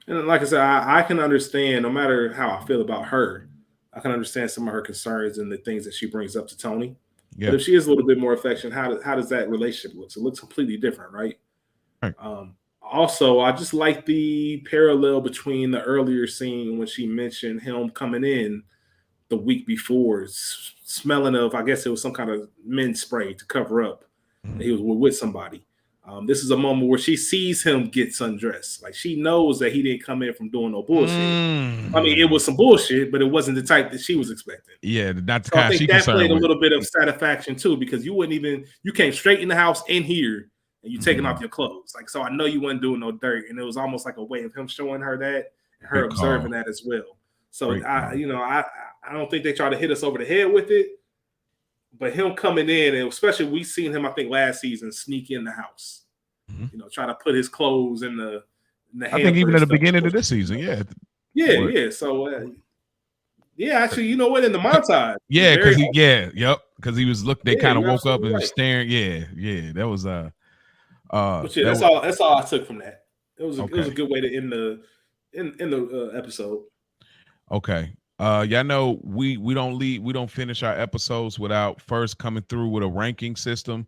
And like I said, I can understand, no matter how I feel about her, I can understand some of her concerns and the things that she brings up to Tony. Yeah. But if she is a little bit more affection, how does that relationship look? It looks completely different, right? Also, I just like the parallel between the earlier scene when she mentioned him coming in the week before, smelling of, I guess it was some kind of men's spray to cover up that he was with somebody. This is a moment where she sees him get sundressed. Like, she knows that he didn't come in from doing no bullshit. I mean, it was some bullshit, but it wasn't the type that she was expecting. Yeah, not the kind I think that played a little bit of satisfaction too, because you came straight in the house in here. And you taking off your clothes. Like, so I know you weren't doing no dirt. And it was almost like a way of him showing her that and her observing that as well. So I don't think they try to hit us over the head with it. But him coming in, and especially we seen him, I think, last season sneak in the house. Try to put his clothes in the I think even at the beginning of this season, yeah. Yeah. So actually, you know what, in the montage. Yeah, because he was looking, they kind of woke up and staring. Yeah. That was but yeah, that's all I took from that. It was a good way to end the episode. Okay. Y'all know we don't finish our episodes without first coming through with a ranking system.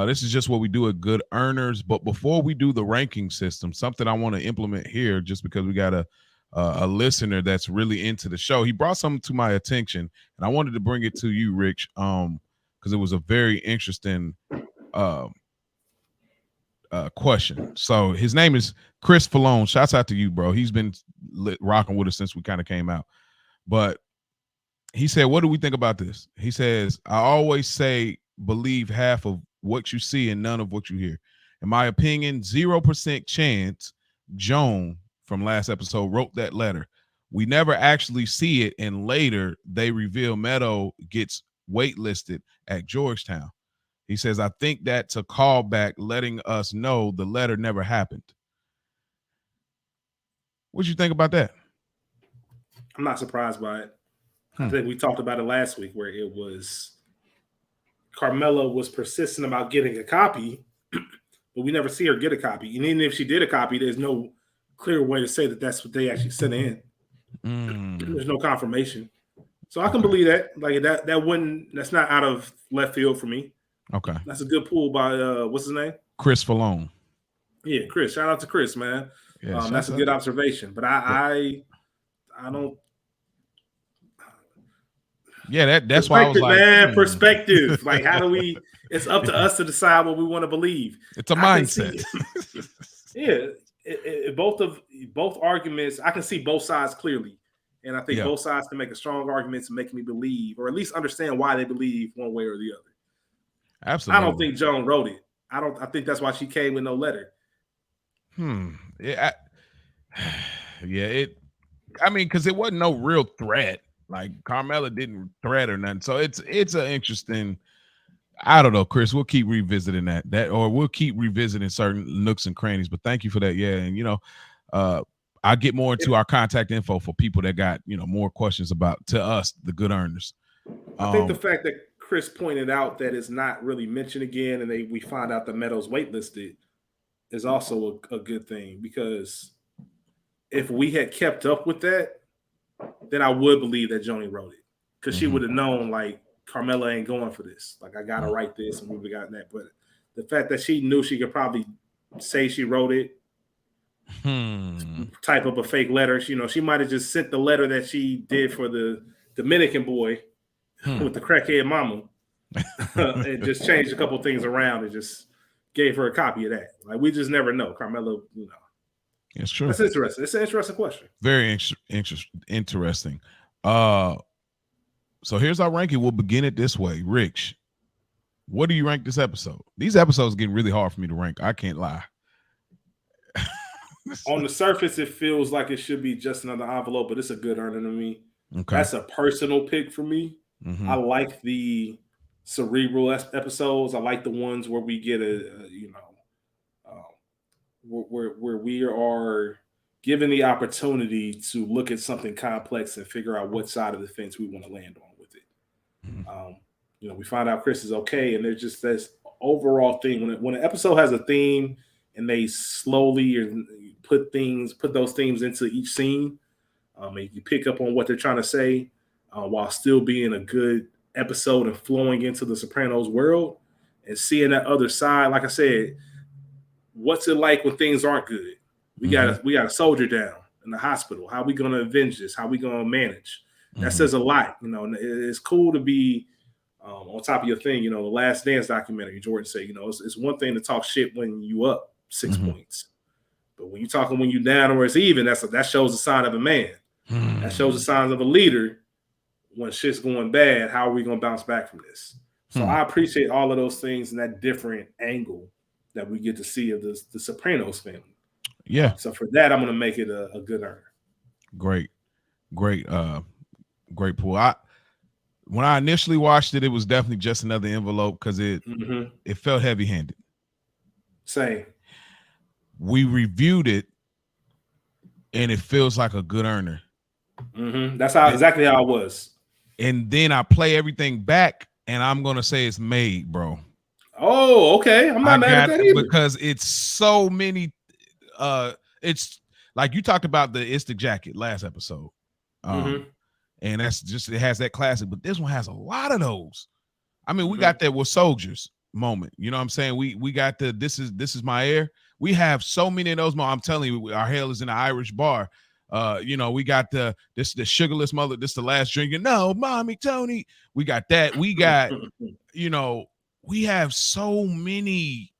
This is just what we do at Good Earners. But before we do the ranking system, something I want to implement here, just because we got a listener that's really into the show. He brought something to my attention, and I wanted to bring it to you, Rich, because it was a very interesting question. So his name is Chris Falone. Shouts out to you, bro. He's been rocking with us since we kind of came out. But he said, what do we think about this? He says, I always say believe half of what you see and none of what you hear. In my opinion, 0% chance Joan from last episode wrote that letter. We never actually see it, and later they reveal Meadow gets waitlisted at Georgetown. He says, I think that's a callback letting us know the letter never happened. What you think about that? I'm not surprised by it. I think we talked about it last week where it was Carmella was persistent about getting a copy, but we never see her get a copy. And even if she did a copy, there's no clear way to say that that's what they actually sent in. There's no confirmation. So I can believe that. Like that's not out of left field for me. Okay. That's a good pull by what's his name? Chris Falone. Yeah, Chris. Shout out to Chris, man. Yeah, that's a good observation. But I don't Yeah, that's why I was like, man, perspective. Like, how do we? It's up to us to decide what we want to believe. It's a I can mindset. see, yeah, both arguments. I can see both sides clearly, and I think both sides can make a strong argument to make me believe, or at least understand why they believe one way or the other. Absolutely. I don't think Joan wrote it. I think that's why she came with no letter. Yeah. I mean, because it wasn't no real threat. Like Carmela didn't threat or nothing. So it's an interesting. I don't know, Chris. We'll keep revisiting or we'll keep revisiting certain nooks and crannies. But thank you for that. Yeah, and I'll get more into our contact info for people that got more questions about to us, the good earners. I think the fact that Chris pointed out that it's not really mentioned again, and we find out the Meadows waitlisted is also a good thing, because if we had kept up with that, then I would believe that Joni wrote it, because she would have known, like, Carmela ain't going for this. Like, I gotta write this, and we would have gotten that. But the fact that she knew she could probably say she wrote it, type up a fake letter. She might have just sent the letter that she did for the Dominican boy with the crackhead mama, and just changed a couple of things around and just gave her a copy of that. Like, we just never know. Carmela, it's true. That's interesting. It's an interesting question. Very interesting. So here's our ranking. We'll begin it this way. Rich, what do you rank this episode? These episodes are getting really hard for me to rank. I can't lie. On the surface, it feels like it should be just another envelope, but it's a good earner to me. Okay. That's a personal pick for me. I like the cerebral episodes. I like the ones where we get where we are given the opportunity to look at something complex and figure out what side of the fence we want to land on with it. We find out Chris is okay, and there's just this overall thing. When an episode has a theme and they slowly put those themes into each scene, and you pick up on what they're trying to say, while still being a good episode and flowing into the Sopranos world, and seeing that other side. Like I said, what's it like when things aren't good? We got a soldier down in the hospital. How are we going to avenge this? How are we going to manage? That says a lot. It's cool to be on top of your thing. The Last Dance documentary, Jordan said, it's one thing to talk shit when you up 6 points, but when you're talking when you down or it's even, that shows the sign of a man. That shows the signs of a leader. When shit's going bad, how are we going to bounce back from this? So I appreciate all of those things and that different angle that we get to see of the Sopranos family. Yeah. So for that, I'm going to make it a good earner. Great pool. When I initially watched it, it was definitely just another envelope because it felt heavy-handed. Same. We reviewed it, and it feels like a good earner. That's exactly how it was. And then I play everything back, and I'm gonna say it's made, bro. Oh, okay. I'm not mad at that either. Because it's so many. It's like you talked about the Istic jacket last episode, and that's just, it has that classic. But this one has a lot of those. I mean, we got that with soldiers moment. You know what I'm saying? We got the this is my air. We have so many of those moments. I'm telling you, our hell is in an Irish bar. We got the sugarless mother. This the last drink. No, mommy, Tony. We got that. We got, we have so many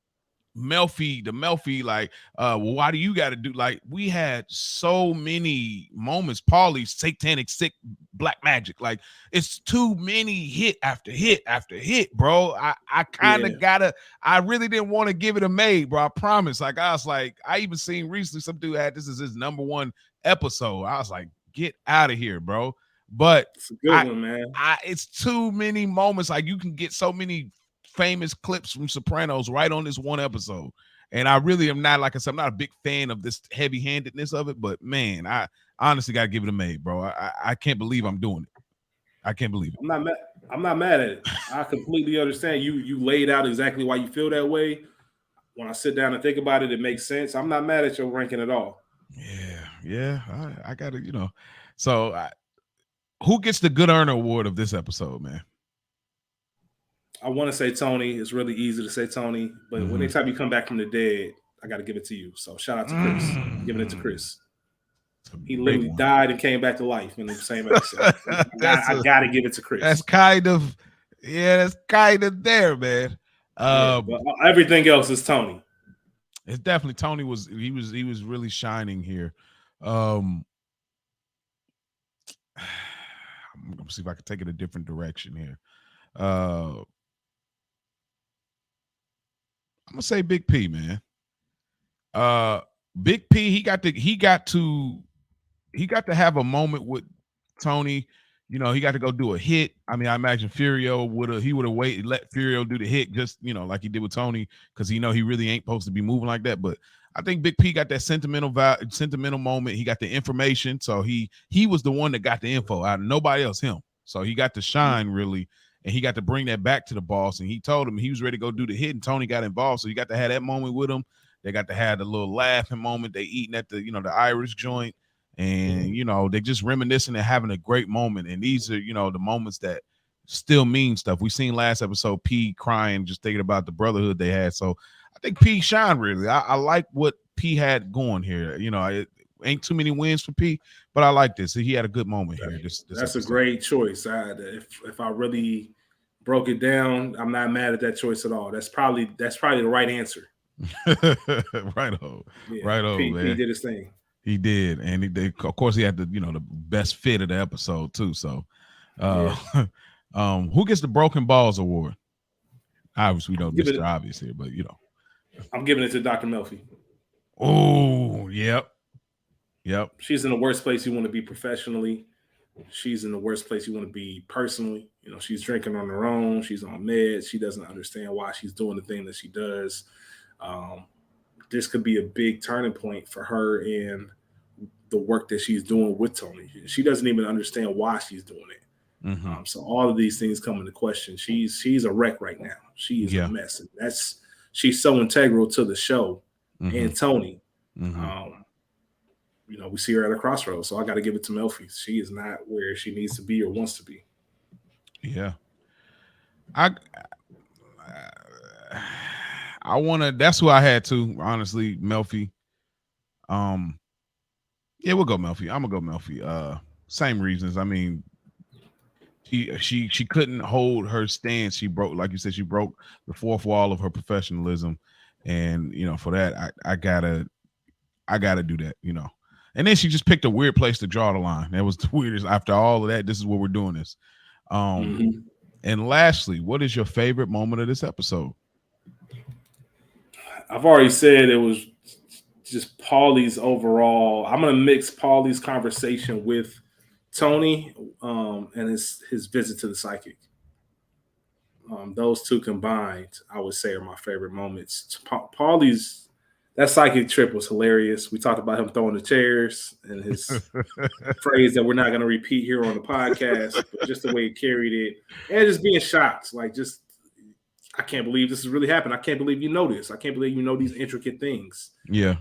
Melfi, like, why do you got to do, like, we had so many moments. Paulie's satanic sick black magic. Like, it's too many hit after hit after hit, bro. I kind of I really didn't want to give it a made, bro. I promise. Like, I was like, I even seen recently some dude had this is his number one episode. I was like, get out of here, bro. But it's a good one, man. It's too many moments. Like, you can get so many famous clips from Sopranos right on this one episode. And I really am not, like I said, I'm not a big fan of this heavy-handedness of it, but man, I honestly got to give it a made, bro. I can't believe I'm doing it. I can't believe it. I'm not mad at it. I completely understand. You laid out exactly why you feel that way. When I sit down and think about it, it makes sense. I'm not mad at your ranking at all. Yeah. I got to, So who gets the good earner award of this episode, man? I want to say Tony. It's really easy to say Tony, but when anytime you come back from the dead, I got to give it to you. So shout out to Chris. I'm giving it to Chris. He literally died and came back to life in the same episode. I gotta give it to Chris. That's kind of there, man. But everything else is Tony. It's definitely Tony was really shining here. I'm gonna see if I can take it a different direction here. I'm gonna say Big P, man. Big P, he got to have a moment with Tony. You know, he got to go do a hit. I mean, I imagine Furio would have waited, let Furio do the hit, just, you know, like he did with Tony, because he really ain't supposed to be moving like that. But I think Big P got that sentimental moment. He got the information, so he was the one that got the info out of nobody else, him. So he got to shine really, and he got to bring that back to the boss. And he told him he was ready to go do the hit, and Tony got involved. So he got to have that moment with him. They got to have the little laughing moment. They eating at the, you know, the Irish joint. And, you know, they're just reminiscing and having a great moment. And these are, you know, the moments that still mean stuff. We seen last episode P crying, just thinking about the brotherhood they had. So I think P shined really. I like what P had going here. You know, it ain't too many wins for P, but I like this. He had a good moment here. This That's a great choice. If I really broke it down, I'm not mad at that choice at all. That's probably the right answer. Right on. Yeah, right on, man. P did his thing. He did, and of course he had the, you know, the best fit of the episode too. So, who gets the Broken Balls Award? Obviously, we know Mr. Obvious here, but you know, I'm giving it to Dr. Melfi. Oh, yep. She's in the worst place you want to be professionally. She's in the worst place you want to be personally. You know, she's drinking on her own. She's on meds. She doesn't understand why she's doing the thing that she does. This could be a big turning point for her in the work that she's doing with Tony. She doesn't even understand why she's doing it. Mm-hmm. So all of these things come into question. She's a wreck right now. She is a mess. And she's so integral to the show and Tony. Mm-hmm. You know, we see her at a crossroads. So I got to give it to Melfi. She is not where she needs to be or wants to be. Yeah. I want to, that's who I had to, honestly, Melfi. Yeah, we'll go Melfi. I'm gonna go Melfi. Same reasons. I mean, she couldn't hold her stance. She broke, like you said, she broke the fourth wall of her professionalism. And, you know, for that, I gotta do that, you know. And then she just picked a weird place to draw the line. That was the weirdest. After all of that, this is what we're doing this. And lastly, what is your favorite moment of this episode? I've already said it was just Paulie's overall. I'm going to mix Paulie's conversation with Tony and his visit to the psychic. Those two combined, I would say, are my favorite moments. Paulie's, that psychic trip was hilarious. We talked about him throwing the chairs and his phrase that we're not going to repeat here on the podcast, but just the way he carried it and just being shocked. Like, just, I can't believe this is really happening. I can't believe you know this. I can't believe you know these intricate things. Yeah.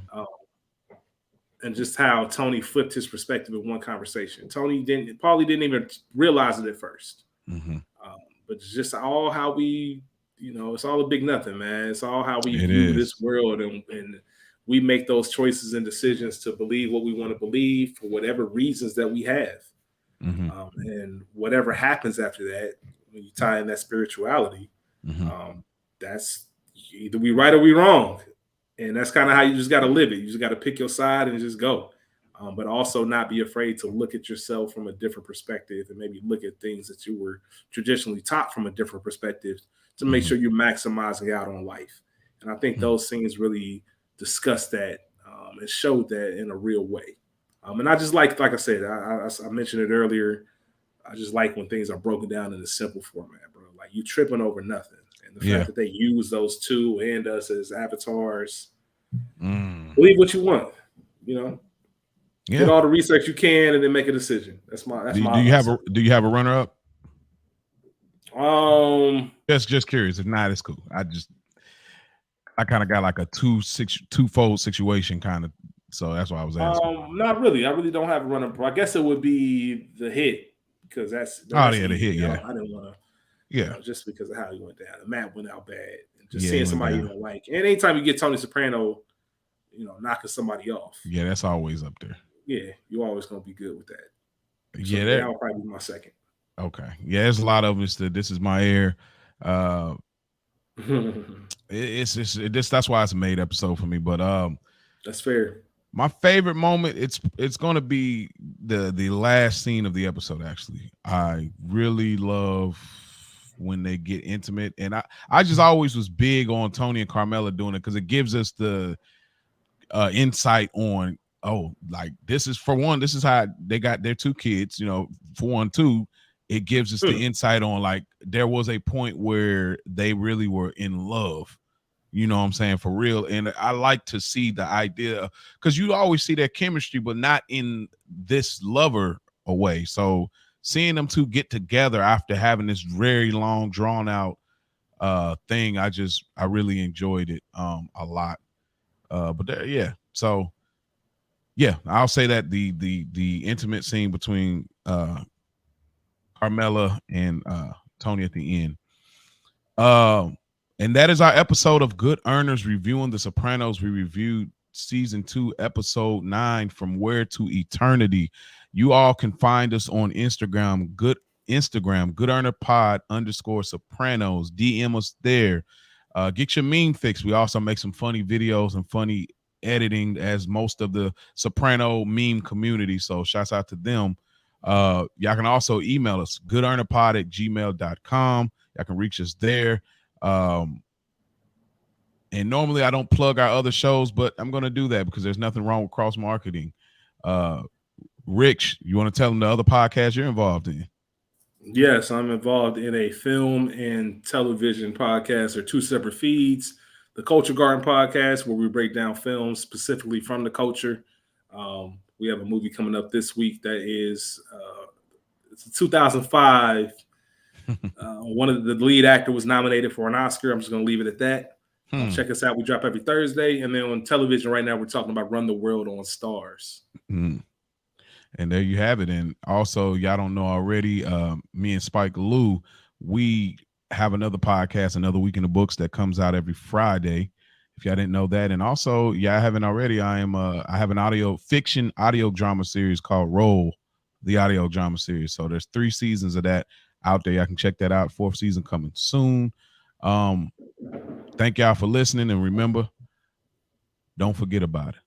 And just how Tony flipped his perspective in one conversation. Paulie didn't even realize it at first. Mm-hmm. But it's just all how we, you know, it's all a big nothing, man. It's all how we view this world, and we make those choices and decisions to believe what we want to believe for whatever reasons that we have. Mm-hmm. And whatever happens after that, when you tie in that spirituality, that's either we right or we wrong. And that's kind of how you just got to live it. You just got to pick your side and just go. But also not be afraid to look at yourself from a different perspective and maybe look at things that you were traditionally taught from a different perspective to make sure you're maximizing out on life. And I think those things really discuss that and showed that in a real way. And I just like I said, I mentioned it earlier. I just like when things are broken down in a simple format, bro. Like, you tripping over nothing. And the fact that they use those two and us as avatars, believe what you want, you know. Get all the research you can and then make a decision. That's my. Do you have a runner up? Just curious. If not, it's cool. I kind of got like a twofold situation kind of, so that's why I was asking. Not really. I really don't have a runner up. I guess it would be the hit, because that's the hit. Yeah, I didn't want to. Yeah, you know, just because of how he went down. The map went out bad, and just seeing somebody you don't like. And anytime you get Tony Soprano, you know, knocking somebody off. Yeah, that's always up there. yeah, you're always gonna be good with that. So Yeah, that would probably be my second. okay. Yeah, there's a lot of us that this is my air. Uh, it's just this. That's why it's a made episode for me. But That's fair. my favorite moment, it's gonna be the last scene of the episode. Actually, I really love when they get intimate, and I just always was big on Tony and Carmela doing it because it gives us the insight on, oh, like this is, for one, this is how they got their two kids, you know, for one. Two, it gives us the insight on, like, there was a point where they really were in love, you know what I'm saying, for real. And I like to see the idea, because you always see their chemistry, but not in this lover way. So seeing them two get together after having this very long drawn out thing, I really enjoyed it a lot. But there, yeah, so yeah, I'll say that the intimate scene between Carmela and Tony at the end. And that is our episode of Good Earners reviewing The Sopranos. We reviewed season 2, episode 9, From Where to Eternity. You all can find us on Instagram, Good Earner Pod _Sopranos. DM us there. Get your meme fix. We also make some funny videos and funny editing, as most of the Soprano meme community. So shouts out to them. Y'all can also email us, goodearnerpod@gmail.com. Y'all can reach us there. And normally I don't plug our other shows, but I'm going to do that because there's nothing wrong with cross marketing. Rich, you want to tell them the other podcast you're involved in? Yes, I'm involved in a film and television podcast, or two separate feeds. The Culture Garden podcast, where we break down films specifically from the culture. We have a movie coming up this week that is it's 2005. One of the lead actor was nominated for an Oscar. I'm just going to leave it at that. Check us out. We drop every Thursday. And then on television right now, we're talking about Run the World on Stars. And there you have it. And also, y'all don't know already, me and Spike Lou, we have another podcast, Another Week in the Books, that comes out every Friday, if y'all didn't know that. And also, y'all haven't already, I have an audio drama series called Roll, the audio drama series. So there's 3 seasons of that out there. Y'all can check that out. 4th season coming soon. Thank y'all for listening, and remember, don't forget about it.